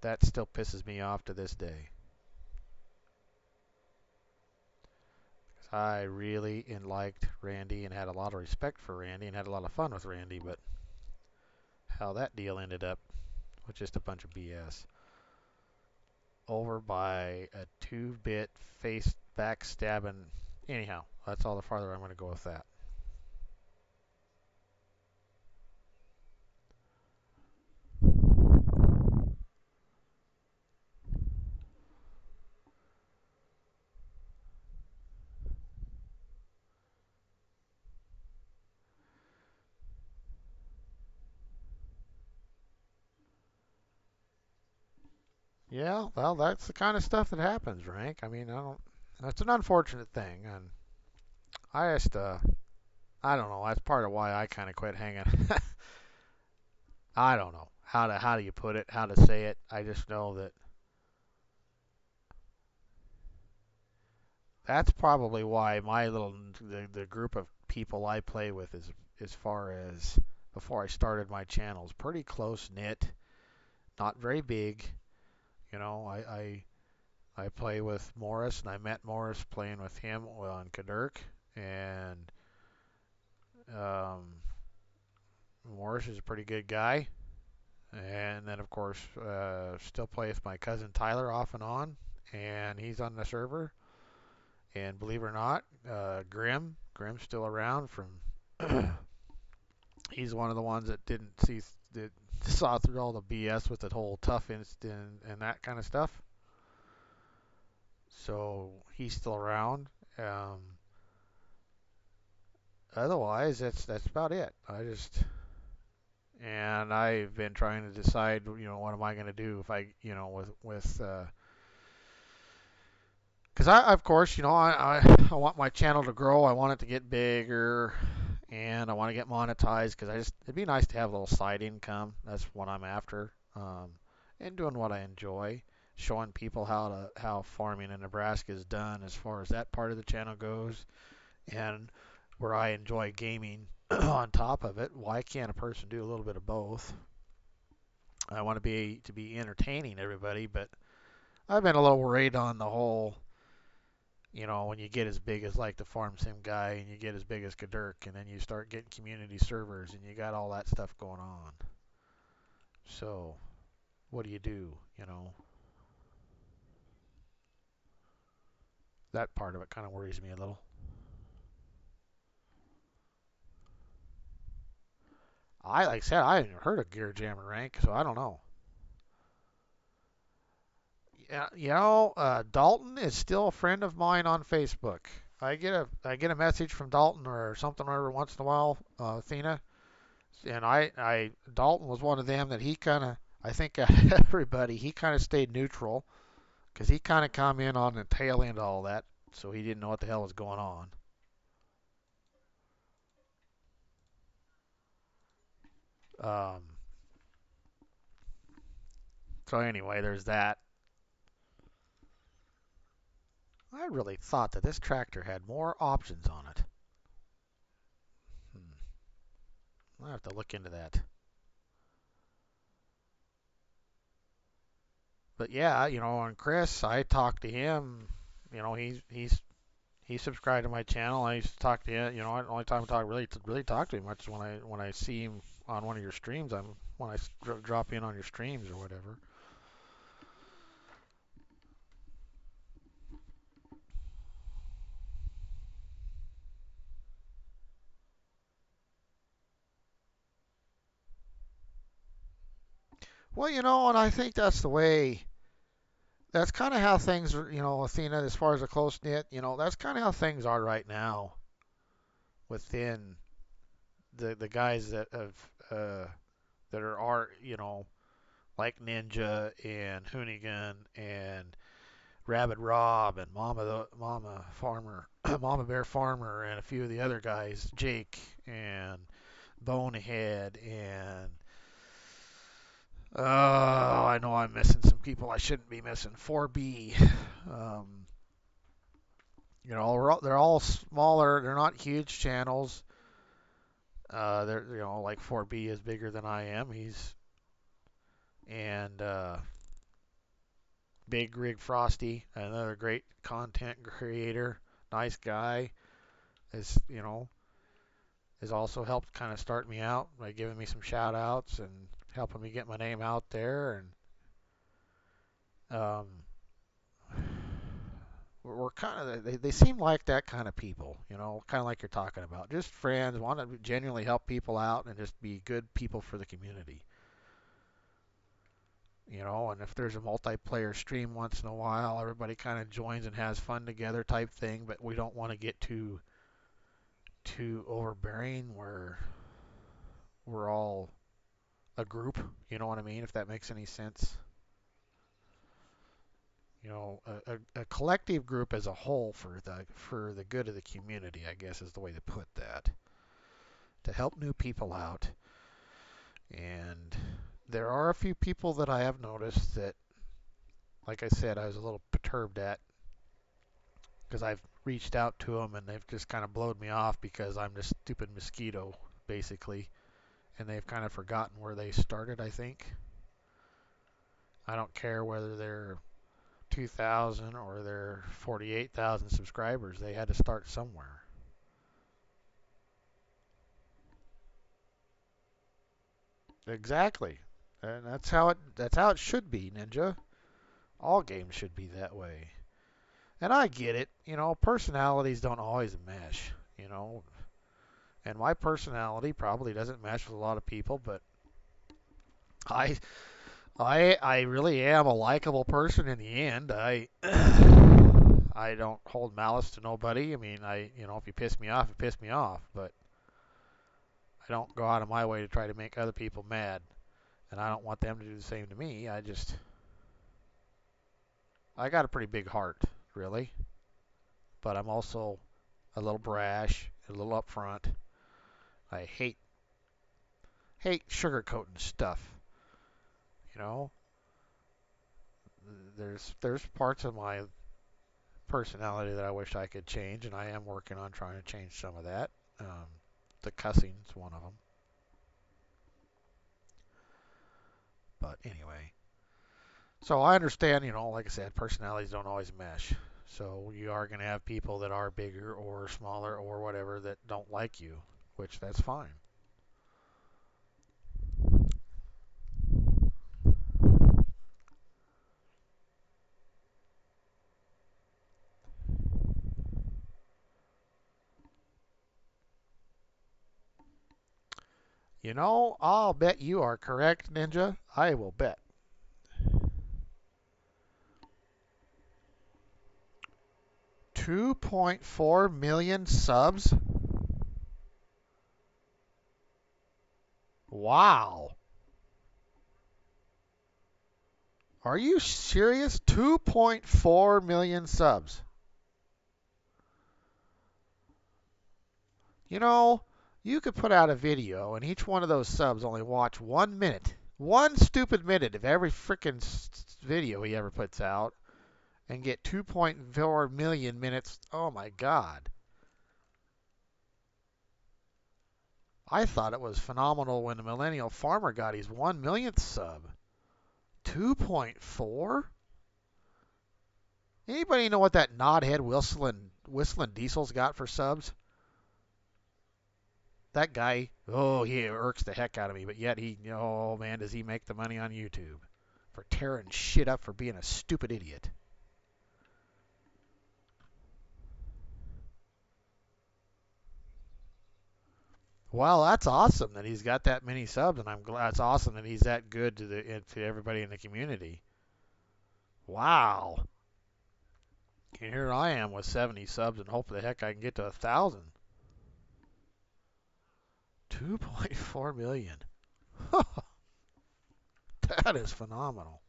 That still pisses me off to this day. I really liked Randy and had a lot of respect for Randy and had a lot of fun with Randy, but how that deal ended up was just a bunch of BS. Over by a 2-bit face backstabbing. Anyhow, that's all the farther I'm going to go with that. Yeah, well, that's the kind of stuff that happens, Rank. I mean, I don't. That's an unfortunate thing, and I just, I don't know. That's part of why I kind of quit hanging. I don't know how do you put it, how to say it. I just know that that's probably why my little the group of people I play with is as far as before I started my channel is pretty close knit, not very big. You know, I play with Morris, and I met Morris playing with him on Kadurk, and um, Morris is a pretty good guy. And then, of course, still play with my cousin Tyler off and on, and he's on the server. And believe it or not, Grim's still around from. He's one of the ones that didn't see that saw through all the BS with the whole tough instant and that kind of stuff. So he's still around. Um, Otherwise, that's about it. And I've been trying to decide, what am I going to do if I, with because I, of course, I want my channel to grow. I want it to get bigger, and I want to get monetized because it'd be nice to have a little side income. That's what I'm after, and doing what I enjoy, showing people how farming in Nebraska is done as far as that part of the channel goes, and where I enjoy gaming on top of it. Why can't a person do a little bit of both? I want to be entertaining everybody, but I've been a little worried on the whole. When you get as big as like the Farm Sim guy and you get as big as Kadurk and then you start getting community servers and you got all that stuff going on. So, what do you do? That part of it kind of worries me a little. Like I said, I haven't heard of Gear Jammer Rank, so I don't know. Yeah, Dalton is still a friend of mine on Facebook. I get a message from Dalton or something every once in a while, Athena, and I Dalton was one of them that he kind of I think everybody he kind of stayed neutral because he kind of come in on the tail end of all that, so he didn't know what the hell was going on. Um, so anyway, there's that. I really thought that this tractor had more options on it. I have to look into that. But yeah, on Chris, I talked to him. He's subscribed to my channel. I used to talk to him. The only time I really talk to him much is when I see him on one of your streams. When I drop in on your streams or whatever. Well, and I think that's the way. That's kind of how things are. Athena, as far as a close knit. That's kind of how things are right now within the guys that are like Ninja and Hoonigan and Rabbit Rob and Mama Farmer, Mama Bear Farmer, and a few of the other guys, Jake and Bonehead, and I know I'm missing some people I shouldn't be missing. 4B. Um, they're all smaller. They're not huge channels. They're like 4B is bigger than I am. He's and Big Rig Frosty, another great content creator, nice guy, is has also helped kind of start me out by giving me some shout outs and helping me get my name out there. And we're kind of they seem like that kind of people, kind of like you're talking about, just friends, want to genuinely help people out and just be good people for the community. And if there's a multiplayer stream once in a while, everybody kind of joins and has fun together type thing, but we don't want to get too overbearing where we're all a group, you know what I mean, if that makes any sense. A collective group as a whole for the good of the community, I guess is the way to put that. To help new people out. And there are a few people that I have noticed that, like I said, I was a little perturbed at because I've reached out to them and they've just kind of blowed me off because I'm this stupid mosquito, basically. And they've kind of forgotten where they started, I think. I don't care whether they're 2,000 or they're 48,000 subscribers. They had to start somewhere. Exactly. And that's how it should be, Ninja. All games should be that way. And I get it. Personalities don't always mesh, you know. And my personality probably doesn't mesh with a lot of people, but I I really am a likable person in the end. I don't hold malice to nobody. I mean, if you piss me off, you piss me off, but I don't go out of my way to try to make other people mad, and I don't want them to do the same to me. I got a pretty big heart, really, but I'm also a little brash, a little upfront. I hate sugarcoating stuff. You know, there's parts of my personality that I wish I could change, and I am working on trying to change some of that. Um, the cussing's one of them. But anyway, so I understand, like I said, personalities don't always mesh. So you are going to have people that are bigger or smaller or whatever that don't like you, which that's fine. I'll bet you are correct, Ninja. I will bet. 2.4 million subs? Wow. Are you serious? 2.4 million subs. You know, you could put out a video and each one of those subs only watch 1 minute. One stupid minute of every freaking video he ever puts out and get 2.4 million minutes. Oh my God. I thought it was phenomenal when the Millennial Farmer got his 1 millionth sub. 2.4? Anybody know what that knothead whistling Diesel's got for subs? That guy, oh, he irks the heck out of me, but yet oh man, does he make the money on YouTube for tearing shit up for being a stupid idiot. Well, that's awesome that he's got that many subs, and I'm glad it's awesome that he's that good to everybody in the community. Wow. And here I am with 70 subs, and hope the heck I can get to 1,000. 2.4 million. That is phenomenal.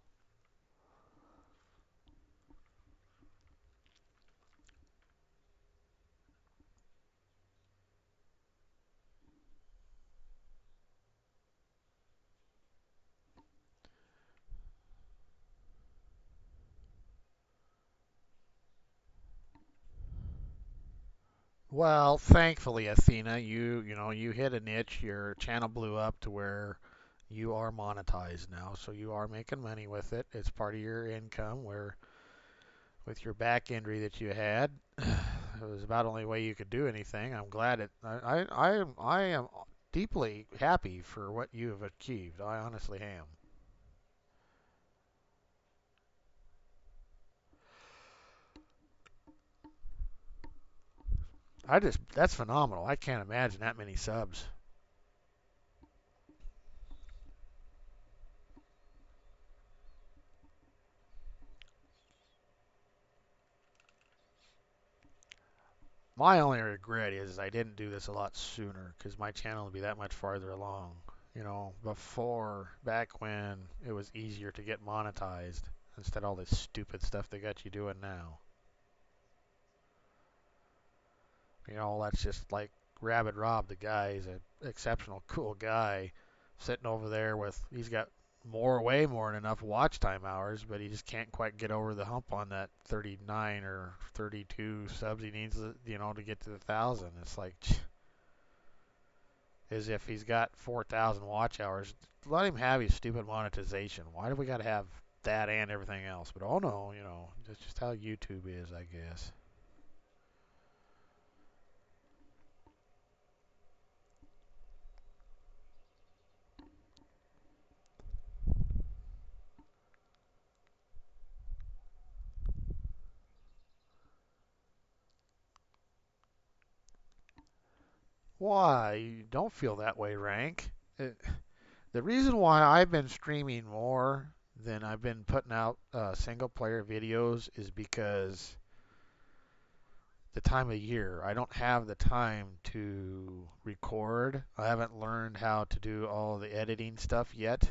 Well, thankfully, Athena, you hit a niche. Your channel blew up to where you are monetized now, so you are making money with it. It's part of your income. Where with your back injury that you had, it was about the only way you could do anything. I'm glad it. I am deeply happy for what you have achieved. I honestly am. That's phenomenal. I can't imagine that many subs. My only regret is I didn't do this a lot sooner because my channel would be that much farther along. Before, back when it was easier to get monetized instead of all this stupid stuff they got you doing now. That's just like Rabbit Rob, the guy. He's an exceptional, cool guy sitting over there he's got way more than enough watch time hours, but he just can't quite get over the hump on that 39 or 32 subs he needs, to get to the 1,000. It's like, as if he's got 4,000 watch hours. Let him have his stupid monetization. Why do we got to have that and everything else? But oh no, that's just how YouTube is, I guess. Why? Don't feel that way, Rank. The reason why I've been streaming more than I've been putting out single player videos is because the time of year. I don't have the time to record. I haven't learned how to do all the editing stuff yet.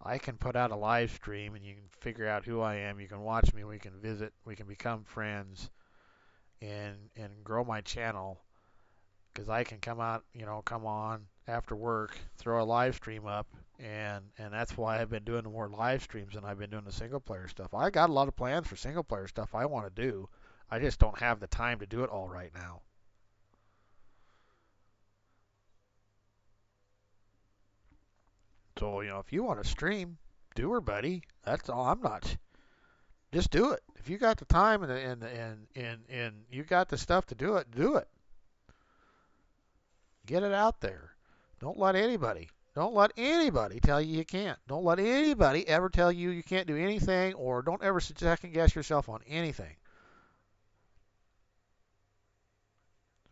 I can put out a live stream and you can figure out who I am. You can watch me. We can visit. We can become friends and grow my channel because I can come on after work, throw a live stream up, and that's why I've been doing more live streams than I've been doing the single player stuff. I got a lot of plans for single player stuff I want to do. I just don't have the time to do it all right now. So, if you want to stream, do her, buddy. That's all. I'm not. Just do it. If you got the time and you got the stuff to do it, do it. Get it out there. Don't let anybody don't let anybody tell you you can't. Don't let anybody ever tell you you can't do anything, or don't ever second guess yourself on anything.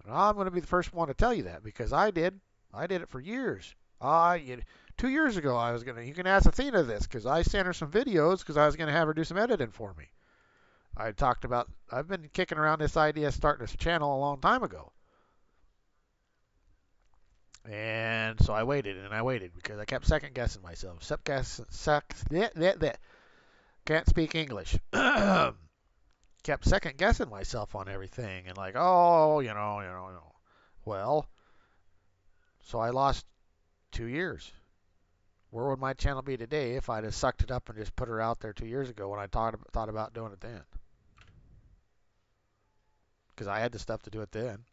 And I'm going to be the first one to tell you that because I did. I did it for years. I 2 years ago I was gonna. You can ask Athena this because I sent her some videos because I was going to have her do some editing for me. I talked about. I've been kicking around this idea of starting this channel a long time ago. And so I waited and I waited because I kept second guessing myself. Can't speak English. Kept second guessing myself on everything and like, oh, Well, so I lost 2 years. Where would my channel be today if I'd have sucked it up and just put her out there 2 years ago when I thought about doing it then? Because I had the stuff to do it then.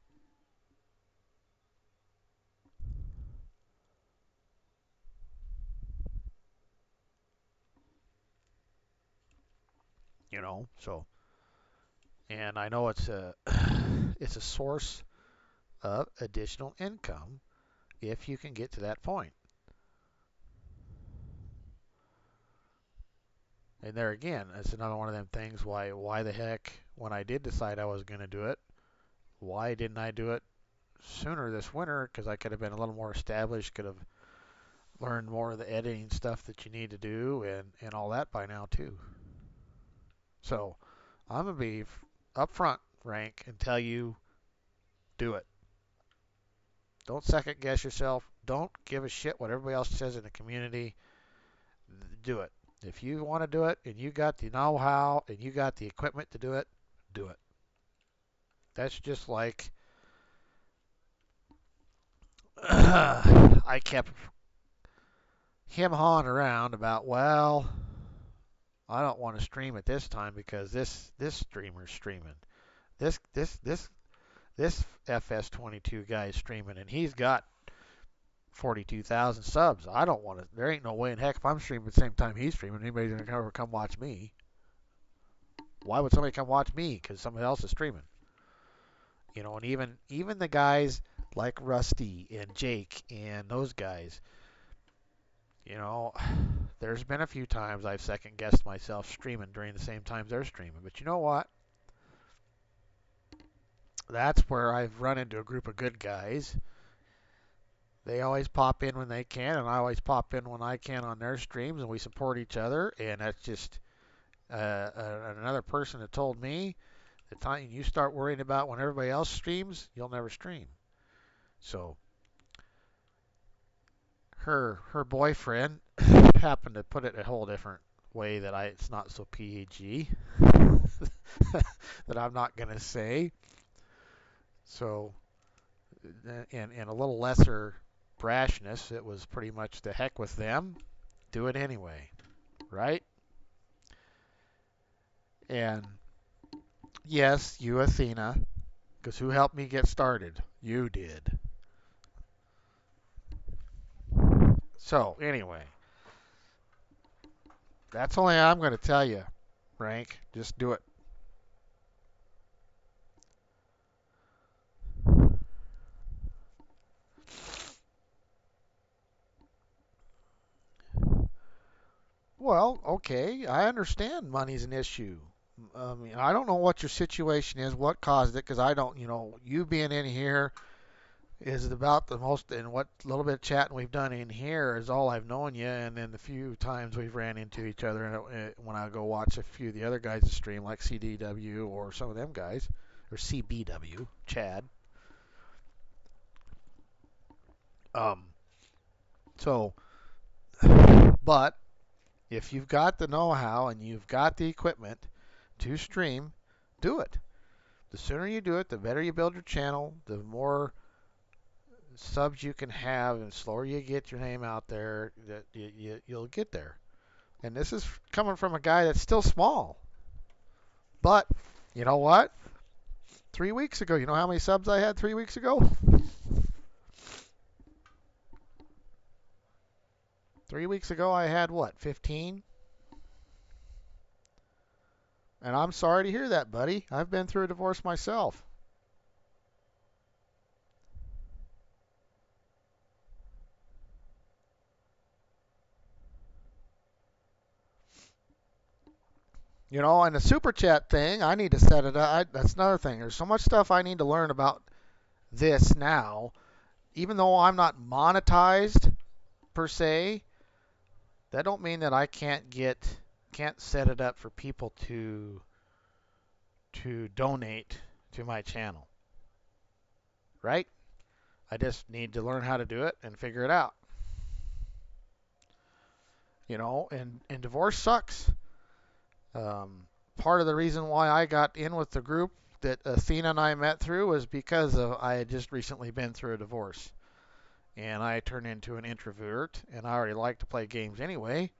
So and I know it's a it's a source of additional income if you can get to that point. And there again, it's another one of them things. Why the heck, when I did decide I was going to do it, why didn't I do it sooner this winter? Because I could have been a little more established, could have learned more of the editing stuff that you need to do and all that by now too. So I'm going to be upfront, Rank, and tell you, do it. Don't second guess yourself. Don't give a shit what everybody else says in the community. Do it. If you want to do it and you got the know-how and you got the equipment to do it, do it. That's just like I kept him hawing around about, well, I don't want to stream at this time because this streamer's streaming. This This FS22 guy is streaming, and he's got 42,000 subs. I don't want to. There ain't no way in heck if I'm streaming at the same time he's streaming, anybody's gonna ever come watch me. Why would somebody come watch me? Because somebody else is streaming. And even the guys like Rusty and Jake and those guys, you know, there's been a few times I've second guessed myself streaming during the same times they're streaming. But you know what? That's where I've run into a group of good guys. They always pop in when they can, and I always pop in when I can on their streams, and we support each other. And that's just another person that told me the time you start worrying about when everybody else streams, you'll never stream. So her boyfriend happened to put it a whole different way that it's not so PG that I'm not gonna say. So in a little lesser brashness, it was pretty much the heck with them, do it anyway, right? And yes, you Athena, because who helped me get started? You did. So anyway, that's only I'm going to tell you, Rank. Just do it. Well, okay, I understand money's an issue. I mean, I don't know what your situation is, what caused it, because I don't, you being in here is about the most, and what little bit of chatting we've done in here is all I've known you, and then the few times we've ran into each other when I go watch a few of the other guys stream, like CDW or some of them guys, or CBW, Chad. Um, so, but if you've got the know-how and you've got the equipment to stream, do it. The sooner you do it, the better you build your channel, the more subs you can have, and the slower you get your name out there, that you'll get there. And this is coming from a guy that's still small. But you know what? 3 weeks ago, you know how many subs I had 3 weeks ago? 3 weeks ago, I had what, 15? And I'm sorry to hear that, buddy. I've been through a divorce myself. And the super chat thing, I need to set it up. That's another thing. There's so much stuff I need to learn about this now. Even though I'm not monetized per se, that don't mean that I can't set it up for people to donate to my channel, right? I just need to learn how to do it and figure it out. And divorce sucks. Part of the reason why I got in with the group that Athena and I met through was because I had just recently been through a divorce. And I turned into an introvert, and I already like to play games anyway.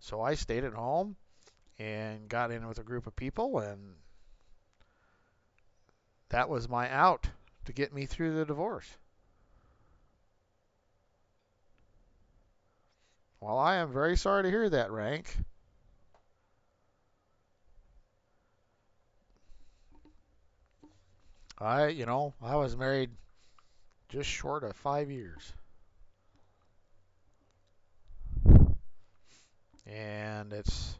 So I stayed at home and got in with a group of people, and that was my out to get me through the divorce. Well, I am very sorry to hear that, Rank. I was married just short of 5 years. And it's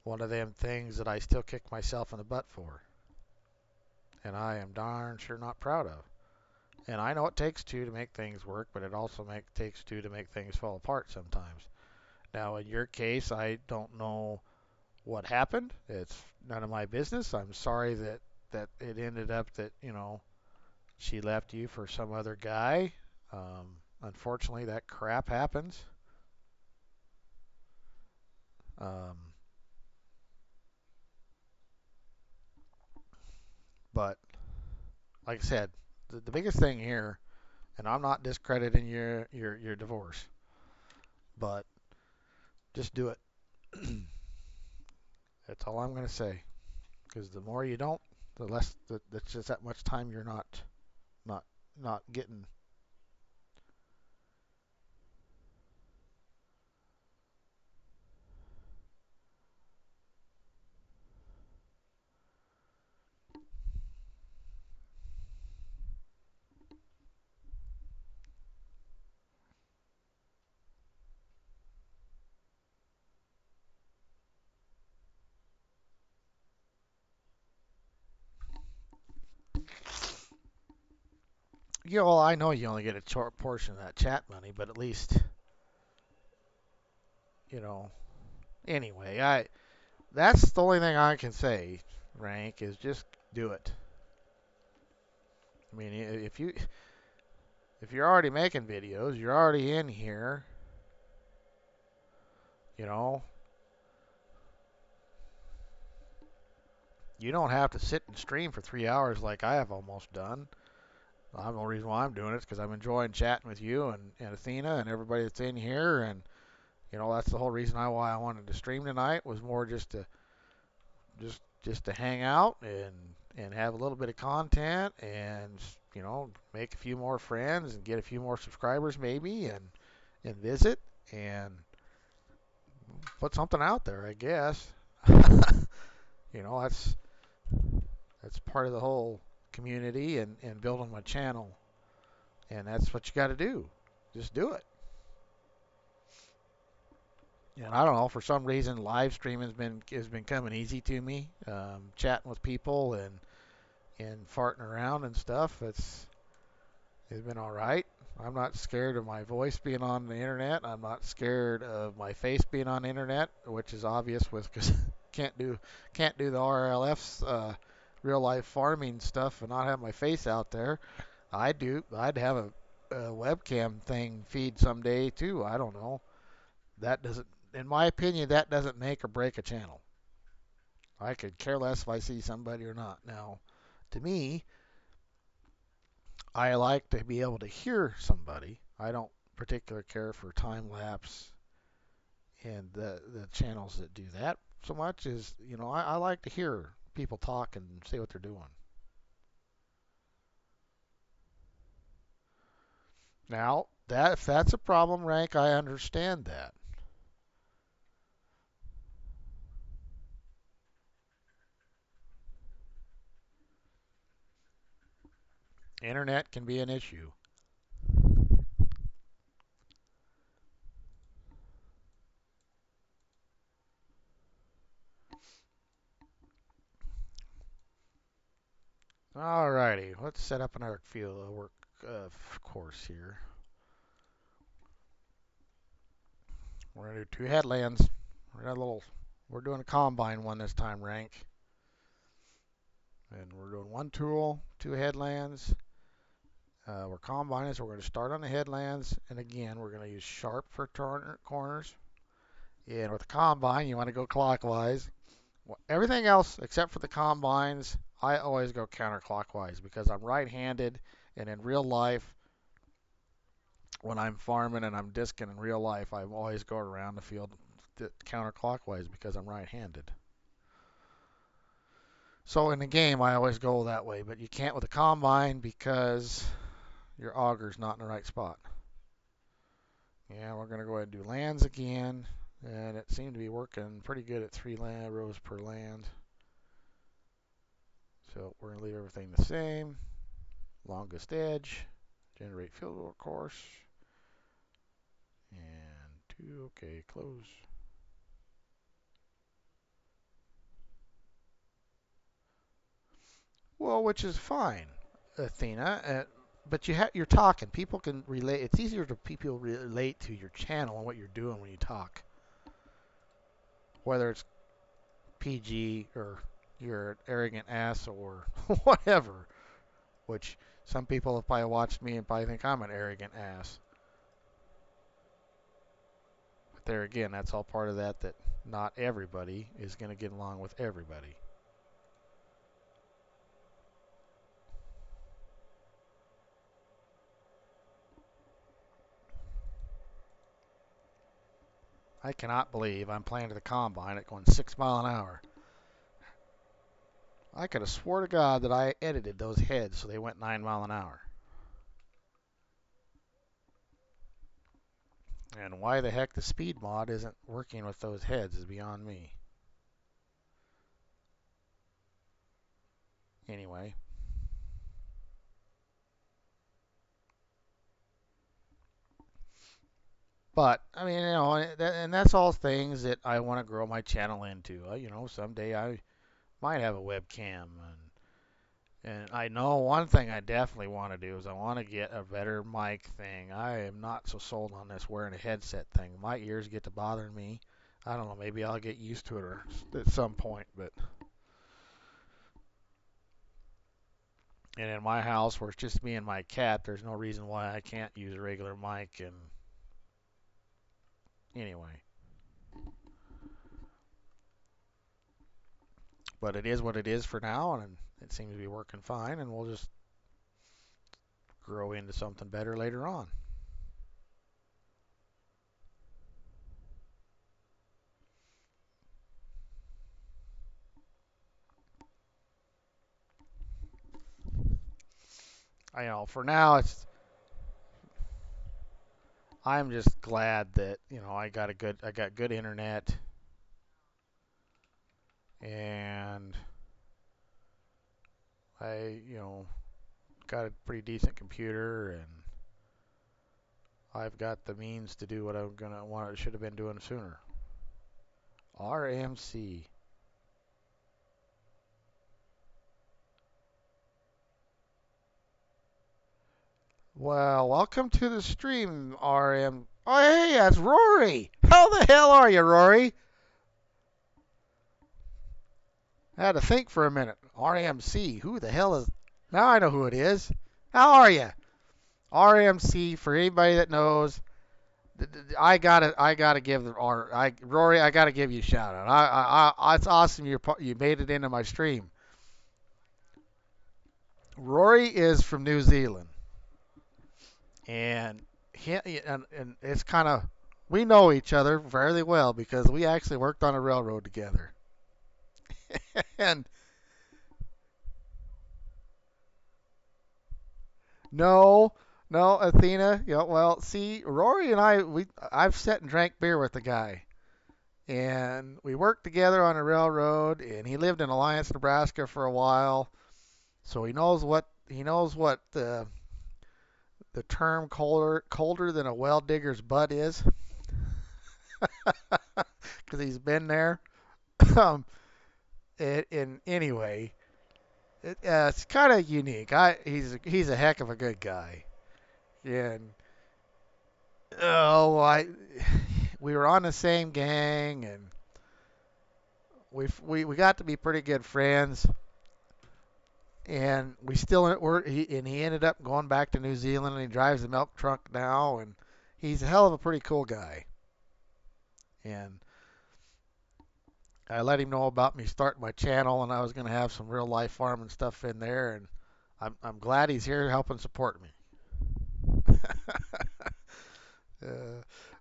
one of them things that I still kick myself in the butt for. And I am darn sure not proud of. And I know it takes two to make things work, but it also takes two to make things fall apart sometimes. Now, in your case, I don't know what happened. It's none of my business. I'm sorry that it ended up that, she left you for some other guy. Unfortunately, that crap happens. Um, but like I said, the biggest thing here, and I'm not discrediting your divorce, but just do it. That's all I'm going to say. Because the more you don't, the less that's just that much time you're not not getting. Yeah, well, I know you only get a short portion of that chat money, but at least you know. Anyway, I that's the only thing I can say, Rank, is just do it. I mean, if you're already making videos, you're already in here, you know, you don't have to sit and stream for 3 hours like I have almost done. The only reason why I'm doing it is because I'm enjoying chatting with you and Athena and everybody that's in here, and that's the whole reason why I wanted to stream tonight was more just to hang out and have a little bit of content and make a few more friends and get a few more subscribers maybe and visit and put something out there, I guess. That's part of the whole community and building my channel. And that's what you got to do. Just do it. And I don't know, for some reason, live streaming has been coming easy to me. Chatting with people and farting around and stuff. It's been all right. I'm not scared of my voice being on the internet. I'm not scared of my face being on the internet, which is obvious with because can't do can't do the RLF's real life farming stuff and not have my face out there. I'd have a webcam thing feed someday too. I don't know. That doesn't, in my opinion, that doesn't make or break a channel. I could care less if I see somebody or not. Now, to me, I like to be able to hear somebody. I don't particularly care for time lapse and the channels that do that so much. Is I like to hear people talk and see what they're doing. Now, that if that's a problem, Rank, I understand that. Internet can be an issue. Alrighty, let's set up an arc field work course here. We're gonna do two headlands. We're doing a combine one this time, Rank, and we're doing one tool, two headlands. We're combining, so we're going to start on the headlands, and again, we're going to use sharp for corners. And with the combine, you want to go clockwise. Everything else, except for the combines, I always go counterclockwise because I'm right-handed, and in real life, when I'm farming and I'm disking in real life, I always go around the field counterclockwise because I'm right-handed. So in the game, I always go that way, but you can't with a combine because your auger's not in the right spot. Yeah, we're going to go ahead and do lands again, and it seemed to be working pretty good at 3 land rows per land. So we're going to leave everything the same. Longest edge, generate field course, and 2, okay, close. Well, which is fine, Athena. But you're talking. People can relate. It's easier to people relate to your channel and what you're doing when you talk. Whether it's PG or you're an arrogant ass or whatever. Which some people have probably watched me and probably think I'm an arrogant ass. But there again, that's all part of that not everybody is going to get along with everybody. I cannot believe I'm playing to the combine at going 6 mile an hour. I could have swore to God that I edited those heads so they went 9 miles an hour. And why the heck the speed mod isn't working with those heads is beyond me. Anyway. But, I mean, and that's all things that I want to grow my channel into. Someday I might have a webcam. And I know one thing I definitely want to do is I want to get a better mic thing. I am not so sold on this wearing a headset thing. My ears get to bothering me. I don't know, maybe I'll get used to it or at some point, but and in my house where it's just me and my cat, there's no reason why I can't use a regular mic and anyway. But it is what it is for now and it seems to be working fine and we'll just grow into something better later on. I know for now I'm just glad that, I got good internet and I got a pretty decent computer and I've got the means to do what I'm gonna want should have been doing sooner. RMC. Well, welcome to the stream, RM. Oh, hey, that's Rory. How the hell are you, Rory? I had to think for a minute. RMC. Who the hell is? Now I know who it is. How are you? RMC. For anybody that knows, I gotta give Rory. I gotta give you a shout out. It's awesome you made it into my stream. Rory is from New Zealand, and and it's kind of we know each other fairly well because we actually worked on a railroad together. And no, no, Athena. Well, see, Rory and I've sat and drank beer with the guy, and we worked together on a railroad, and he lived in Alliance, Nebraska for a while, so he knows what the term colder than a well digger's butt is, because he's been there. um, and anyway, it's kind of unique. He's a heck of a good guy, and oh, we were on the same gang, and we got to be pretty good friends. And we still were, he ended up going back to New Zealand, and he drives a milk truck now, and he's a hell of a pretty cool guy. And I let him know about me starting my channel, and I was going to have some real life farming stuff in there, and I'm glad he's here helping support me.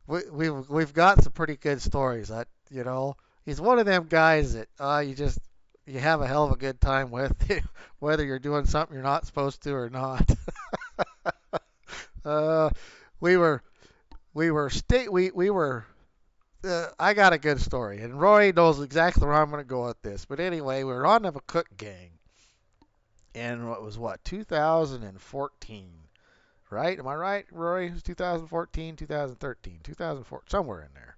We've got some pretty good stories. He's one of them guys that you have a hell of a good time with, whether you're doing something you're not supposed to or not. uh, we were we were. I got a good story, and Roy knows exactly where I'm going to go with this. But anyway, we were on the cook gang, and it was 2014, right? Am I right, Roy? It was 2014, 2013, 2004, somewhere in there.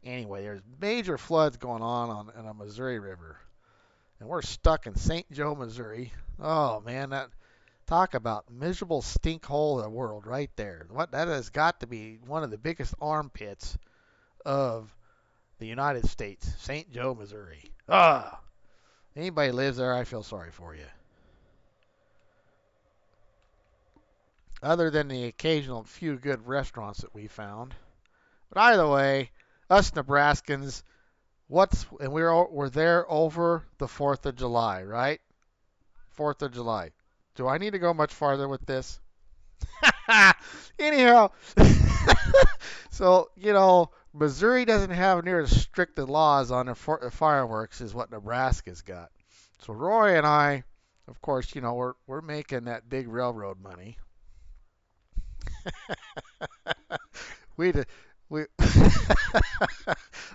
Anyway, there's major floods going on the Missouri River, and we're stuck in St. Joe, Missouri. Oh man, that talk about miserable stink hole of the world right there. What that has got to be one of the biggest armpits of the United States, St. Joe, Missouri. Ah, anybody lives there, I feel sorry for you. Other than the occasional few good restaurants that we found. But either way, us Nebraskans, and we're there over the 4th of July, right? 4th of July. Do I need to go much farther with this? Anyhow, so Missouri doesn't have near as strict the laws on the fireworks as what Nebraska's got. So Roy and I, of course, we're making that big railroad money. We did, we.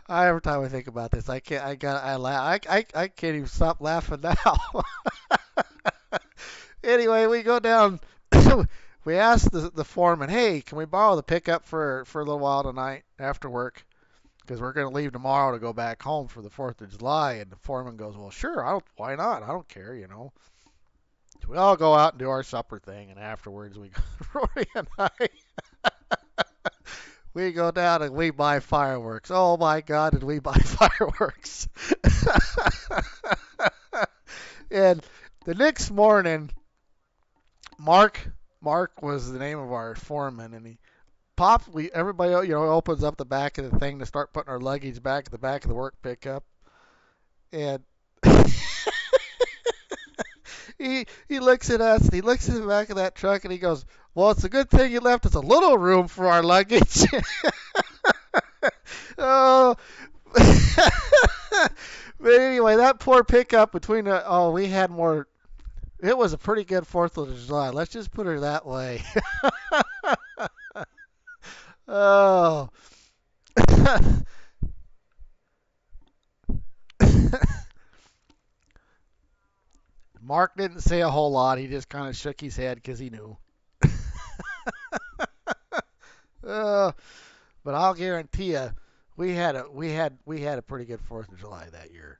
Every time I think about this, I can't. I laugh. I can't even stop laughing now. Anyway, we go down. We asked the foreman, "Hey, can we borrow the pickup for a little while tonight after work? Because we're going to leave tomorrow to go back home for the 4th of July." And the foreman goes, "Well, sure. Why not? I don't care. So we all go out and do our supper thing, and afterwards Rory and I, we go down and we buy fireworks. Oh my God, did we buy fireworks? And the next morning, Mark Mark was the name of our foreman, and he pops. Everybody opens up the back of the thing to start putting our luggage back at the back of the work pickup, and he looks at us. He looks at the back of that truck, and he goes, "Well, it's a good thing you left us a little room for our luggage." Oh. But anyway, that poor pickup between we had more. It was a pretty good 4th of July. Let's just put it that way. Oh. Mark didn't say a whole lot. He just kind of shook his head because he knew. uh, but I'll guarantee you, we had a pretty good 4th of July that year.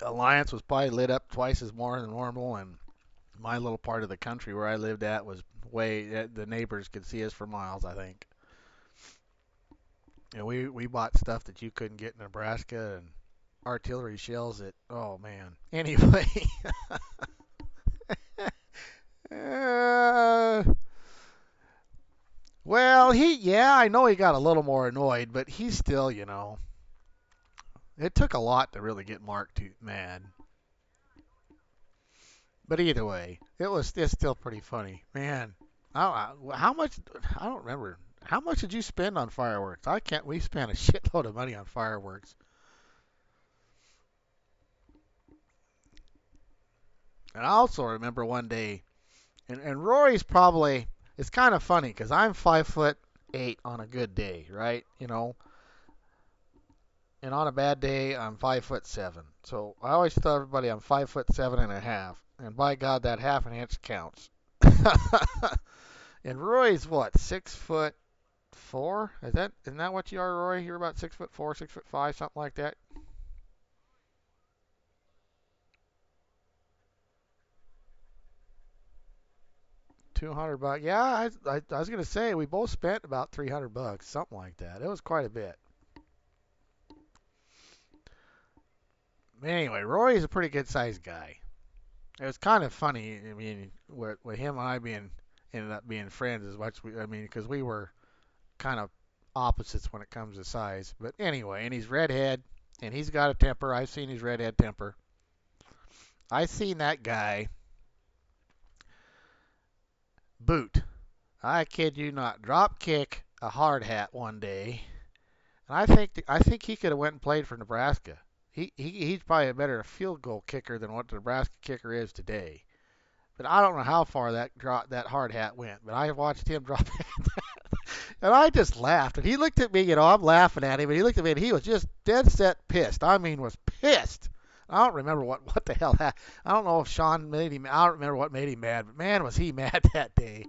Alliance was probably lit up twice as more than normal, and my little part of the country where I lived at was the neighbors could see us for miles, I think. And we bought stuff that you couldn't get in Nebraska and artillery shells that, oh man. Anyway, uh, well, yeah, I know he got a little more annoyed, but he still, it took a lot to really get Mark too mad. But either way, it's still pretty funny, man. How much? I don't remember. How much did you spend on fireworks? I can't. We spent a shitload of money on fireworks. And I also remember one day, and Rory's probably. It's kind of funny because I'm 5'8" on a good day, right? And on a bad day I'm 5'7". So I always tell everybody I'm 5'7" and a half, and by God, that half an inch counts. And Roy's what, 6'4"? Isn't that what you are, Roy? You're about 6'4", 6'5", something like that. 200 bucks. Yeah, I was gonna say we both spent about 300 bucks, something like that. It was quite a bit. Anyway, Roy's a pretty good sized guy. It was kind of funny. I mean, with him and I ended up being friends as much. I mean, because we were kind of opposites when it comes to size. But anyway, and he's redhead, and he's got a temper. I've seen his redhead temper. I seen that guy boot. I kid you not, drop kick a hard hat one day, and I think he could have went and played for Nebraska. He's probably a better field goal kicker than what the Nebraska kicker is today. But I don't know how far that hard hat went. But I watched him drop it, and I just laughed. And he looked at me. I'm laughing at him, and he looked at me, and he was just dead set pissed. I mean, was pissed. I don't remember what the hell happened. I don't know if Sean made him. I don't remember what made him mad, but man, was he mad that day.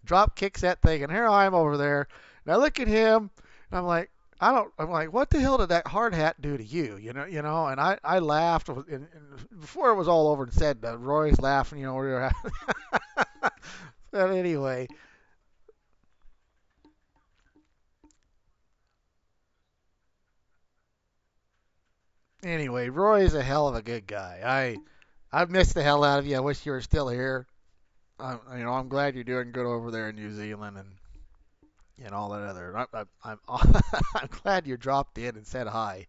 Drop kicks that thing, and here I am over there, and I look at him, and I'm like, I'm like, what the hell did that hard hat do to you? And I laughed, and before it was all over and said, Roy's laughing, we were but anyway, Roy's a hell of a good guy. I've missed the hell out of you. I wish you were still here. I'm glad you're doing good over there in New Zealand and all that other. I'm I'm glad you dropped in and said hi.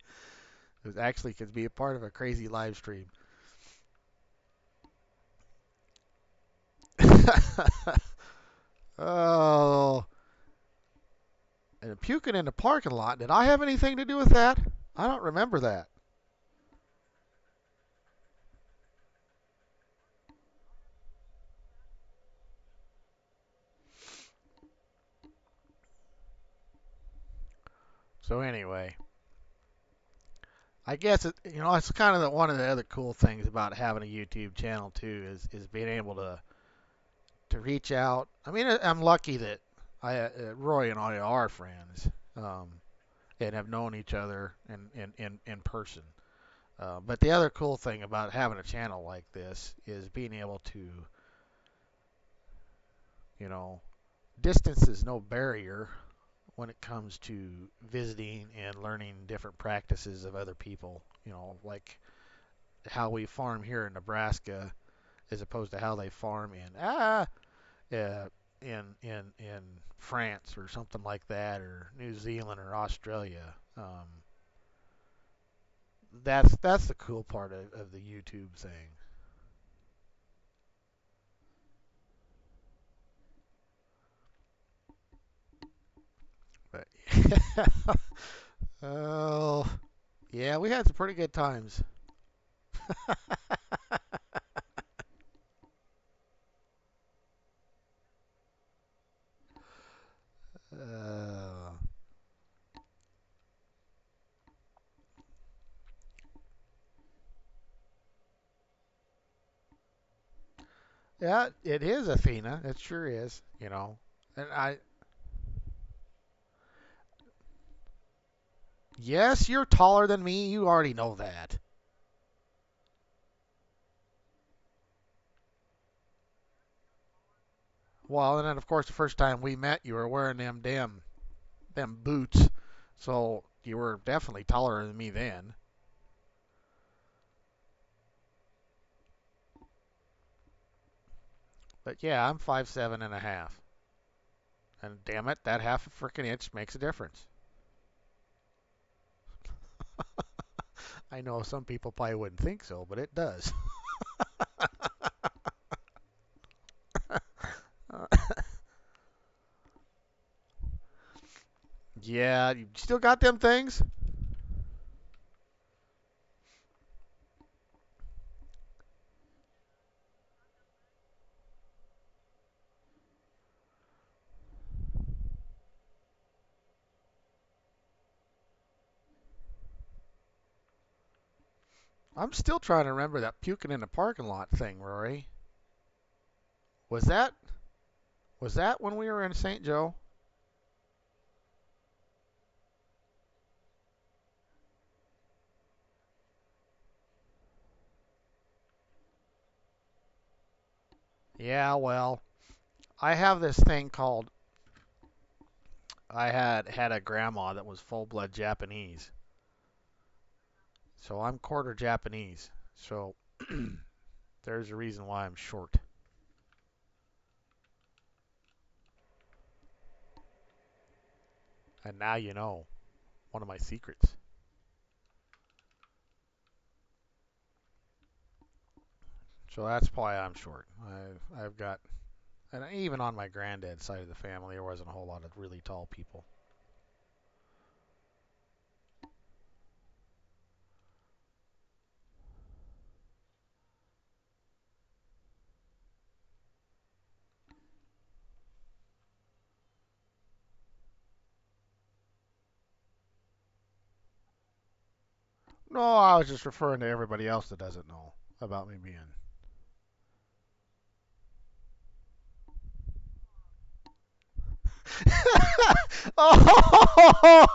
It was actually could be a part of a crazy live stream. Oh, and puking in the parking lot. Did I have anything to do with that? I don't remember that. So anyway, I guess it's kind of one of the other cool things about having a YouTube channel too is being able to reach out. I mean, I'm lucky that Roy and I are friends, and have known each other in person. But the other cool thing about having a channel like this is being able to, you know, distance is no barrier when it comes to visiting and learning different practices of other people. Like how we farm here in Nebraska as opposed to how they farm uh, in France or something like that, or New Zealand or Australia. That's the cool part of the YouTube thing. But oh yeah, we had some pretty good times. uh, yeah, it is Athena. It sure is. And yes, you're taller than me. You already know that. Well, and then of course the first time we met, you were wearing them boots, so you were definitely taller than me then. But yeah, I'm 5'7" and a half, and damn it, that half a freaking inch makes a difference. I know some people probably wouldn't think so, but it does. Yeah, you still got them things? I'm still trying to remember that puking in the parking lot thing, Rory. Was that was that when we were in St. Joe? Yeah, well, I have this thing called I had a grandma that was full-blood Japanese. So I'm quarter Japanese. So there's a reason why I'm short. And now you know one of my secrets. So that's why I'm short. I've got, and even on my granddad's side of the family, there wasn't a whole lot of really tall people. No, I was just referring to everybody else that doesn't know about me being. Oh,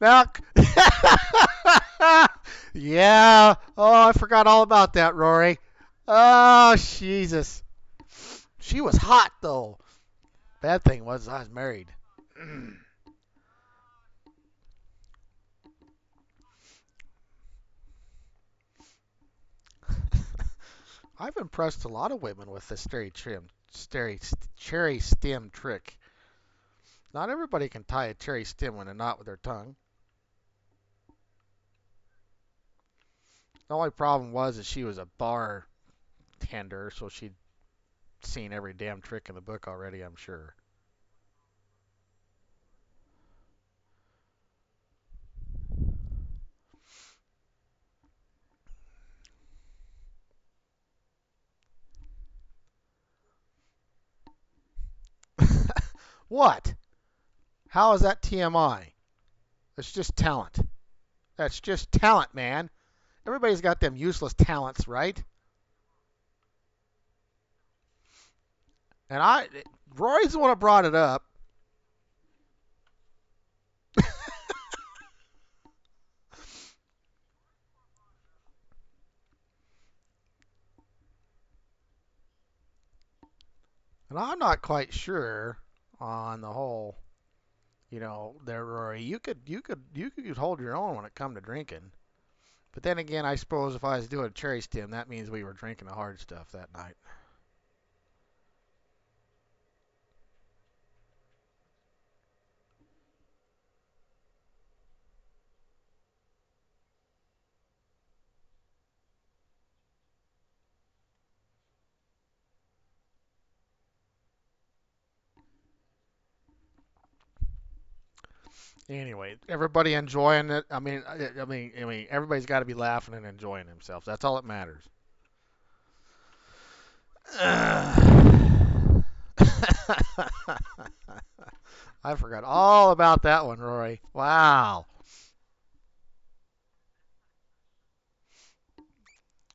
now, yeah. Oh, I forgot all about that, Rory. Oh, Jesus. She was hot though. Bad thing was I was married. I've impressed a lot of women with this cherry stem trick. Not everybody can tie a cherry stem in a knot with their tongue. The only problem was that she was a bartender, so she'd seen every damn trick in the book already, I'm sure. What? How is that TMI? It's just talent. That's just talent, man. Everybody's got them useless talents, right? And Roy's the one that brought it up. And I'm not quite sure on the whole, there, Rory. You could hold your own when it come to drinking. But then again, I suppose if I was doing a cherry stem, that means we were drinking the hard stuff that night. Anyway, everybody enjoying it. I mean, everybody's got to be laughing and enjoying themselves. That's all that matters. I forgot all about that one, Rory. Wow.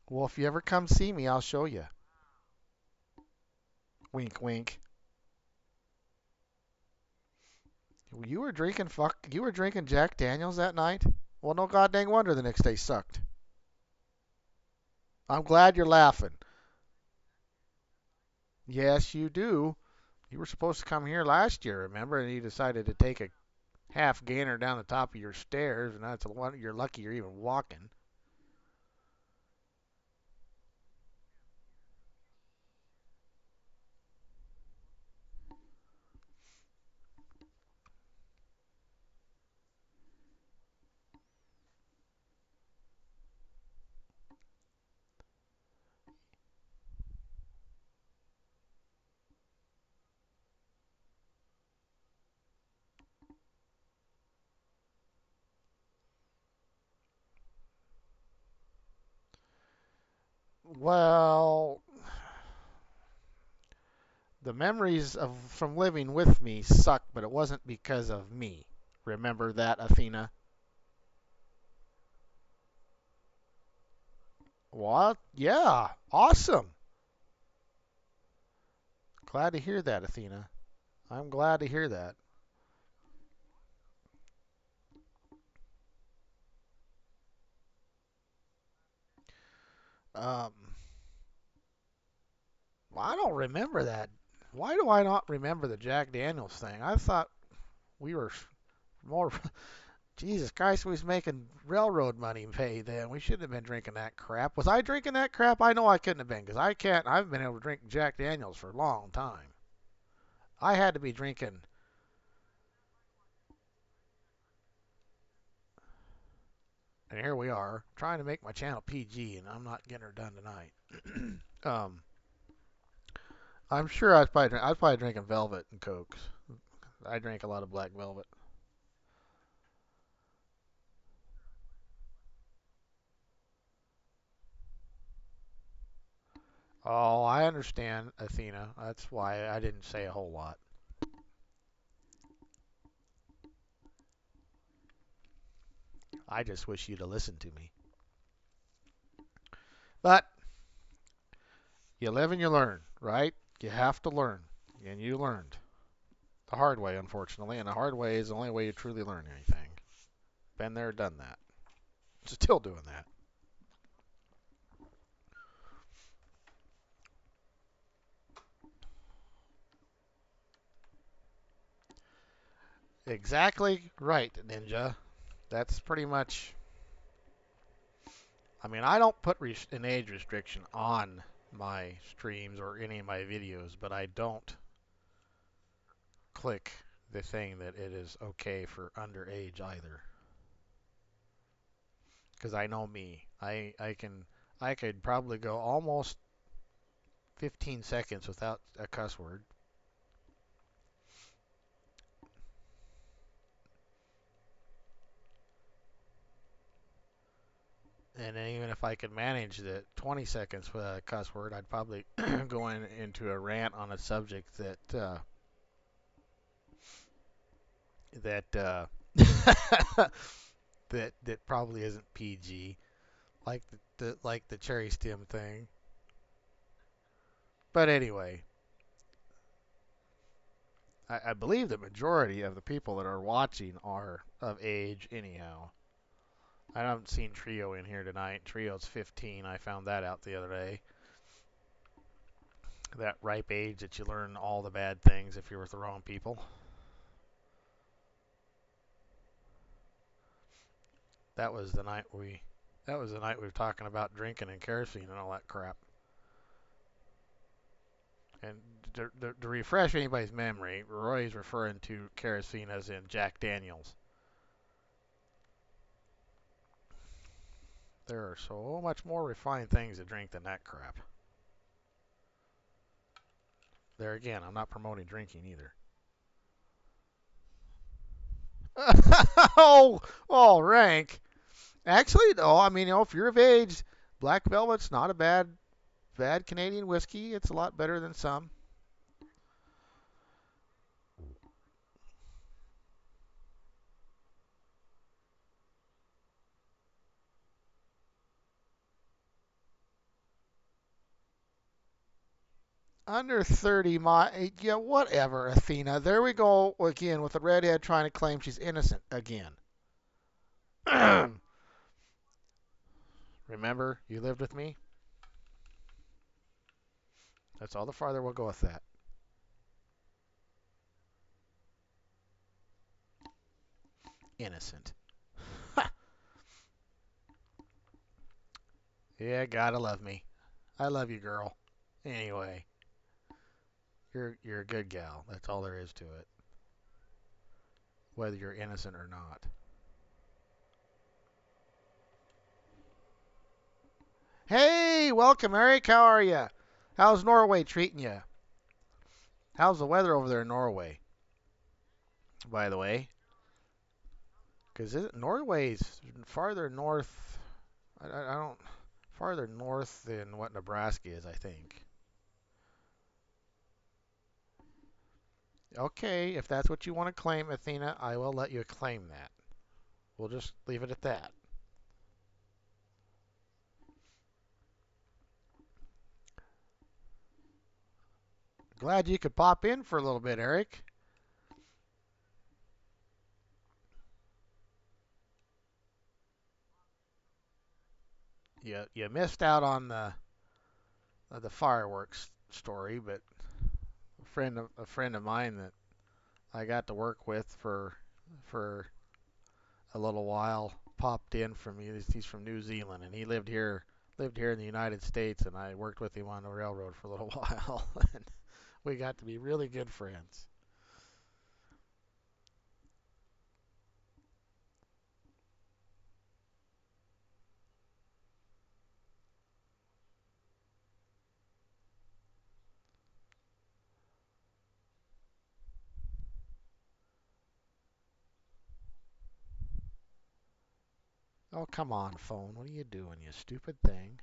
Well, if you ever come see me, I'll show you. Wink, wink. You were drinking You were drinking Jack Daniels that night. Well, no goddamn wonder the next day sucked. I'm glad you're laughing. Yes, you do. You were supposed to come here last year, remember? And you decided to take a half gainer down the top of your stairs, and that's one. You're lucky you're even walking. Well, the memories of from living with me suck, but it wasn't because of me. Remember that, Athena? What? Yeah, awesome. Glad to hear that, Athena. I'm glad to hear that. Um, I don't remember that. Why do I not remember the Jack Daniels thing? I thought we were more. Jesus Christ, we was making railroad money pay then. We shouldn't have been drinking that crap. Was I drinking that crap? I know I couldn't have been because I can't. I've been able to drink Jack Daniels for a long time. I had to be drinking. And here we are trying to make my channel PG, and I'm not getting her done tonight. um, I'm sure I was probably drinking Velvet and Cokes. I drank a lot of Black Velvet. Oh, I understand, Athena. That's why I didn't say a whole lot. I just wish you'd have listened to me. But you live and you learn, right? You have to learn. And you learned the hard way, unfortunately. And the hard way is the only way you truly learn anything. Been there, done that. Still doing that. Exactly right, Ninja. That's pretty much. I mean, I don't put an age restriction on my streams or any of my videos, but I don't click the thing that it is okay for underage either. Because I know me. I could probably go almost 15 seconds without a cuss word. And then even if I could manage the 20 seconds without a cuss word, I'd probably go into a rant on a subject that that that probably isn't PG, like the cherry stem thing. But anyway, I believe the majority of the people that are watching are of age anyhow. I haven't seen Trio in here tonight. Trio's 15. I found that out the other day. That ripe age that you learn all the bad things if you're with the wrong people. That was the night we. That was the night we were talking about drinking and kerosene and all that crap. And to refresh anybody's memory, Roy's referring to kerosene as in Jack Daniels. There are so much more refined things to drink than that crap. There again, I'm not promoting drinking either. oh, rank. Actually, no. I mean, if you're of age, Black Velvet's not a bad Canadian whiskey. It's a lot better than some. Under 30 yeah, whatever, Athena. There we go again with the redhead trying to claim she's innocent again. Remember, you lived with me? That's all the farther we'll go with that. Innocent. Yeah, gotta love me. I love you, girl. Anyway, you're a good gal. That's all there is to it. Whether you're innocent or not. Hey, welcome, Eric. How are you? How's Norway treating you? How's the weather over there in Norway? By the way, because Norway's farther north. I don't farther north than what Nebraska is, I think. Okay, if that's what you want to claim, Athena, I will let you claim that. We'll just leave it at that. Glad you could pop in for a little bit, Eric. You missed out on the fireworks story, but a friend of mine that I got to work with for a little while popped in from he's from New Zealand and he lived here in the United States and I worked with him on the railroad for a little while and we got to be really good friends. Oh, come on, phone. What are you doing, you stupid thing?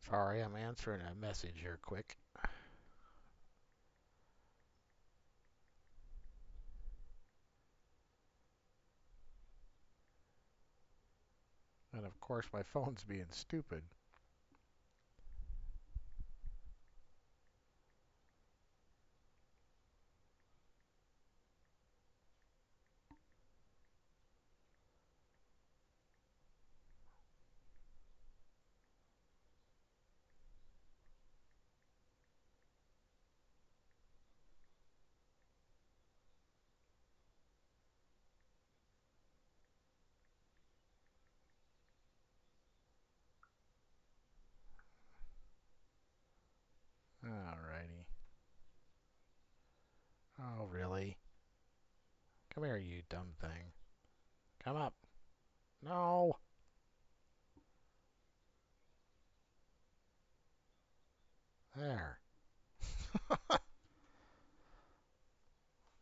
Sorry, I'm answering a message here quick. And of course, my phone's being stupid. Alrighty. Oh, really? Come here, you dumb thing. Come up. No. There.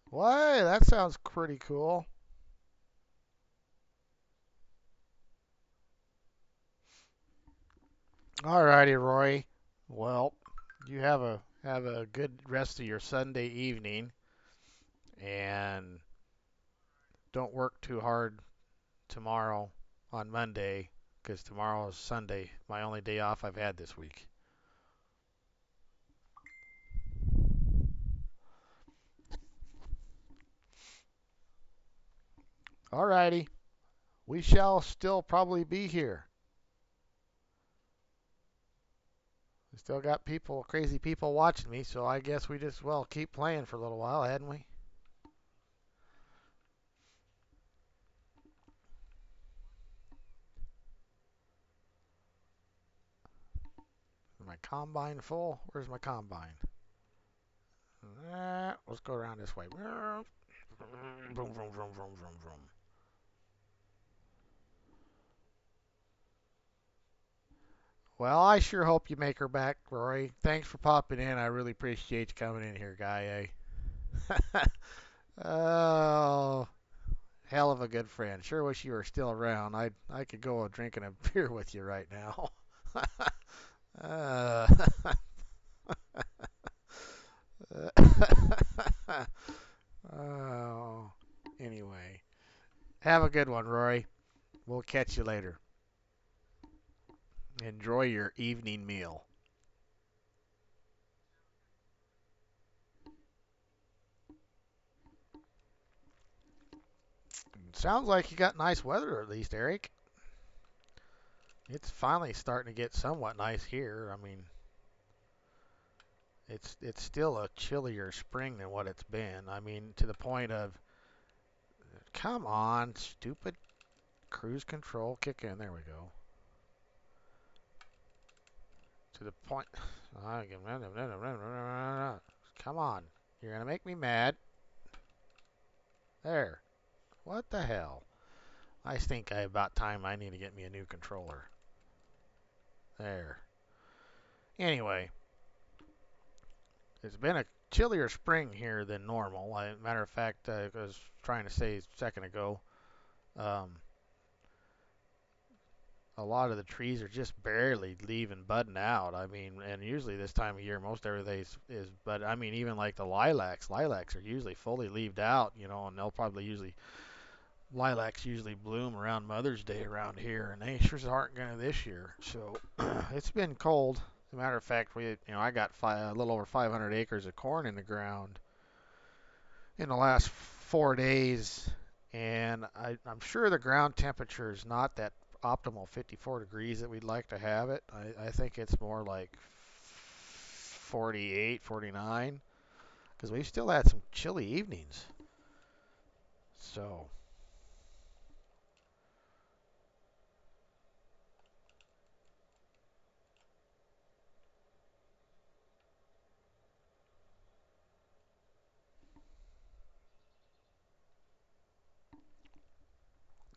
Why? That sounds pretty cool. All righty, Roy. Well, you have a good rest of your Sunday evening, and don't work too hard tomorrow on Monday, because tomorrow is Sunday, my only day off I've had this week. All righty. We shall still probably be here. We still got people, crazy people watching me, so I guess we just, well, keep playing for a little while, hadn't we? Is my combine full? Where's my combine? Let's go around this way. Vroom, vroom, vroom, vroom, vroom, vroom. Well, I sure hope you make her back, Rory. Thanks for popping in. I really appreciate you coming in here, guy. Eh? Oh, hell of a good friend. Sure wish you were still around. I could go drinking a beer with you right now. uh, oh, anyway, have a good one, Rory. We'll catch you later. Enjoy your evening meal. Sounds like you got nice weather at least, Eric. It's finally starting to get somewhat nice here. I mean, it's still a chillier spring than what it's been. I mean, to the point of, come on, stupid cruise control, kick in. There we go. To the point. Come on, you're gonna make me mad. There. What the hell? I think about time I need to get me a new controller. There. Anyway, it's been a chillier spring here than normal. Matter of fact, I was trying to say a second ago, um, a lot of the trees are just barely leaving budding out. I mean, and usually this time of year, most everything is, but I mean, even like the lilacs are usually fully leaved out, and they'll probably lilacs usually bloom around Mother's Day around here, and they sure aren't going to this year. So it's been cold. As a matter of fact, I got a little over 500 acres of corn in the ground in the last 4 days, and I'm sure the ground temperature is not that optimal 54 degrees that we'd like to have it. I think it's more like 48, 49, because we've still had some chilly evenings. So,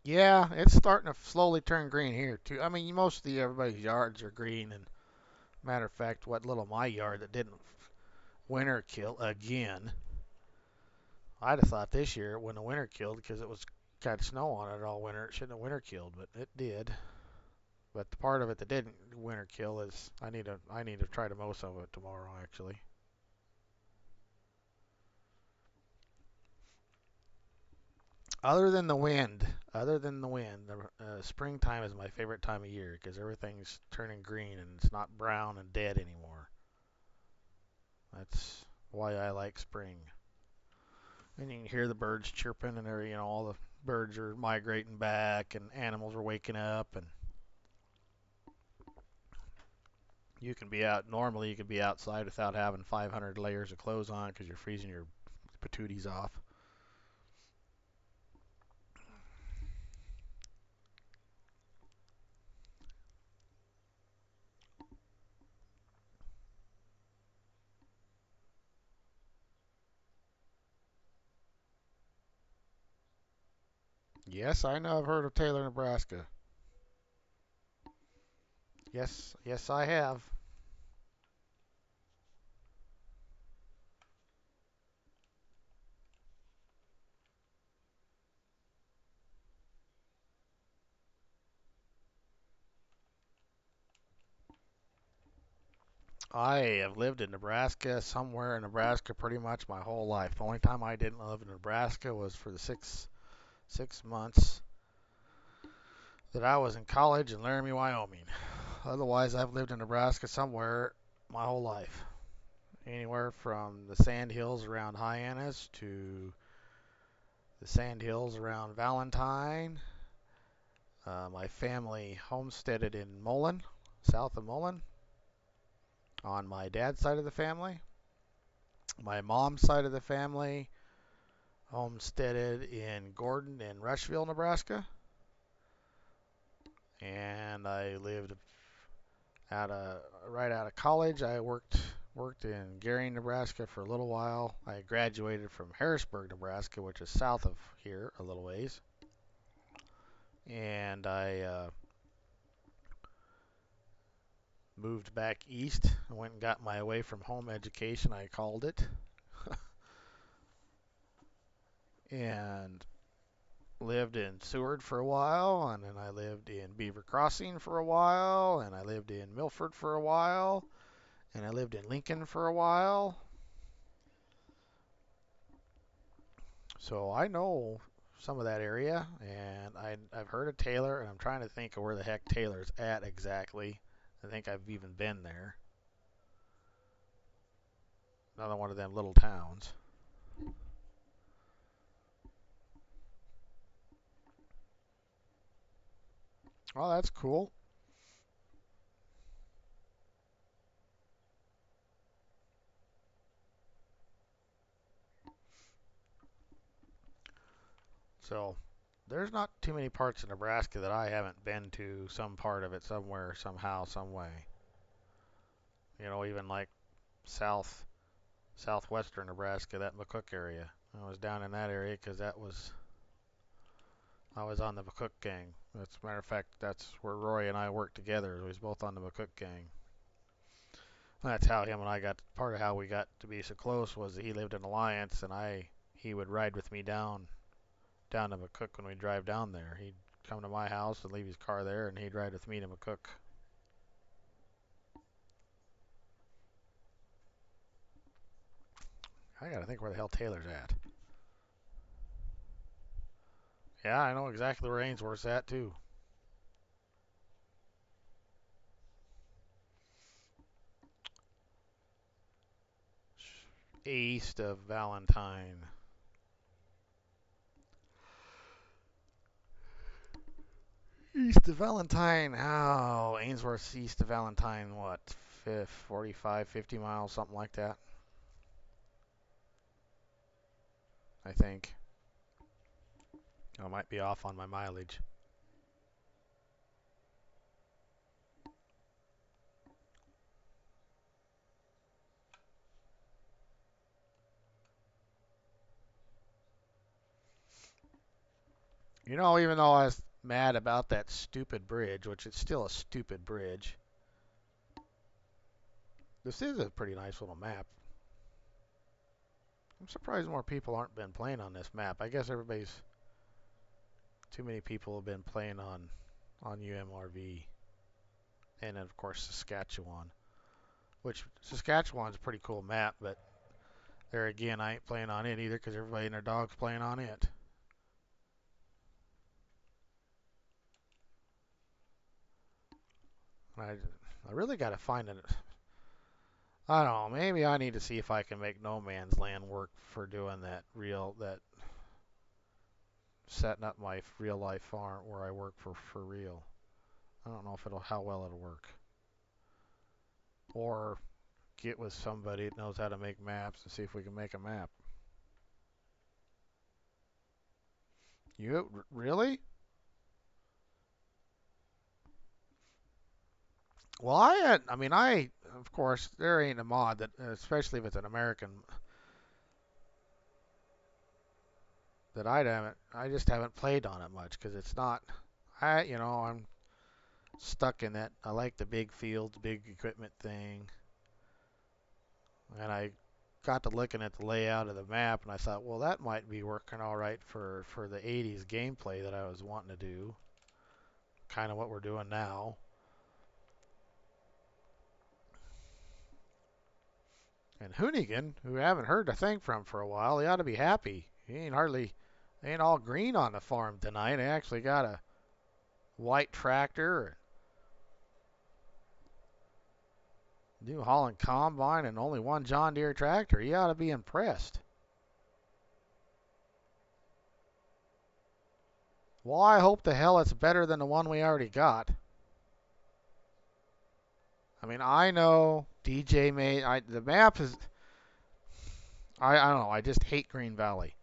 yeah, it's starting to slowly turn green here too. I mean, everybody's yards are green, and matter of fact, what little my yard that didn't winter kill again. I'd have thought this year it wouldn't have winter killed because it was got snow on it all winter. It shouldn't have winter killed, but it did. But the part of it that didn't winter kill is I need to try to mow some of it tomorrow actually. Other than the wind, springtime is my favorite time of year because everything's turning green and it's not brown and dead anymore. That's why I like spring. And you can hear the birds chirping and all the birds are migrating back and animals are waking up and normally you can be outside without having 500 layers of clothes on because you're freezing your patooties off. Yes, I know. I've heard of Taylor, Nebraska. Yes, yes, I have. I have lived in Nebraska, somewhere in Nebraska, pretty much my whole life. The only time I didn't live in Nebraska was for the six months that I was in college in Laramie, Wyoming. Otherwise, I've lived in Nebraska somewhere my whole life. Anywhere from the sand hills around Hyannis to the sand hills around Valentine. My family homesteaded in Mullen, south of Mullen, on my dad's side of the family. My mom's side of the family homesteaded in Gordon and Rushville, Nebraska. And I lived out of right out of college. I worked in Gary, Nebraska for a little while. I graduated from Harrisburg, Nebraska, which is south of here a little ways. And I moved back east. I went and got my away from home education, I called it. And lived in Seward for a while, and then I lived in Beaver Crossing for a while, and I lived in Milford for a while, and I lived in Lincoln for a while. So I know some of that area, and I've heard of Taylor, and I'm trying to think of where the heck Taylor's at exactly. I think I've even been there. Another one of them little towns. Oh, that's cool. So there's not too many parts of Nebraska that I haven't been to some part of it somewhere, somehow, some way. Even like southwestern Nebraska, that McCook area. I was down in that area because I was on the McCook gang. As a matter of fact, that's where Roy and I worked together. We was both on the McCook gang. That's how him and I got. Part of how we got to be so close was that he lived in Alliance, and he would ride with me down to McCook when we drive down there. He'd come to my house and leave his car there, and he'd ride with me to McCook. I gotta think where the hell Taylor's at. Yeah, I know exactly where Ainsworth's at too. East of Valentine. East of Valentine. Oh, Ainsworth's east of Valentine. What? 45, 50 miles, something like that. I think. I might be off on my mileage. Even though I was mad about that stupid bridge, which is still a stupid bridge, this is a pretty nice little map. I'm surprised more people aren't been playing on this map. I guess too many people have been playing on UMRV, and then of course Saskatchewan, which Saskatchewan's a pretty cool map, but there again, I ain't playing on it either because everybody and their dog's playing on it. I really got to find it. I don't know. Maybe I need to see if I can make No Man's Land work for doing that setting up my real life farm where I work for real. I don't know if how well it'll work. Or get with somebody that knows how to make maps and see if we can make a map. You really? Well, of course, there ain't a mod that, especially if it's an American, that I just haven't played on it much because it's not, I'm stuck in that. I like the big fields, big equipment thing. And I got to looking at the layout of the map and I thought, well, that might be working all right for the 80s gameplay that I was wanting to do. Kind of what we're doing now. And Hoonigan, who I haven't heard a thing from for a while, he ought to be happy. Ain't all green on the farm tonight. He actually got a white tractor, New Holland combine, and only one John Deere tractor. He ought to be impressed. Well, I hope the hell it's better than the one we already got. I mean, I know DJ made the map is. I don't know. I just hate Green Valley,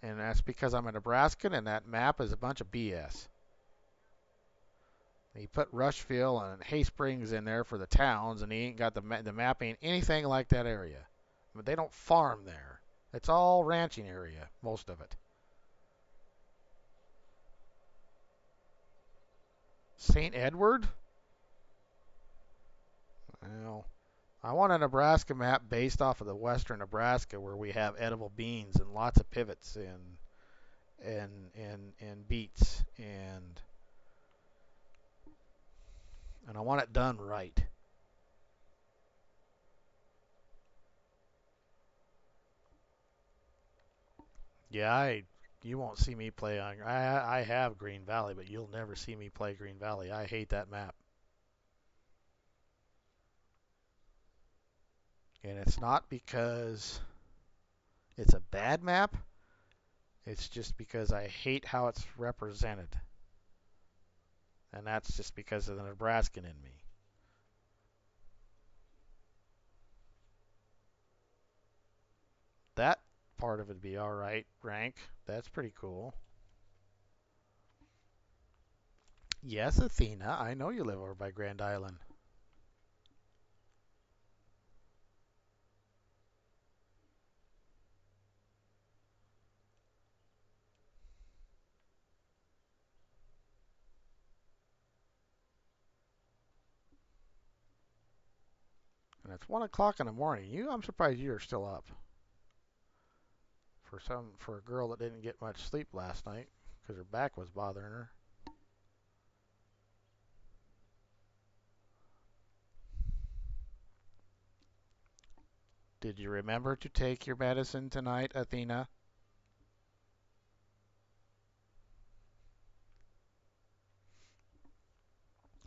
and that's because I'm a Nebraskan, and that map is a bunch of BS. He put Rushville and Hay Springs in there for the towns, and he ain't got the map ain't anything like that area. But they don't farm there. It's all ranching area, most of it. St. Edward? Well, I want a Nebraska map based off of the western Nebraska where we have edible beans and lots of pivots and beets and I want it done right. Yeah, you won't see me play on. I have Green Valley, but you'll never see me play Green Valley. I hate that map, and it's not because it's a bad map. It's just because I hate how it's represented, and that's just because of the Nebraskan in me. That part of it'd be all right. Rank, that's pretty cool. Yes, Athena, I know you live over by Grand Island. And it's 1 o'clock in the morning. I'm surprised you're still up. For a girl that didn't get much sleep last night because her back was bothering her. Did you remember to take your medicine tonight, Athena?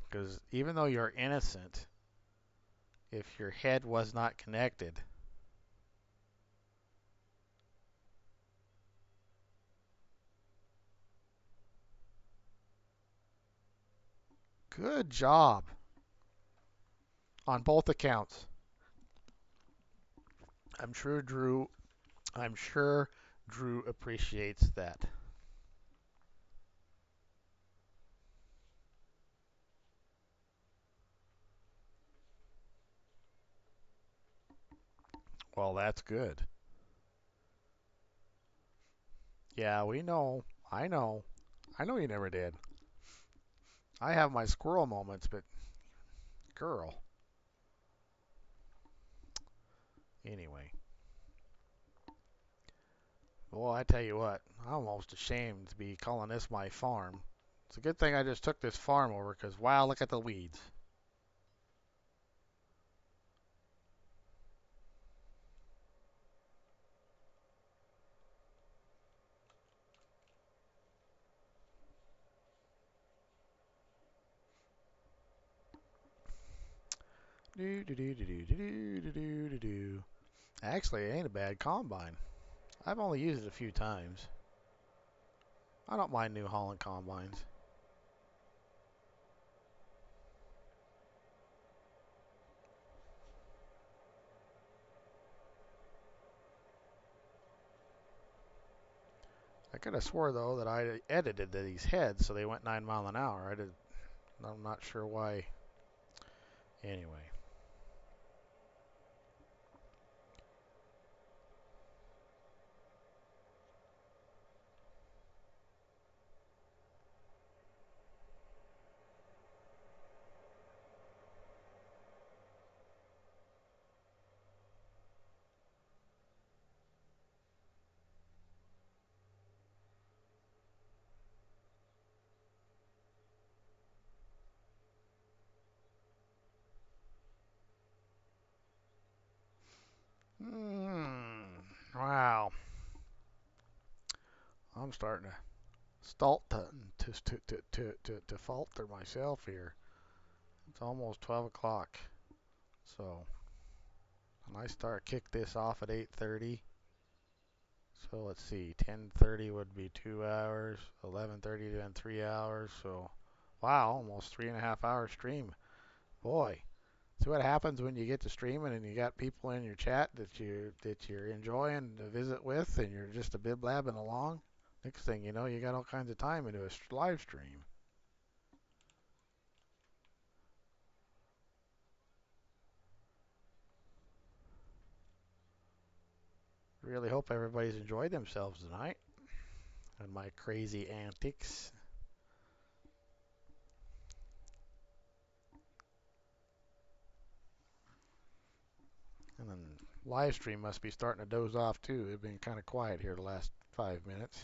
Because even though you're innocent, if your head was not connected, good job on both accounts. I'm sure Drew I'm sure Drew appreciates that. Well, that's good. Yeah, we know. I know. I know you never did. I have my squirrel moments, but girl. Anyway. Well, I tell you what, I'm almost ashamed to be calling this my farm. It's a good thing I just took this farm over because, wow, look at the weeds. Do do do do do do do do do do. Actually, it ain't a bad combine. I've only used it a few times. I don't mind New Holland combines. I could have swore though that I edited these heads so they went 9 miles an hour. I'm not sure why. Anyway, Wow. I'm starting to stalt to falter myself here. It's almost 12 o'clock. So, and I kick this off at 8:30. So let's see, 10:30 would be 2 hours, 11:30 then 3 hours. So, wow, almost 3.5 hour stream. Boy, see what happens when you get to streaming and you got people in your chat that you're enjoying to visit with, and you're just a bit blabbing along. Next thing you know, you got all kinds of time into a live stream. Really hope everybody's enjoyed themselves tonight and my crazy antics. And then live stream must be starting to doze off too. It's been kind of quiet here the last 5 minutes.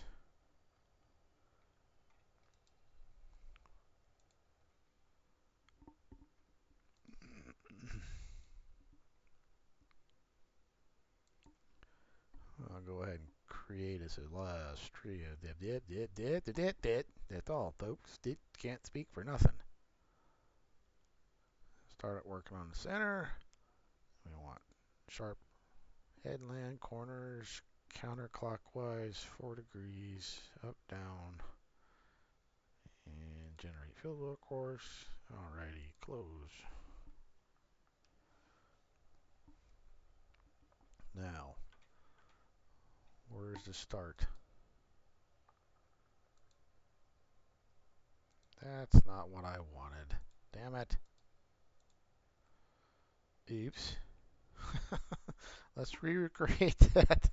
I'll go ahead and create us a live stream. That's all, folks. Can't speak for nothing. Start working on the center. We want sharp headland, corners, counterclockwise, 4 degrees, up, down, and generate fieldwork course. Alrighty, close. Now, where's the start? That's not what I wanted. Damn it. Oops. Let's recreate that.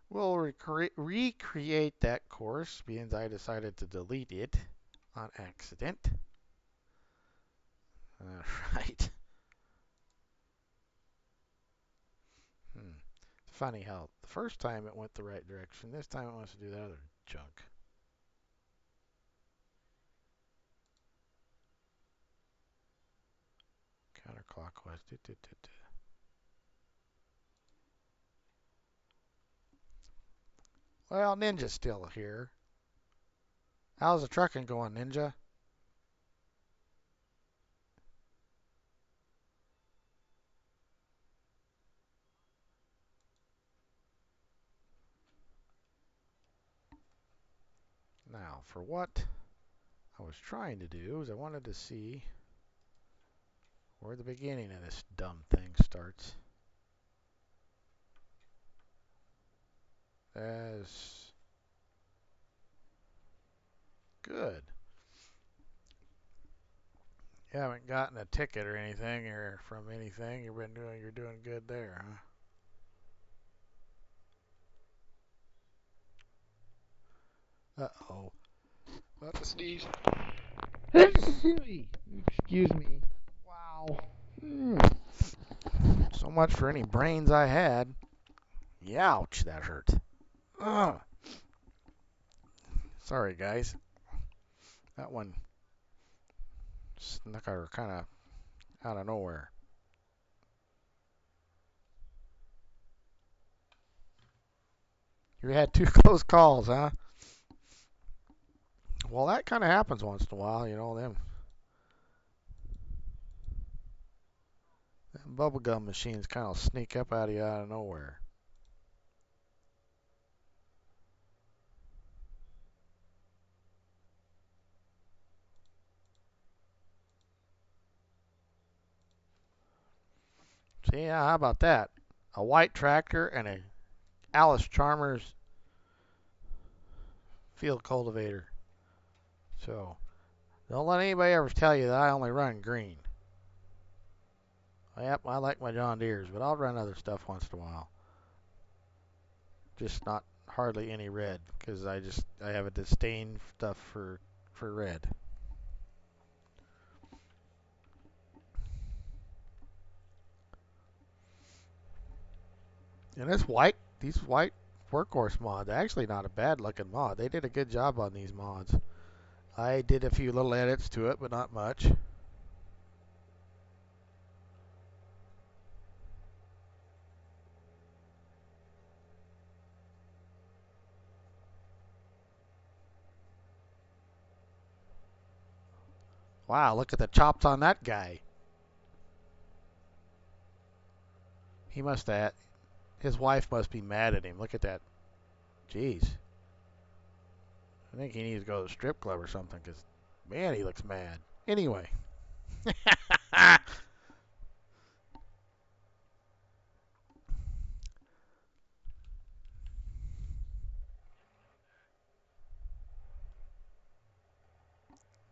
We'll recreate that course, being I decided to delete it on accident. Alright. Funny how the first time it went the right direction, this time it wants to do that other junk. Counterclockwise. Well, Ninja's still here. How's the trucking going, Ninja? Now, for what I was trying to do is I wanted to see where the beginning of this dumb thing starts. As good. You haven't gotten a ticket or anything, or from anything. You're doing good there, huh? Uh-oh. About to sneeze. Excuse me. Wow. So much for any brains I had. Youch, that hurt. Ugh. Sorry, guys. That one snuck her kind of out of nowhere. You had two close calls, huh? Well, that kind of happens once in a while, you know, them bubblegum machines kind of sneak up out of you out of nowhere. See, yeah, how about that? A white tractor and a Alice Chalmers field cultivator. So, don't let anybody ever tell you that I only run green. Yep, I like my John Deeres, but I'll run other stuff once in a while. Just not hardly any red, because I have a disdain stuff for red. And these white workhorse mods, actually not a bad looking mod. They did a good job on these mods. I did a few little edits to it, but not much. Wow, look at the chops on that guy. He must have. His wife must be mad at him. Look at that. Jeez. I think he needs to go to the strip club or something because, man, he looks mad. Anyway.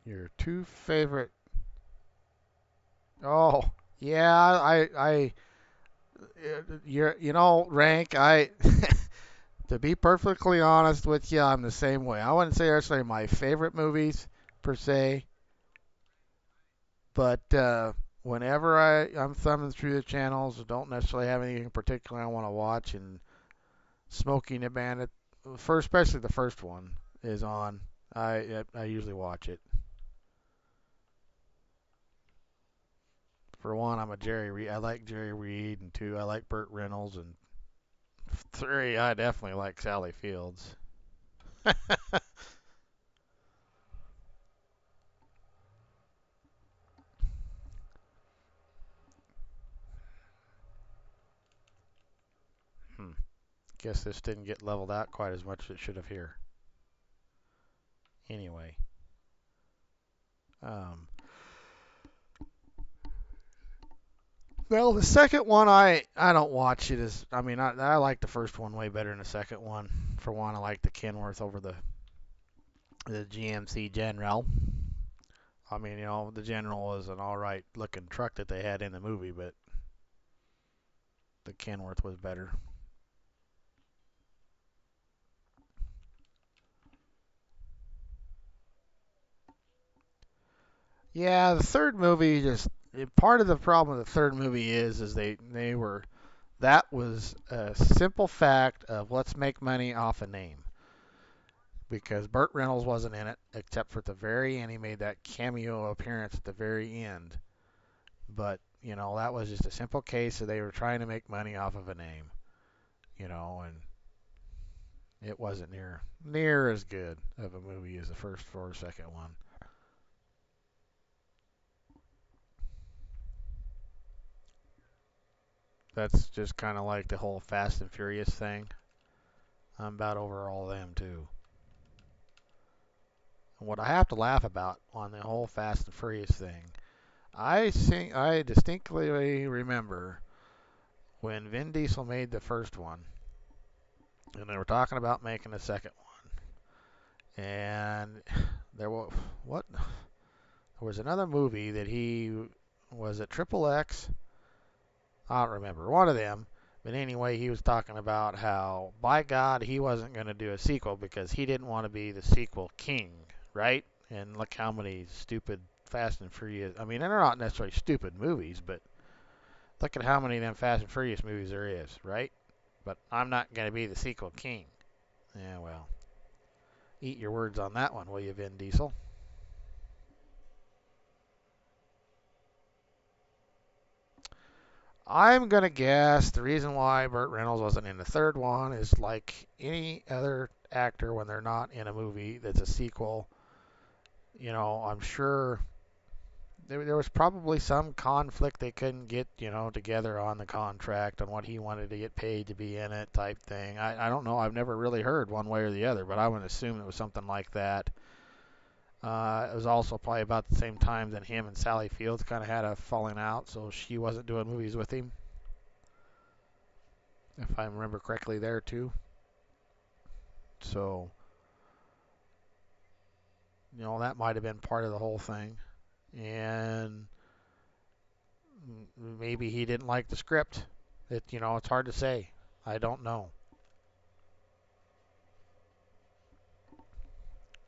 Your two favorite. Oh, yeah, Rank, to be perfectly honest with you, I'm the same way. I wouldn't say they're my favorite movies per se, but whenever I'm thumbing through the channels, don't necessarily have anything particular I want to watch, and Smoking the Bandit, first, especially the first one, is on. I usually watch it. For one, I'm a Jerry Reed. I like Jerry Reed, and two, I like Burt Reynolds, and three, I definitely like Sally Fields. Hmm. Guess this didn't get leveled out quite as much as it should have here. Anyway, um, well, the second one I don't watch it as I like the first one way better than the second one. For one, I like the Kenworth over the GMC General. The General was an all right looking truck that they had in the movie, but the Kenworth was better. Yeah, the third movie just part of the problem with the third movie is they were that was a simple fact of let's make money off a name because Burt Reynolds wasn't in it except for at the very end. He made that cameo appearance at the very end, but that was just a simple case of they were trying to make money off of a name, and it wasn't near as good of a movie as the first or second one. That's just kind of like the whole Fast and Furious thing. I'm about over all of them too. And what I have to laugh about on the whole Fast and Furious thing, I distinctly remember when Vin Diesel made the first one, and they were talking about making a second one, and there was what there was another movie that he was at Triple X. I don't remember one of them, but anyway, he was talking about how by God he wasn't going to do a sequel because he didn't want to be the sequel king, right? And look how many stupid Fast and Furious. I mean, they're not necessarily stupid movies, but look at how many of them Fast and Furious movies there is, right? But I'm not going to be the sequel king. Yeah, well, eat your words on that one, will you, Vin Diesel? I'm going to guess the reason why Burt Reynolds wasn't in the third one is like any other actor when they're not in a movie that's a sequel. I'm sure there was probably some conflict they couldn't get, together on the contract on what he wanted to get paid to be in it type thing. I don't know. I've never really heard one way or the other, but I would assume it was something like that. It was also probably about the same time that him and Sally Fields kind of had a falling out, so she wasn't doing movies with him, if I remember correctly there too. So, that might have been part of the whole thing. And maybe he didn't like the script. It's hard to say. I don't know.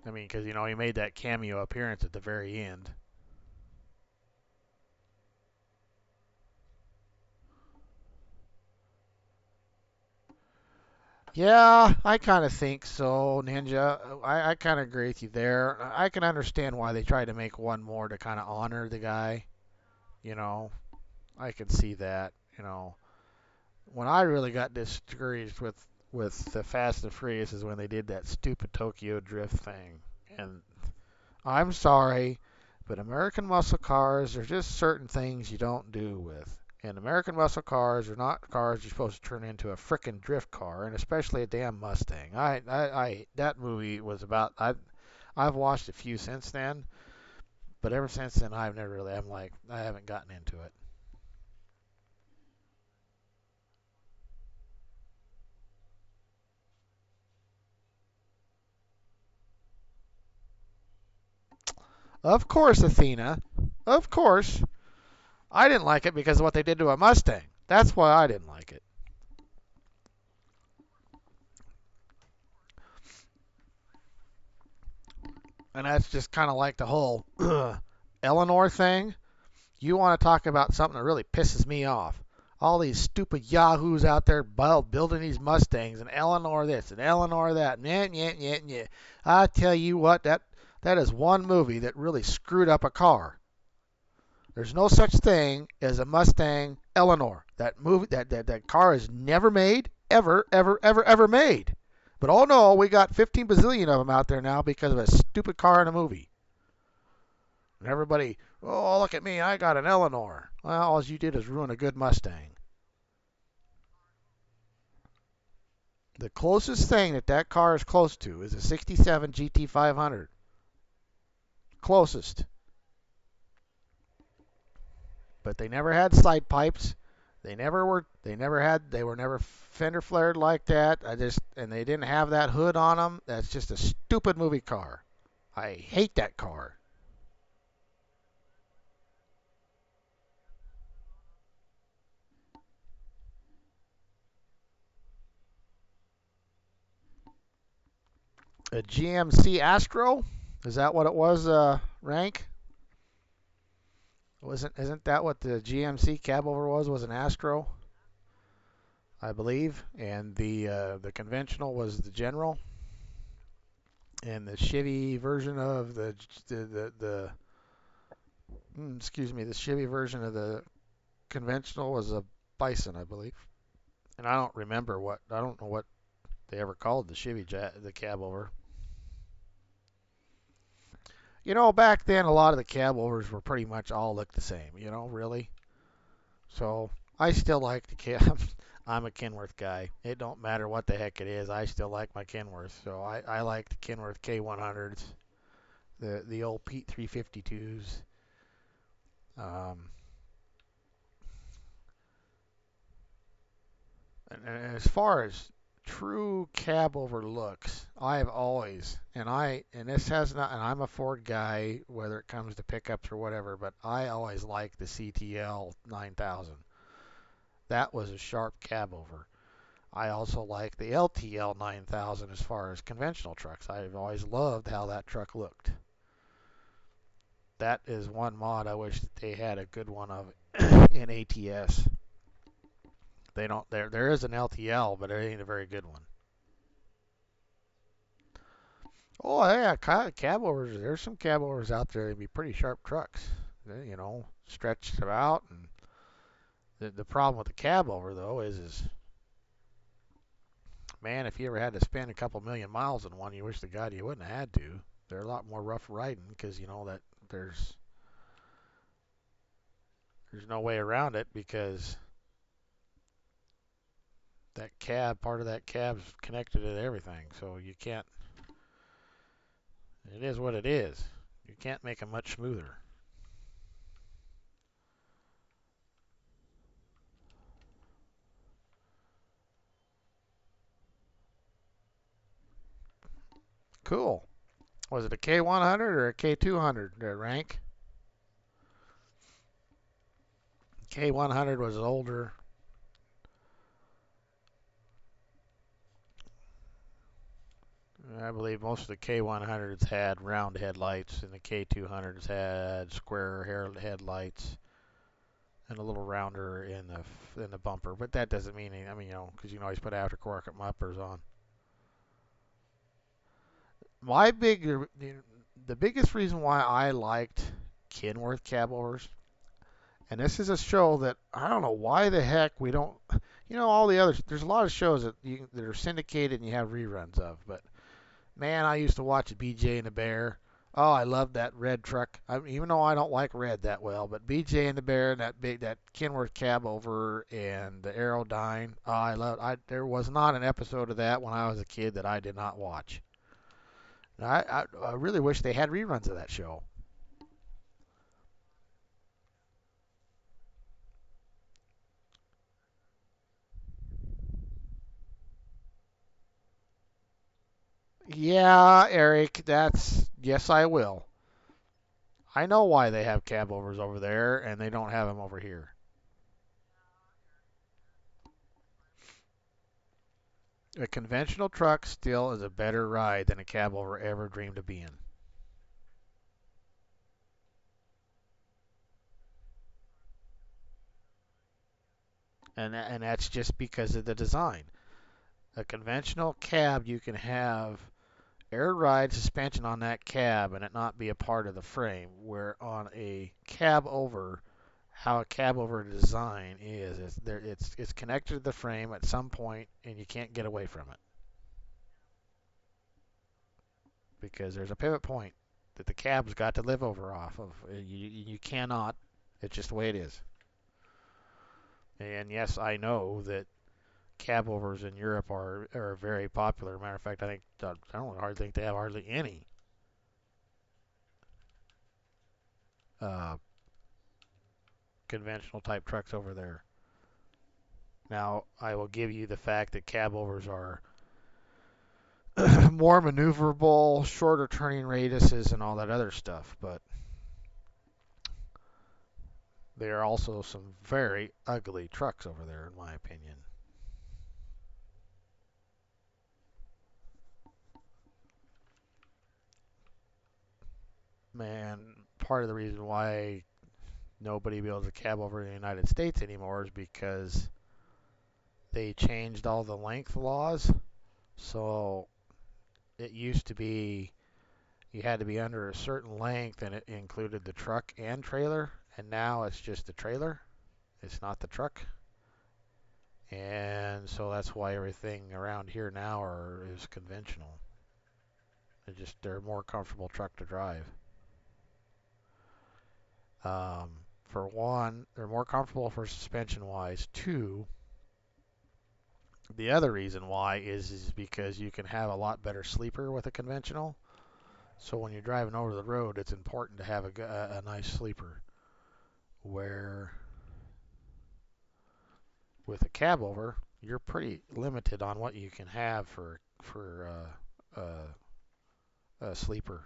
I mean, because he made that cameo appearance at the very end. Yeah, I kind of think so, Ninja. I kind of agree with you there. I can understand why they tried to make one more to kind of honor the guy. You know, I can see that. When I really got discouraged with the Fast and Furious is when they did that stupid Tokyo Drift thing. And I'm sorry, But American muscle cars, there's just certain things you don't do with. And American muscle cars are not cars you're supposed to turn into a frickin' drift car, and especially a damn Mustang. That movie was about. I've watched a few since then, but ever since then I've never really. I'm like I haven't gotten into it. Of course, Athena. Of course, I didn't like it because of what they did to a Mustang. That's why I didn't like it. And that's just kind of like the whole Eleanor thing. You want to talk about something that really pisses me off. All these stupid yahoos out there building these Mustangs and Eleanor this and Eleanor that. Nyeh, nyeh, nyeh, nyeh. I tell you what, that is one movie that really screwed up a car. There's no such thing as a Mustang Eleanor. That car is never made, ever, ever, ever, ever made. But oh no, we got 15 bazillion of them out there now because of a stupid car in a movie. And everybody, oh, look at me, I got an Eleanor. Well, all you did is ruin a good Mustang. The closest thing that car is close to is a 67 GT500. Closest. But they never had side pipes. They were never fender flared like that. And they didn't have that hood on them. That's just a stupid movie car. I hate that car. A GMC Astro? Is that what it was, Rank? Isn't that what the GMC cab over was? Was an Astro, I believe, and the conventional was the General, and the Chevy version of the Chevy version of the conventional was a Bison, I believe. And I don't know what they ever called the cab over. Back then a lot of the cab overs were pretty much all looked the same. Really. So I still like the cab. I'm a Kenworth guy. It don't matter what the heck it is. I still like my Kenworth. So I like the Kenworth K100s, the old Pete 352s. Um, and as far as true cab over looks, I've always and this has not and I'm a Ford guy whether it comes to pickups or whatever, but I always like the CTL 9000. That was a sharp cab over. I also like the LTL 9000 as far as conventional trucks. I've always loved how that truck looked. That is one mod I wish that they had a good one of in ATS. They don't. There is an LTL, but it ain't a very good one. Oh yeah, cab overs. There's some cab overs out there that'd be pretty sharp trucks. Stretched out. And the problem with the cab over though is man, if you ever had to spend a couple million miles in one, you wish to God you wouldn't have had to. They're a lot more rough riding because you know that there's no way around it because part of that cab's connected to everything. So you can't. It is what it is. You can't make them much smoother. Cool. Was it a K100 or a K200 rank? K100 was older. I believe most of the K100s had round headlights, and the K200s had square headlights and a little rounder in the bumper. But that doesn't mean anything. I mean, because you can always put aftermarket bumpers on. My big, the biggest reason why I liked Kenworth cab overs, and this is a show that I don't know why the heck we don't. All the others. There's a lot of shows that are syndicated and you have reruns of, but man, I used to watch BJ and the Bear. Oh, I love that red truck. Even though I don't like red that well, but BJ and the Bear and that Kenworth cab over and the Aerodyne. Oh, I love. There was not an episode of that when I was a kid that I did not watch. I really wish they had reruns of that show. Yeah, Eric, that's yes, I will. I know why they have cab overs over there and they don't have them over here. A conventional truck still is a better ride than a cab over ever dreamed of being. And that's just because of the design. A conventional cab, you can have air ride suspension on that cab and it not be a part of the frame. Where on a cab over, how a cab over design is there it's connected to the frame at some point and you can't get away from it because there's a pivot point that the cab's got to live over off of. You cannot. It's just the way it is. And yes, I know that cab overs in Europe are very popular. Matter of fact, I don't hardly think they have hardly any uh, conventional type trucks over there. Now, I will give you the fact that cab overs are more maneuverable, shorter turning radiuses, and all that other stuff, but they are also some very ugly trucks over there, in my opinion. Man, part of the reason why nobody builds a cab over in the United States anymore is because they changed all the length laws. So it used to be you had to be under a certain length and it included the truck and trailer, and now it's just the trailer. It's not the truck. And so that's why everything around here now is conventional. They're a more comfortable truck to drive. For one, they're more comfortable for suspension wise. Two, the other reason why is because you can have a lot better sleeper with a conventional. So when you're driving over the road, it's important to have a nice sleeper. Where with a cab over, you're pretty limited on what you can have for a sleeper.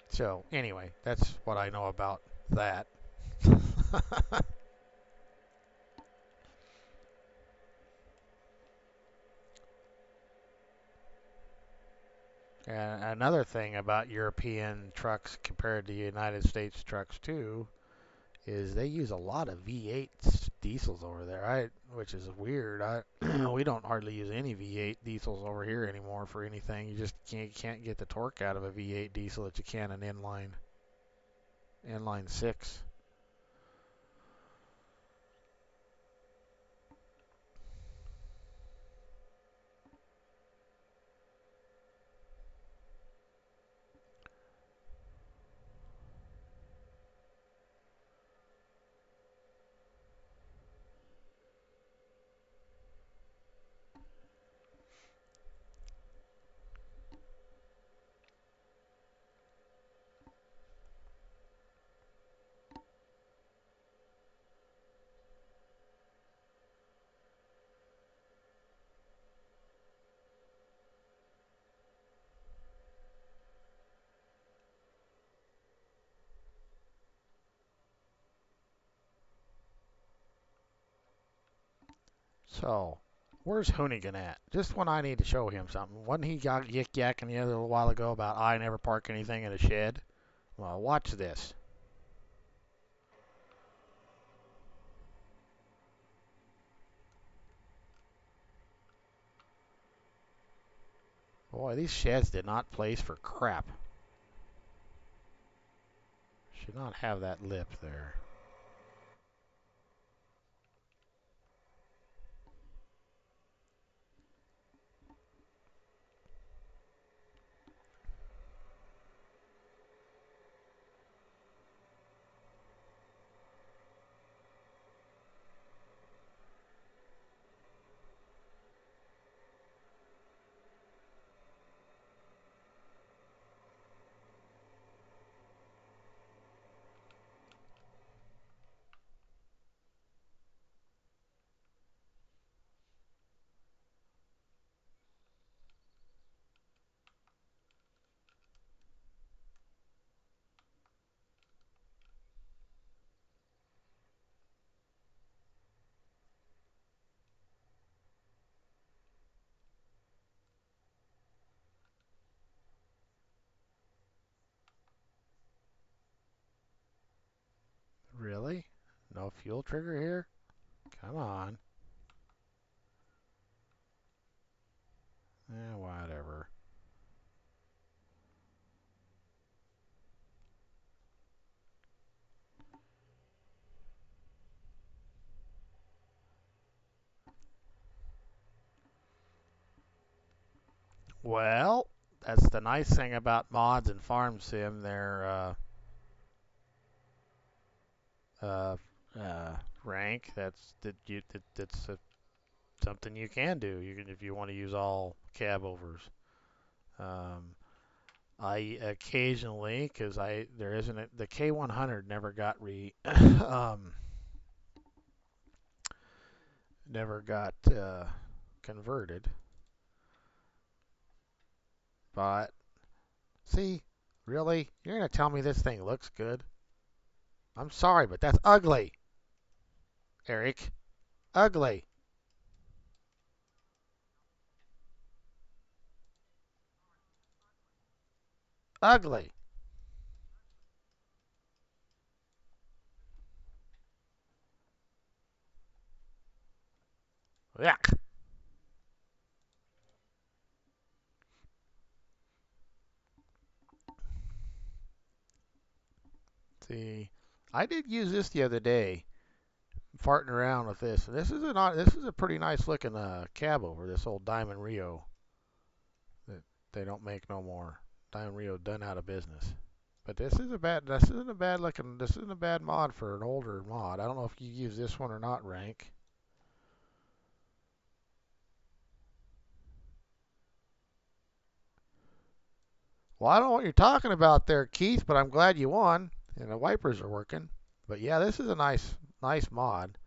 So anyway, that's what I know about that. And another thing about European trucks compared to United States trucks too is they use a lot of V8 diesels over there, which is weird. We don't hardly use any V8 diesels over here anymore for anything. You just can't get the torque out of a V8 diesel that you can an inline six. So, where's Hoonigan at? Just when I need to show him something. Wasn't he got yik yakking the other while ago about I never park anything in a shed? Well, watch this. Boy, these sheds did not place for crap. Should not have that lip there. No fuel trigger here? Come on. Whatever. Well, that's the nice thing about mods and farm sim. They're uh, rank. That's something you can do. You can if you want to use all cab overs. Um, I occasionally, because I there isn't the K100 never got never got converted. But see, really, you're gonna tell me this thing looks good? I'm sorry, but that's ugly, Eric. Ugly, ugly. Yuck. See, I did use this the other day, farting around with this. This is a pretty nice looking cab over this old Diamond Rio that they don't make no more. Diamond Rio done out of business. But this isn't a bad mod for an older mod. I don't know if you use this one or not, Rank. Well, I don't know what you're talking about there, Keith, but I'm glad you won and the wipers are working. But yeah, this is a nice mod.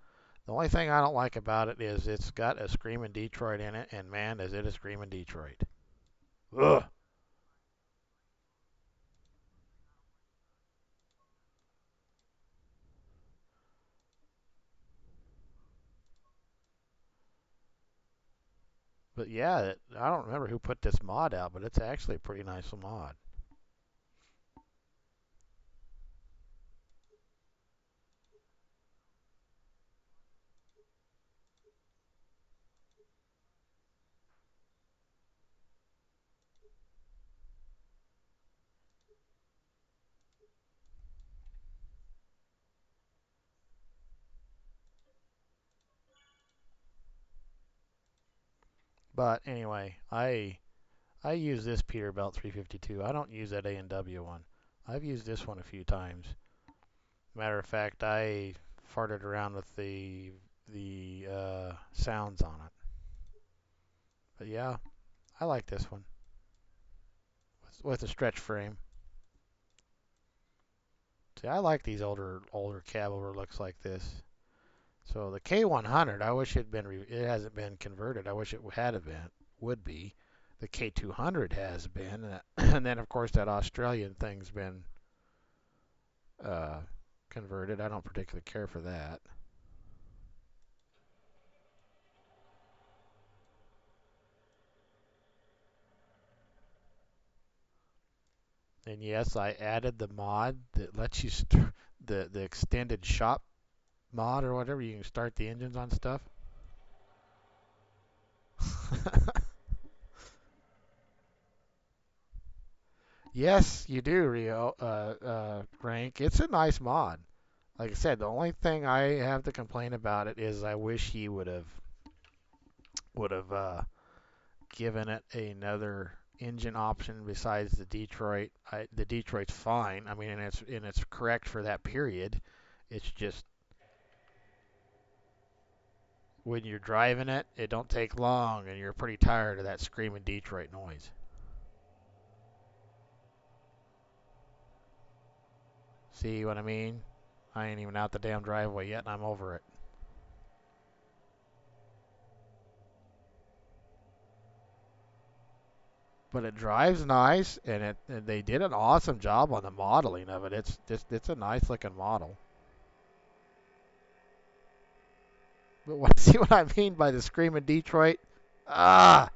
The only thing I don't like about it is it's got a Screaming Detroit in it, and man, is it a Screaming Detroit. Ugh. But yeah, I don't remember who put this mod out, but it's actually a pretty nice mod. But anyway, I use this Peterbilt 352. I don't use that A&W one. I've used this one a few times. Matter of fact, I farted around with the sounds on it. But yeah, I like this one with a stretch frame. See, I like these older cab over looks like this. So the K100, I wish it hasn't been converted. I wish it had been would be. The K200 has been, and then of course that Australian thing's been uh, converted. I don't particularly care for that. And yes, I added the mod that lets you the extended shop mod or whatever. You can start the engines on stuff. Yes, you do, Rio. Rank. It's a nice mod. Like I said, the only thing I have to complain about it is I wish he would have given it another engine option besides the Detroit. The Detroit's fine. I mean, and it's correct for that period. It's just when you're driving it, it don't take long, and you're pretty tired of that screaming Detroit noise. See what I mean? I ain't even out the damn driveway yet, and I'm over it. But it drives nice, and they did an awesome job on the modeling of it. It's a nice looking model. But see what I mean by the screaming Detroit? Ah,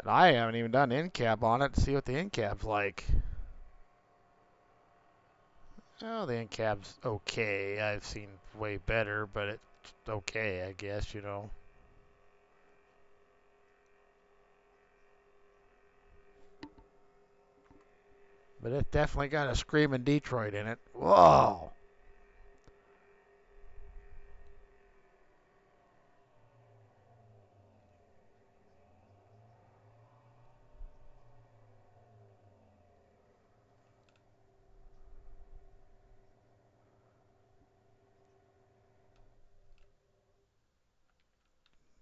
I haven't even done end cap on it to see what the end cap's like. Oh, the end cap's okay. I've seen way better, but it's okay, I guess, you know. But it definitely got a screaming Detroit in it. Whoa!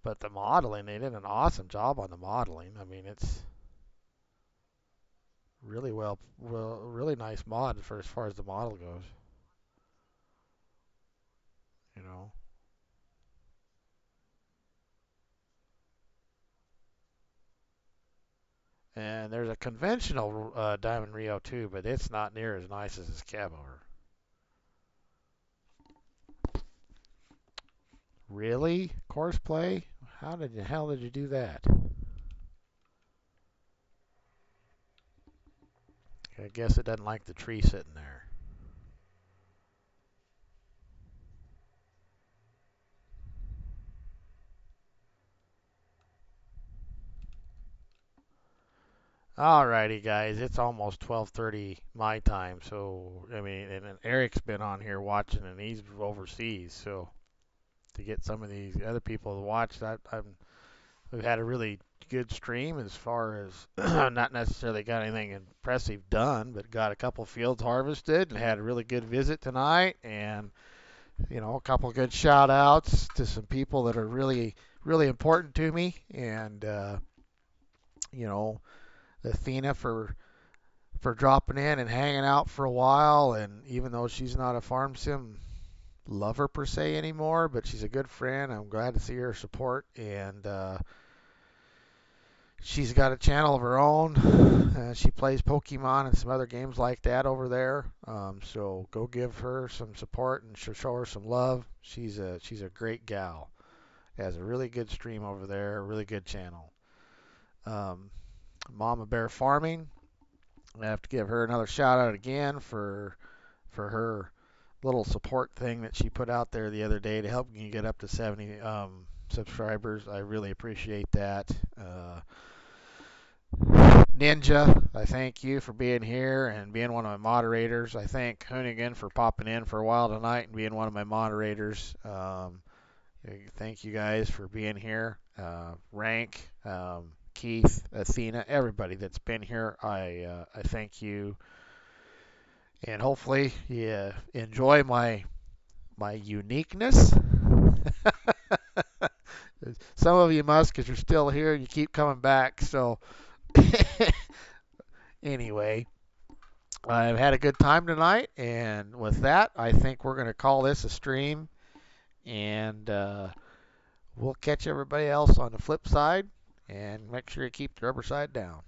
But the modeling, they did an awesome job on the modeling. I mean, it's really really nice mod for as far as the model goes. You know. And there's a conventional Diamond Rio too, but it's not near as nice as this cab over. Really? Course play? How did the hell did you do that? I guess it doesn't like the tree sitting there. Alrighty, guys, it's almost 12:30 my time, so I mean, and Eric's been on here watching, and he's overseas, so to get some of these other people to watch that, we've had a really good stream as far as not necessarily got anything impressive done, but got a couple fields harvested and had a really good visit tonight, and you know, a couple good shout outs to some people that are really important to me, and you know, Athena for dropping in and hanging out for a while. And even though she's not a farm sim lover per se anymore, but she's a good friend, I'm glad to see her support. And she's got a channel of her own. She plays Pokemon and some other games like that over there. So go give her some support and show her some love. She's a great gal. Has a really good stream over there, a really good channel. Um, Mama Bear Farming. I have to give her another shout out again for her little support thing that she put out there the other day to help you get up to 70 subscribers. I really appreciate that. Ninja, I thank you for being here and being one of my moderators. I thank Hoonigan for popping in for a while tonight and being one of my moderators. Thank you guys for being here. Rank, Keith, Athena, everybody that's been here, I thank you. And hopefully you enjoy my uniqueness. Some of you must because you're still here and you keep coming back. So anyway, I've had a good time tonight, and with that, I think we're going to call this a stream, and we'll catch everybody else on the flip side, and make sure you keep the rubber side down.